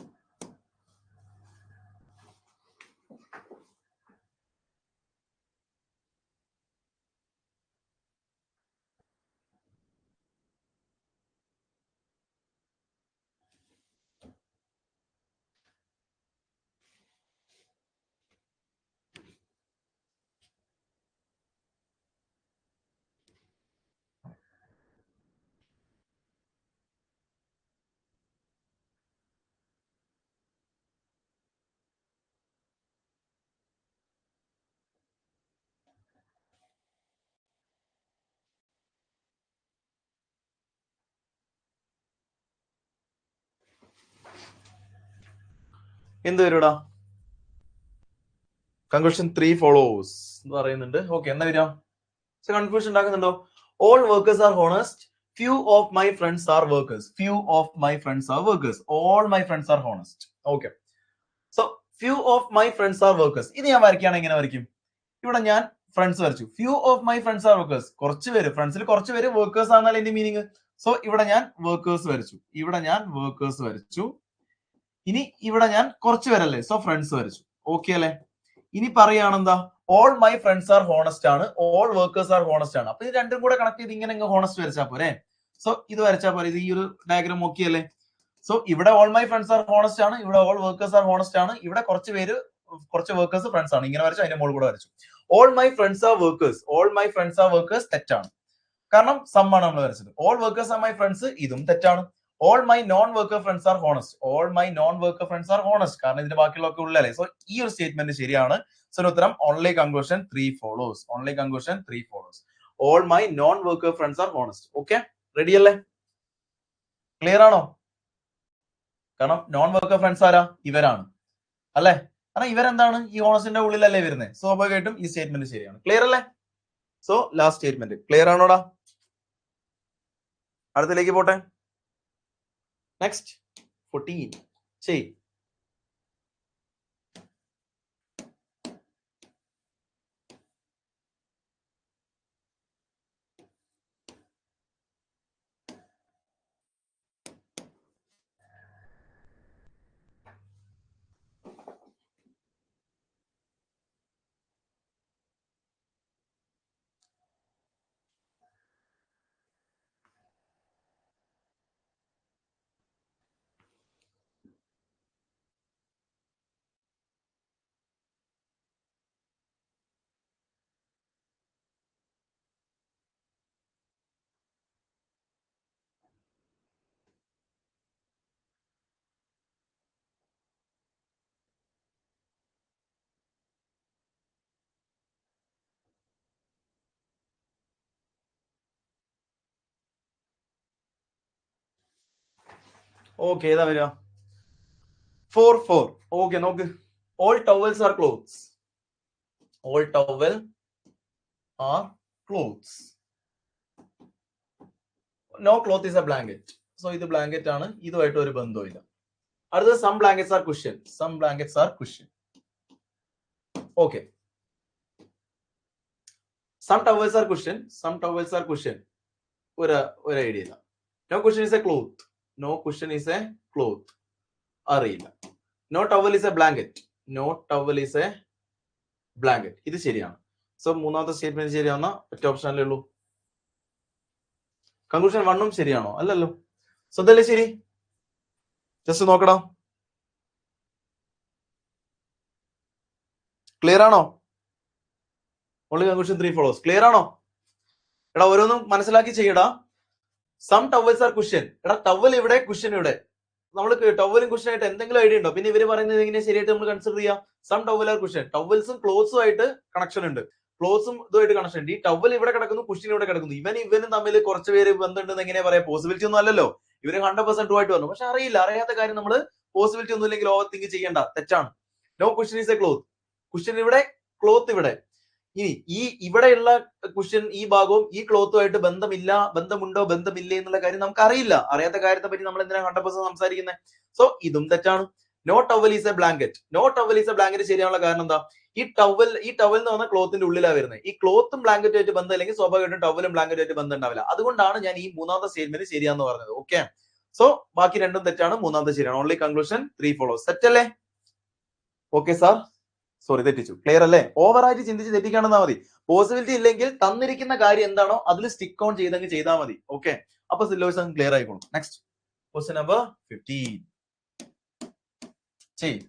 എന്ത് വരുടാ? കൺക്ലൂഷൻ 3 ഫോളോസ് എന്ന് പറയുന്നുണ്ട്. ഓക്കെ, എന്താ വരിക? കൺഫ്യൂഷൻ ഉണ്ടാക്കുന്നുണ്ടോ? All workers are honest. Few of my friends are workers. Few of my friends are workers. All my friends are honest. Okay, so few of my friends are workers. ഇത് ഞാൻ വരയ്ക്കുകയാണെങ്കിൽ എങ്ങനെ വരയ്ക്കും? ഇവിടെ ഞാൻ ഫ്രണ്ട്സ് വരച്ചു. Few of my friends are workers. കുറച്ച് പേര്, ഫ്രണ്ട്സിൽ കുറച്ച് പേര് വർക്കേഴ്സ് ആണെന്നല്ല എന്റെ മീനിങ്. സോ ഇവിടെ ഞാൻ വർക്കേഴ്സ് വരച്ചു. ഇവിടെ ഞാൻ വർക്കേഴ്സ് വരച്ചു. ഇനി ഇവിടെ ഞാൻ കുറച്ച് പേരല്ലേ, സോ ഫ്രണ്ട്സ് വരച്ചു. ഓക്കെ അല്ലെ? ഇനി പറയുകയാണെന്താ? All my friends are honest ആണ്, ഓൾ വർക്കേഴ്സ് ആർ ഹോണസ്റ്റ് ആണ്. അപ്പൊ ഇത് രണ്ടും കൂടെ കണക്ട് ചെയ്ത് ഇങ്ങനെ ഹോണസ്റ്റ് വരച്ചാൽ പോരെ. സോ ഇത് വരച്ചാൽ പോരെ. ഇത് ഈ ഒരു ഡയഗ്രാം ഓക്കെ അല്ലേ? സോ ഇവിടെ all my friends are honest ആണ്, ഇവിടെ ഓൾ വർക്കേഴ്സ് ആർ ഹോണസ്റ്റ് ആണ്, ഇവിടെ കുറച്ച് പേര്, കുറച്ച് വർക്കേഴ്സ് ഫ്രണ്ട്സ് ആണ്. ഇങ്ങനെ വരച്ചു, അതിന്റെ മുകളിൽ കൂടെ വരച്ചു. All my friends are workers. All my friends are workers തെറ്റാണ്. കാരണം സം ആണ് നമ്മൾ വരച്ചത്. All workers are my friends, ഇതും തെറ്റാണ്. All my non worker friends are honest. All my non worker friends are honest. കാരണം ഇതിന്റെ ബാക്കിയുള്ളതൊക്കെ ഉള്ളല്ലേ. സോ ഈ ഒരു സ്റ്റേറ്റ്മെന്റ് ശരിയാണ്. സോ ഉത്തരം only conclusion 3 follows. Only conclusion 3 follows. All my non worker friends are honest. Okay, ready അല്ലേ? ക്ലിയർ ആണോ? കാരണം നോൺ വർക്കർ ഫ്രണ്ട്സ് ആരാ? ഇവരാണ് അല്ലെ. കാരണം ഇവരെന്താണ് ഈ ഹോണസ്റ്റിന്റെ ഉള്ളിലല്ലേ വരുന്നത്. സ്വാഭാവികമായിട്ടും ഈ സ്റ്റേറ്റ്മെന്റ് ശരിയാണ്. ക്ലിയർ അല്ലേ? സോ ലാസ്റ്റ് സ്റ്റേറ്റ്മെന്റ് ക്ലിയർ ആണോടാ? അടുത്തിലേക്ക് പോട്ടെ. നെക്സ്റ്റ് 14 ചെയ്. ഓക്കെ, ഏതാ വരിക? 4. ഓക്കെ, നോക്ക്. All towels are clothes. All towel are clothes. No cloth is a blanket. So ഇത് ബ്ലാങ്കറ്റ് ആണ്, ഇതുമായിട്ട് ഒരു ബന്ധവുമില്ല. അടുത്തത് some blankets are cushion. Some blankets are cushion. Okay, some towels are cushion. Some towels are cushion. ഒരു ഐഡിയ ഇല്ല. No cushion is a cloth. No cushion is a cloth. അറിയില്ല. No towel is a blanket. No towel is a blanket. ഇത് ശരിയാണ്. സോ മൂന്നാമത്തെ സ്റ്റേറ്റ്മെന്റ് ശരിയാവുന്ന ഒറ്റ ഓപ്ഷനല്ലേ ഉള്ളൂ. കൺക്ലൂഷൻ 1 ശരിയാണോ? അല്ലല്ലോ. സോ ഇതല്ലേ ശരി? ജസ്റ്റ് നോക്കടാ. ക്ലിയർ ആണോ? Only conclusion 3 follows. ക്ലിയർ ആണോ? എടാ ഓരോന്നും മനസ്സിലാക്കി ചെയ്യടാ. Some towels are cushion. എടാ ടവൽ ഇവിടെ, കുഷ്യൻ ഇവിടെ. നമ്മൾ ടവലും കുഷ്യൻ ആയിട്ട് എന്തെങ്കിലും ഐഡിയ ഉണ്ടോ? പിന്നെ ഇവര് പറയുന്നത് എങ്ങനെ ശരിയായിട്ട് നമ്മൾ കൺസിഡർ ചെയ്യാം? Some towel are cushion. ടവൽസും ക്ലോത്സും ആയിട്ട് കണക്ഷൻ ഉണ്ട്. ക്ലോത്സും ഇതുമായിട്ട് കണക്ഷൻ ഉണ്ട്. ഈ ടവൽ ഇവിടെ കിടക്കുന്നു, കുഷ്യൻ ഇവിടെ കിടക്കുന്നു. ഇവനും തമ്മിൽ കുറച്ച് പേര് ബന്ധമുണ്ടെന്ന് എങ്ങനെ പറയാം? പോസിബിലിറ്റി ഒന്നും അല്ലല്ലോ. ഇവര് 100% ട്രൂ ആയിട്ട് വന്നു. പക്ഷെ അറിയില്ല. അറിയാത്ത കാര്യം നമ്മൾ പോസിബിലിറ്റി ഒന്നും ഇല്ലെങ്കിൽ ഓവർ തിങ്ക് ചെയ്യേണ്ട. തെറ്റാണ്. No cushion is a cloth. Cushion ഇവിടെ, ക്ലോത്ത് ഇവിടെ. ഇനി ഈ ഇവിടെയുള്ള കുഷ്യൻ ഈ ഭാഗവും ഈ ക്ലോത്തുമായിട്ട് ബന്ധമുണ്ടോ ബന്ധമില്ലേ എന്നുള്ള കാര്യം നമുക്ക് അറിയില്ല. അറിയാത്ത കാര്യത്തെ പറ്റി നമ്മൾ എന്തിനാ 100% സംസാരിക്കുന്നത്? സോ ഇതും തെറ്റാണ്. No towel is a blanket. No towel is a blanket ശരിയാനുള്ള കാരണം എന്താ? ഈ ടവൽ എന്ന് പറഞ്ഞാൽ ക്ലോത്തിന്റെ ഉള്ളിലാണ് വരുന്നത്. ഈ ക്ലോത്തും ബ്ലാങ്കറ്റുമായിട്ട് ബന്ധം അല്ലെങ്കിൽ സ്വാഭാവികമായിട്ടും ടവലും ബ്ലാങ്കറ്റുമായിട്ട് ബന്ധം ഉണ്ടാവില്ല. അതുകൊണ്ടാണ് ഞാൻ ഈ മൂന്നാമത്തെ സ്റ്റേറ്റ്മെന്റ് ശരിയാന്ന് പറഞ്ഞത്. ഓക്കെ, സോ ബാക്കി രണ്ടും തെറ്റാണ്, മൂന്നാമത്തെ ശരിയാണ്. Only conclusion 3 follows. സെറ്റ് അല്ലേ? ഓക്കെ സാർ, സോറി തെറ്റിച്ചു. ക്ലിയർ അല്ലേ? ഓവറായിട്ട് ചിന്തിച്ച് തെറ്റിക്കാണെന്നാ മതി. പോസിബിലിറ്റി ഇല്ലെങ്കിൽ തന്നിരിക്കുന്ന കാര്യം എന്താണോ അതിൽ സ്റ്റിക്ക് ഓൺ ചെയ്തെങ്കിൽ ചെയ്താൽ മതി. ഓക്കെ, അപ്പൊ സിലബസ് ക്ലിയർ ആയിക്കോളും. നെക്സ്റ്റ് ക്വസ്റ്റ്യൻ നമ്പർ 15 ചെയ്.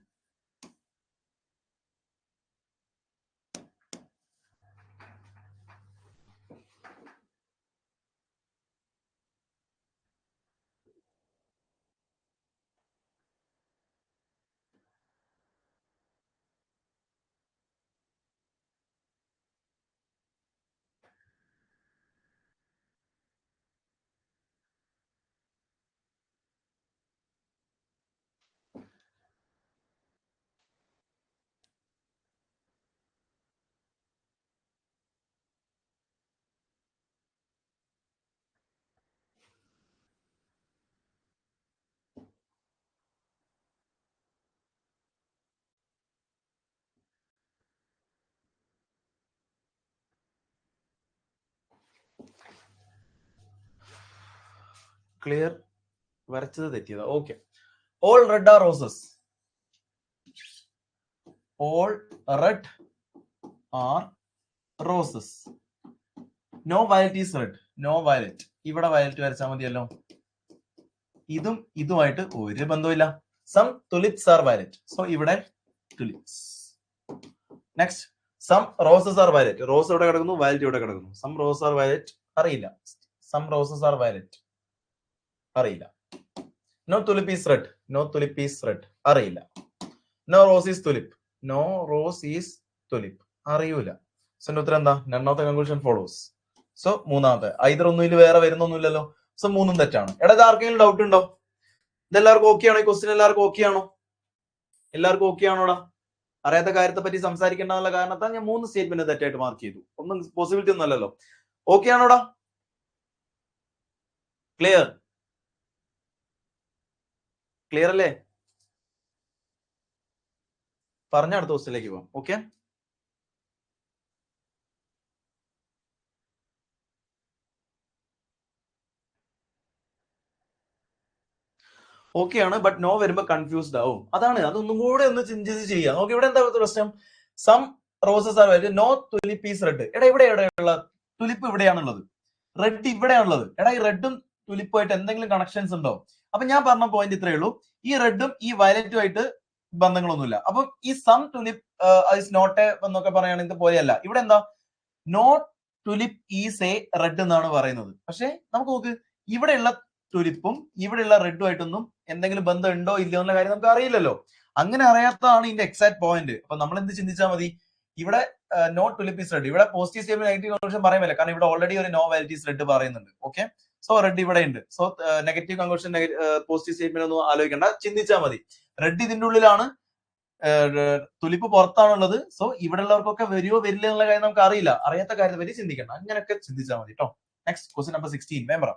ക്ലിയർ? വരച്ചത് തെറ്റിയതാ. Okay, all red are roses. All red are roses. No violet is red. No violet. ഇവിടെ വയലറ്റ് വരച്ചാൽ മതിയല്ലോ. ഇതും ഇതുമായിട്ട് ഒരു ബന്ധവുമില്ല. Some tulips are violet. So ഇവിടെ tulips. Next some roses are violet. Rose ഇവിടെ കിടക്കുന്നു, വയലറ്റ് ഇവിടെ കിടക്കുന്നു. Some rose are violet. അറിയില്ല. Some roses are violet. അറിയില്ല. No tulip is red. No tulip is red അറിയില്ല. No rose is tulip. No rose is tulip അറിയൂല. സോ ഉത്തരം എന്താ? None of the conclusion follows. So മൂന്നാമത്തെ ഐദർ ഒന്നും ഇതിൽ വേറെ വരുന്നൊന്നുമില്ലല്ലോ. സോ മൂന്നും തെറ്റാണ്. എടാ ഇത് ആർക്കെങ്കിലും ഡൗട്ട് ഉണ്ടോ? ഇതെല്ലാവർക്കും ഓക്കെ ആണോ? ഈ ക്വസ്റ്റ്യൻ എല്ലാവർക്കും ഓക്കെ ആണോ? എല്ലാവർക്കും ഓക്കെ ആണോടാ? അറിയാത്ത കാര്യത്തെ പറ്റി സംസാരിക്കേണ്ടെന്നുള്ള കാരണത്താൽ ഞാൻ 3 സ്റ്റേറ്റ്മെന്റ് തെറ്റായിട്ട് മാർക്ക് ചെയ്തു. ഒന്നും പോസിബിലിറ്റി ഒന്നും അല്ലല്ലോ. ഓക്കെ ആണോടാ? ക്ലിയർ? ക്ലിയർ അല്ലേ? പറഞ്ഞ അടുത്ത ക്വസ്റ്റ്യനിലേക്ക് പോവാം. ഓക്കെ, ഓക്കെയാണ്. ബട്ട് നോ വരുമ്പോ കൺഫ്യൂസ്ഡ് ആവും. അതൊന്നും കൂടെ ഒന്ന് ചിന്തിച്ച് ചെയ്യാം. നോക്കി ഇവിടെ എന്താ പ്രശ്നം? Some roses are white, no tulip is red. എടാ എവിടെയുള്ള തുലിപ്പ്? ഇവിടെയാണുള്ളത്. റെഡ് ഇവിടെയാണുള്ളത്. എടാ ഈ റെഡും തുലിപ്പുമായിട്ട് എന്തെങ്കിലും കണക്ഷൻസ് ഉണ്ടോ? അപ്പൊ ഞാൻ പറഞ്ഞ പോയിന്റ് ഇത്രയേ ഉള്ളൂ. ഈ റെഡും ഈ വയലറ്റുമായിട്ട് ബന്ധങ്ങളൊന്നുമില്ല. അപ്പൊ ഈ some tulip is not a എന്നൊക്കെ പറയുകയാണെങ്കിൽ പോലെയല്ല. ഇവിടെ എന്താ? Not tulip is a red എന്നാണ് പറയുന്നത്. പക്ഷെ നമുക്ക് നോക്ക്, ഇവിടെയുള്ള തുലിപ്പും ഇവിടെയുള്ള റെഡും ആയിട്ടൊന്നും എന്തെങ്കിലും ബന്ധം ഉണ്ടോ ഇല്ലയോ എന്നുള്ള കാര്യം നമുക്ക് അറിയില്ലല്ലോ. അങ്ങനെ അറിയാത്തതാണ് ഇതിന്റെ എക്സാക്ട് പോയിന്റ്. അപ്പൊ നമ്മൾ എന്ത് ചിന്തിച്ചാൽ മതി? ഇവിടെ നോട്ട് തുലിപ്പ് ഈസ് റെഡ്, ഇവിടെ പോസിറ്റീവ് സ്റ്റേറ്റ്മെന്റ് നെഗറ്റീവ് കൺക്ലൂഷൻ പറയുന്നില്ല. കാരണം ഇവിടെ ഓൾറെഡി ഒരു നോ വാലിറ്റീസ് റെഡ് പറയുന്നുണ്ട്. ഓക്കെ, സോ റെഡ് ഇവിടെ ഉണ്ട്. So negative conclusion positive statement ഒന്നും ആലോചിക്കേണ്ട, ചിന്തിച്ചാൽ മതി. റെഡ് ഇതിന്റെ ഉള്ളിലാണ്, തുലിപ്പ് പുറത്താണുള്ളത്. സോ ഇവിടെ ഉള്ളവർക്കൊക്കെ വരുമോ വരില്ല എന്നുള്ള കാര്യം നമുക്ക് അറിയില്ല. അറിയാത്ത കാര്യത്തെ പറ്റി ചിന്തിക്കണം. അങ്ങനെയൊക്കെ ചിന്തിച്ചാൽ മതി കേട്ടോ. Next question number 16 member.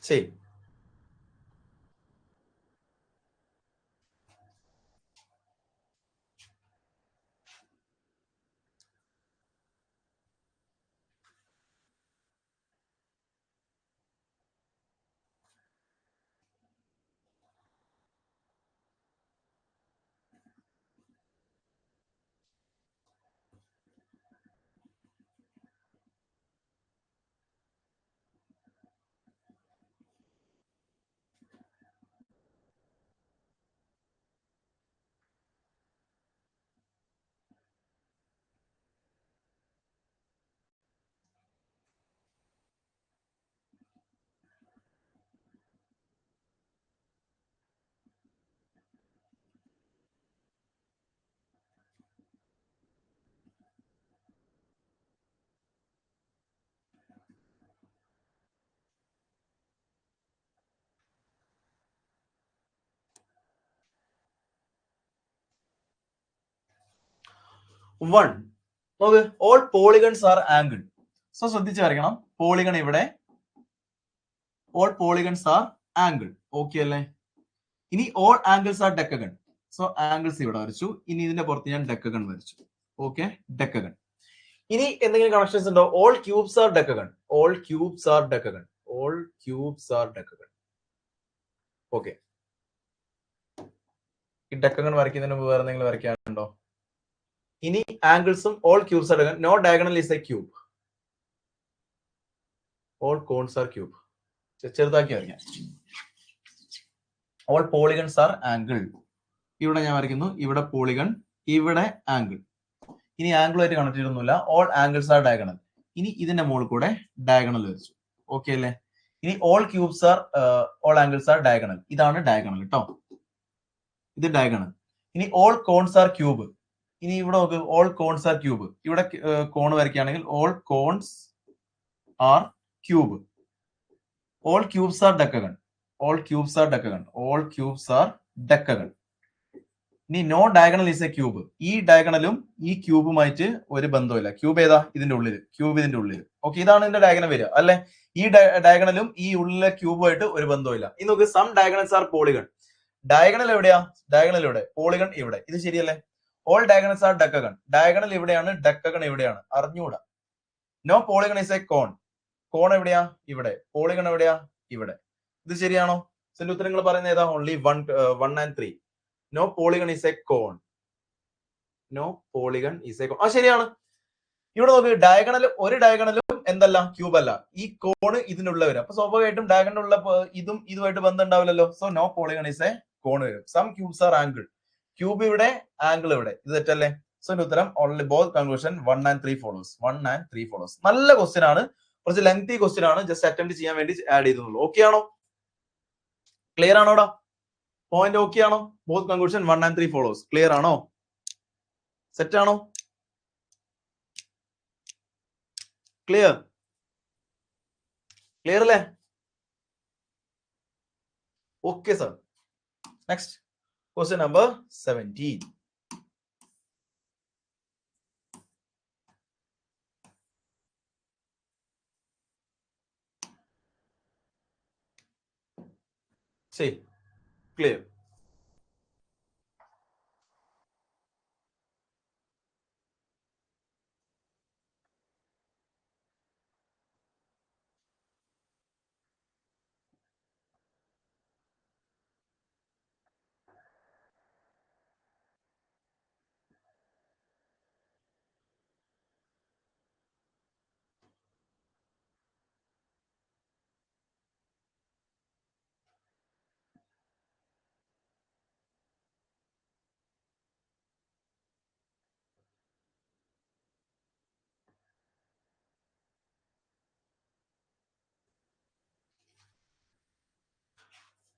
ശരി, വൺ നോക്ക്, all polygons are angle. So ശ്രദ്ധിച്ച് വരയ്ക്കണം. പോളിഗൺ ഇവിടെ, all polygons are angle. Okay അല്ലേ? ഇനി all angles are decagon. So angles ഇവിടെ വരച്ചു. ഇനി ഇതിന്റെ പുറത്ത് ഞാൻ ഡെക്കഗൺ വരച്ചു. Okay, decagon. ഇനി എന്തെങ്കിലും കണക്ഷൻസ് ഉണ്ടോ? All cubes are decagon. All cubes are decagon. All cubes are decagon. Okay, ഈ ഡെക്കഗൺ വരയ്ക്കുന്നതിന് മുമ്പ് വേറെ എന്തെങ്കിലും വരയ്ക്കാനുണ്ടോ? ഇനി ആംഗിൾസും all cubes are decagon. No diagonal is a cube. All cones are cube. ചെറുതാക്കി വരയ്ക്കാം. All polygons are angle. ഇവിടെ ഞാൻ വരയ്ക്കുന്നു. ഇവിടെ പോളിഗൺ, ഇവിടെ ആംഗിൾ. ഇനി ആംഗിളുമായിട്ട് കണക്ട് ചെയ്തൊന്നുമില്ല. All angles are diagonal. ഇനി ഇതിന്റെ മുകളിൽ കൂടെ ഡയഗണൽ വരച്ചു. ഓക്കെ അല്ലേ? ഇനി all cubes are all angles are diagonal. ഇതാണ് ഡയഗണൽ കേട്ടോ. ഇത് ഡയഗണൽ. ഇനി ഓൾ കോൺസ് ആർ ക്യൂബ്. ഇനി ഇവിടെ നോക്ക്, ഓൾ കോൺസ് ആർ ക്യൂബ്. ഇവിടെ കോൺ വരയ്ക്കുകയാണെങ്കിൽ all cones are cube. All cubes are decagon. All cubes are decagon. All cubes are decagon. ഇനി no diagonal is a cube. ഈ ഡയഗണലും ഈ ക്യൂബുമായിട്ട് ഒരു ബന്ധമില്ല. ക്യൂബ് ഏതാ? ഇതിന്റെ ഉള്ളിൽ. ക്യൂബ് ഇതിന്റെ ഉള്ളിൽ. ഓക്കെ, ഇതാണ് ഇതിന്റെ ഡയഗണൽ വരിക അല്ലെ? ഈ ഡയഗണലും ഈ ഉള്ളിലെ ക്യൂബുമായിട്ട് ഒരു ബന്ധമില്ല. ഇനി നോക്ക്, some diagonals are polygon. Diagonal എവിടെയാ? ഡയഗണൽ ഇവിടെ, പോളിഗൺ ഇവിടെ. ഇത് ശരിയല്ലേ? All diagonals are decagon. Diagonal ഇവിടെയാണ്, ഡെക്കഗൺ ഇവിടെയാണ്. അറിഞ്ഞൂടാ. No polygon is a cone. Cone എവിടെയാ? ഇവിടെ. പോളിഗൺ എവിടെയാ? ഇവിടെ. ഇത് ശരിയാണോ? ഇതിന്റെ ഉത്തരങ്ങൾ പറയുന്നത് ഏതാ? Only 1 and 3. No polygon is a cone. No polygon is a cone. ശരിയാണ്. ഇവിടെ നോക്ക്, ഡയഗണൽ, ഒരു ഡയഗണലും എന്തല്ല? ക്യൂബ് അല്ല. ഈ കോണ് ഇതിന്റെ ഉള്ള വരും. അപ്പൊ സ്വാഭാവികമായിട്ടും ഡയഗണലുള്ള ഇതും ഇതുമായിട്ട് ബന്ധം ഉണ്ടാവില്ലല്ലോ. So no polygon is a cone വരും. Some cubes are angle. Cube ഇവിടെ, ആംഗിൾ ഇവിടെ. ഇത് തെറ്റല്ലേ? സോ എന്റെ ഉത്തരം only both conclusion 1 and 3 follows. 1 and 3 follows. നല്ല ക്വസ്റ്റ്യൻ ആണ്, കുറച്ച് ലെങ്തി ക്വസ്റ്റ്യൻ ആണ്, ജസ്റ്റ് അറ്റംപ്റ്റ് ചെയ്യാൻ വേണ്ടി ആഡ് ചെയ്തുള്ളൂ. ഓക്കെ ആണോ? ക്ലിയർ ആണോടാ? പോയിന്റ് ഓക്കെ ആണോ? Both conclusion 1 and 3 follows. Clear ആണോ? സെറ്റ് ആണോ? ക്ലിയർ? ക്ലിയർ അല്ലേ? Okay sir. Next question number 17. See, clear.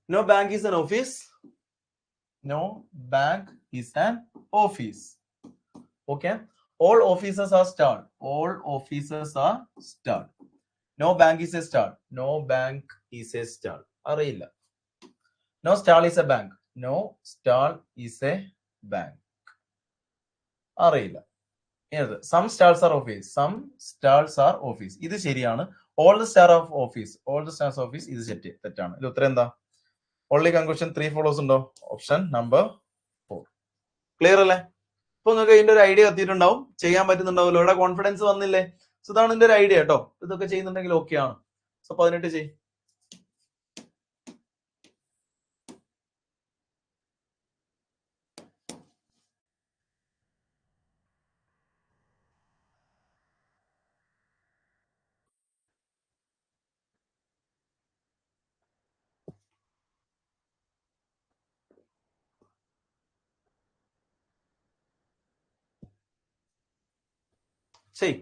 No bank is an office. No bank is an office. Okay. All offices are stalled. All offices are stalled. No bank is a stall. No bank is a stall. അറിയില്ല. No stall is a bank. No stall is a bank. അറിയില്ല. Some stalls are office. Some stalls are office. ഇത് ശരിയാണ്. All the stars of office. All the stars of office ഇത് തെറ്റാണ്. ഇത് ഉത്തരം എന്താ? ഓൺലി കൺക്ലൂഷൻ 3 follows ഉണ്ടോ? Option number 4. ക്ലിയർ അല്ലേ? ഇപ്പൊ നിങ്ങൾക്ക് ഇതിന്റെ ഒരു ഐഡിയ എത്തിയിട്ടുണ്ടാവും, ചെയ്യാൻ പറ്റുന്നുണ്ടാവുമല്ലോ. ഇവിടെ കോൺഫിഡൻസ് വന്നില്ലേ? സോ ഇതാണ് ഇതിന്റെ ഒരു ഐഡിയ കേട്ടോ. ഇതൊക്കെ ചെയ്യുന്നുണ്ടെങ്കിൽ ഓക്കെ ആണ്. സോ 18 ചെയ്യും. ശരി.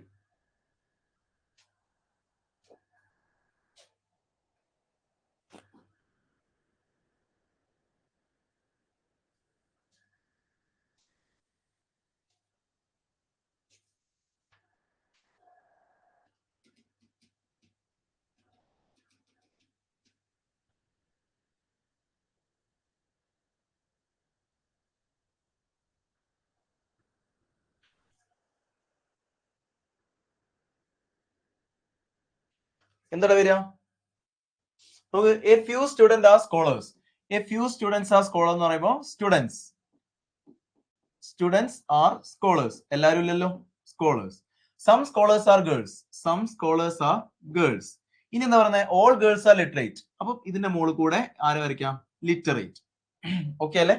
എന്താണ് വരിക? നമുക്ക് a few student are scholars. A few students are scholar എന്ന് പറയുമ്പോൾ സ്റ്റുഡൻസ് ആർ സ്കോളേഴ്സ്. എല്ലാവരും ഇല്ലല്ലോ, scholars. Some scholars are girls. Some scholars are girls. ഇനി എന്താ പറയുന്നത്? All girls are literate. അപ്പൊ ഇതിന്റെ മുകളിൽ കൂടെ ആര് വരയ്ക്കാം? ലിറ്ററേറ്റ്. ഓക്കെ അല്ലെ?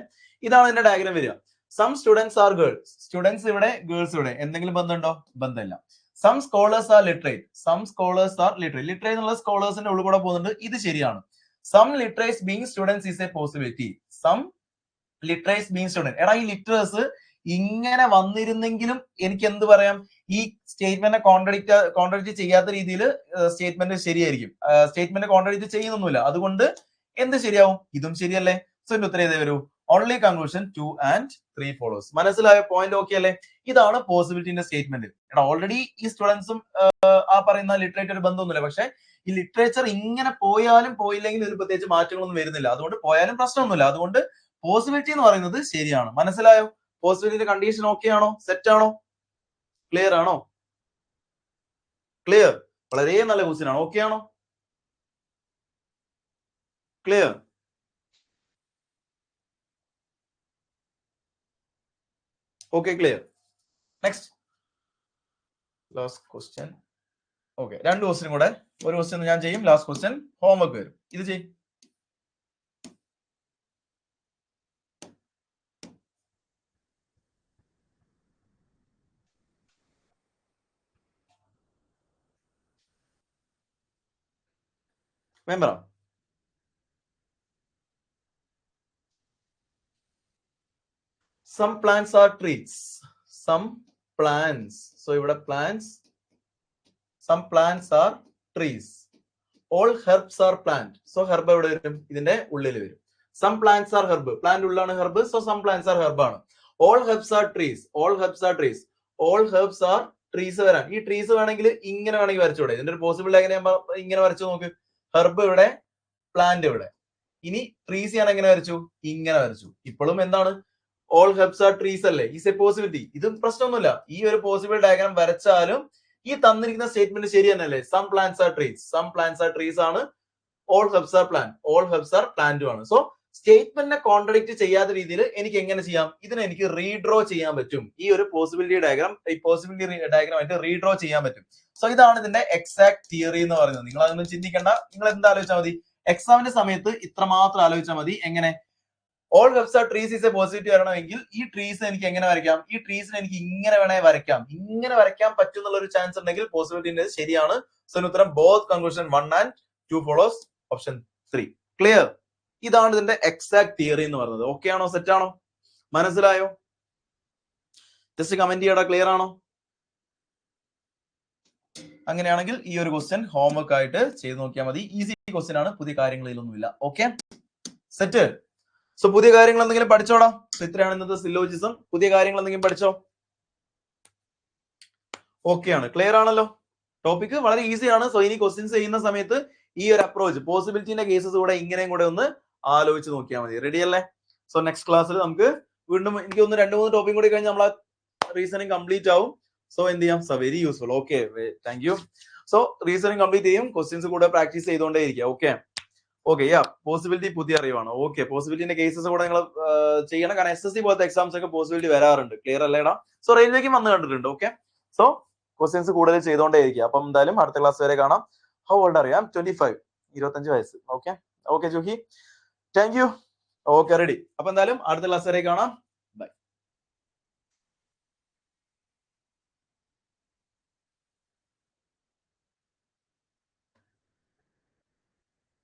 ഇതാണ് ഇതിന്റെ ഡയഗ്രാം വരിക. Some students are girls. Students ഇവിടെ, ഗേൾസ് ഇവിടെ. എന്തെങ്കിലും ബന്ധമുണ്ടോ? ബന്ധമില്ല. Some scholars are literate. Some scholars are literate. Literate എന്നുള്ള സ്കോളേഴ്സിന്റെ ഉള്ളിൽ കൂടെ പോകുന്നുണ്ട്. ഇത് ശരിയാണ്. Some literates being students is a possibility. Some literates being student. എടാ, ഈ ലിറ്ററേഴ്സ് ഇങ്ങനെ വന്നിരുന്നെങ്കിലും എനിക്ക് എന്ത് പറയാം? ഈ സ്റ്റേറ്റ്മെന്റിനെ കോൺട്രഡിക്റ്റ് ചെയ്യാത്ത രീതിയിൽ സ്റ്റേറ്റ്മെന്റ് ശരിയായിരിക്കും. സ്റ്റേറ്റ്മെന്റ് കോൺട്രഡിക്റ്റ് ചെയ്യുന്നൊന്നുമില്ല. അതുകൊണ്ട് എന്ത് ശരിയാവും? ഇതും ശരിയല്ലേ? സോ ഇതിന്റെ ഉത്തരം ഏതേ വരൂ? Only conclusion 2 and 3 follows. മനസ്സിലായ? പോയിന്റ് ഓക്കെ അല്ലേ? ഇതാണ് പോസിബിലിറ്റിന്റെ സ്റ്റേറ്റ്മെന്റ്. എടാ, ഓൾറെഡി ഈ സ്റ്റുഡൻസും ആ പറയുന്ന ലിറ്ററേച്ചർ ഒരു ബന്ധമൊന്നുമില്ല. പക്ഷെ ഈ ലിറ്ററേച്ചർ ഇങ്ങനെ പോയാലും പോയില്ലെങ്കിലും ഇതിൽ പ്രത്യേകിച്ച് മാറ്റങ്ങളൊന്നും വരുന്നില്ല. അതുകൊണ്ട് പോയാലും പ്രശ്നമൊന്നുമില്ല. അതുകൊണ്ട് പോസിബിലിറ്റി എന്ന് പറയുന്നത് ശരിയാണ്. മനസ്സിലായോ? പോസിബിലിറ്റിന്റെ കണ്ടീഷൻ ഓക്കെ ആണോ? സെറ്റ് ആണോ? ക്ലിയർ ആണോ? ക്ലിയർ? വളരെ നല്ല ക്വസ്റ്റ്യൻ ആണ്. ഓക്കെ ആണോ? Clear? Okay, clear. Next last question. Okay, 2 question കൂടെ. ഒരു ക്വസ്റ്റ്യൻ ഞാൻ ചെയ്യും, ലാസ്റ്റ് ക്വസ്റ്റ്യൻ ഹോംവർക്ക് വരും. ഇത് ചെയ്യും. മെമ്പറാ? Some plants are trees. some plants. So ഇവിടെ plants, some plants are trees. All herbs are plant. So herb എവിടെ വരും? ഇതിന്റെ ഉള്ളിൽ വരും. Some plants are herb. Plant ഉള്ളിലാണ് herb. So some plants are herb ആണ്. All herbs are trees. All herbs are trees. All herbs are trees വരാം. ഈ ട്രീസ് വേണമെങ്കിൽ ഇങ്ങനെ വേണമെങ്കിൽ വരച്ചൂടെ? ഇതിന്റെ ഒരു പോസിബിൾ എങ്ങനെ ഇങ്ങനെ വരച്ചു നോക്ക്. ഹെർബ് ഇവിടെ, പ്ലാന്റ് ഇവിടെ. ഇനി ട്രീസ് ഞാൻ എങ്ങനെ വരച്ചു? ഇങ്ങനെ വരച്ചു. ഇപ്പോഴും എന്താണ്? ഓൾ ഹെർബ്സ് ആർ ട്രീസ് അല്ലേ? Is a possibility. ഇത് പ്രശ്നമൊന്നുമില്ല. ഈ ഒരു പോസിബിൾ ഡയഗ്രാം വരച്ചാലും ഈ തന്നിരിക്കുന്ന സ്റ്റേറ്റ്മെന്റ് ശരി തന്നെയല്ലേ? Some plants are trees. Some plants are trees ആണ്. All herbs are plant. All herbs are പ്ലാന്റും ആണ്. സോ സ്റ്റേറ്റ്മെന്റിനെ കോൺട്രഡിക്ട് ചെയ്യാത്ത രീതിയിൽ എനിക്ക് എങ്ങനെ ചെയ്യാം? ഇതിനെ എനിക്ക് റീഡ്രോ ചെയ്യാൻ പറ്റും. ഈ ഒരു പോസിബിലിറ്റി ഡയഗ്രാം ആയിട്ട് റീഡ്രോ ചെയ്യാൻ പറ്റും. സോ ഇതാണ് ഇതിന്റെ എക്സാക്ട് തിയറി എന്ന് പറയുന്നത്. നിങ്ങൾ അതൊന്നും ചിന്തിക്കേണ്ട. നിങ്ങൾ എന്താ ആലോചിച്ചാൽ മതി? എക്സാമിന്റെ സമയത്ത് ഇത്ര മാത്രം ആലോചിച്ചാൽ മതി. എങ്ങനെ all herbs are trees is a possibility വരണമെങ്കിൽ ഈ ട്രീസ് എനിക്ക് എങ്ങനെ വരയ്ക്കാം? ഈ ട്രീസിനെ എനിക്ക് ഇങ്ങനെ വേണേ വരയ്ക്കാം. ഇങ്ങനെ വരയ്ക്കാൻ പറ്റും എന്നുള്ള ഒരു ചാൻസ് ഉണ്ടെങ്കിൽ പോസിബിലിറ്റി ശരിയാണ്. സോ ഉത്തരം both conclusion 1 and 2 follows option 3. Clear? ഇതാണ് ഇതിന്റെ എക്സാക്ട് തിയറി എന്ന് പറയുന്നത്. ഓക്കെ ആണോ? സെറ്റ് ആണോ? മനസ്സിലായോ? ജസ്റ്റ് കമന്റ് ചെയ്യടാ. ക്ലിയർ ആണോ? അങ്ങനെയാണെങ്കിൽ ഈ ഒരു ക്വസ്റ്റ്യൻ ഹോംവർക്ക് ആയിട്ട് ചെയ്ത് നോക്കിയാൽ മതി. ഈസി ക്വസ്റ്റ്യൻ ആണ്. പുതിയ കാര്യങ്ങളിലൊന്നുമില്ല. Okay, set. സോ പുതിയ കാര്യങ്ങൾ എന്തെങ്കിലും പഠിച്ചോടാ. സോ ഇത്രയാണ് ഇന്നത്തെ സിലോജിസം. പുതിയ കാര്യങ്ങൾ എന്തെങ്കിലും പഠിച്ചോ? ഓക്കെ ആണ്. ക്ലിയർ ആണല്ലോ? ടോപ്പിക് വളരെ ഈസി ആണ്. സോ ഇനി ക്വസ്റ്റ്യൻസ് ചെയ്യുന്ന സമയത്ത് ഈ ഒരു അപ്രോച്ച് പോസിബിലിറ്റിന്റെ കേസസ് കൂടെ ഇങ്ങനെയും കൂടെ ഒന്ന് ആലോചിച്ച് നോക്കിയാൽ മതി. റെഡി അല്ലേ? സോ നെക്സ്റ്റ് ക്ലാസ്സിൽ നമുക്ക് വീണ്ടും എനിക്ക് ഒന്ന് 2-3 ടോപ്പിക് കൂടി കഴിഞ്ഞാൽ നമ്മളെ റീസണിങ് കംപ്ലീറ്റ് ആവും. സോ എന്ത് ചെയ്യാം? So very useful. Okay, thank you. So reasoning complete ചെയ്യും. ക്വസ്റ്റ്യൻസ് കൂടെ പ്രാക്ടീസ് ചെയ്തുകൊണ്ടേ ഇരിക്കുക. ഓക്കെ ഓക്കെ യാ പോസിബിലിറ്റി പുതിയ അറിവാണ്. ഓക്കെ, പോസിബിലിറ്റിന്റെ കേസസ് കൂടെ നിങ്ങൾ ചെയ്യണം. കാരണം SSC പോലത്തെ എക്സാംസ് ഒക്കെ പോസിബിലിറ്റി വരാറുണ്ട്. ക്ലിയർ അല്ലേടാ? സോ റെയിൽവേക്ക് വന്ന് കണ്ടിട്ടുണ്ട്. ഓക്കെ, സോ ക്വസ്റ്റ്യൻസ് കൂടുതൽ ചെയ്തുകൊണ്ടേ ഇരിക്കുക. അപ്പം എന്തായാലും അടുത്ത ക്ലാസ് വരെ കാണാം. ഹൗ ഓൾഡ് അറിയാം? 25, 25 വയസ്സ്. ഓക്കെ ഓക്കെ ജോഹി, താങ്ക് യു. Okay ready. അപ്പൊ എന്തായാലും അടുത്ത ക്ലാസ് വരെ കാണാം.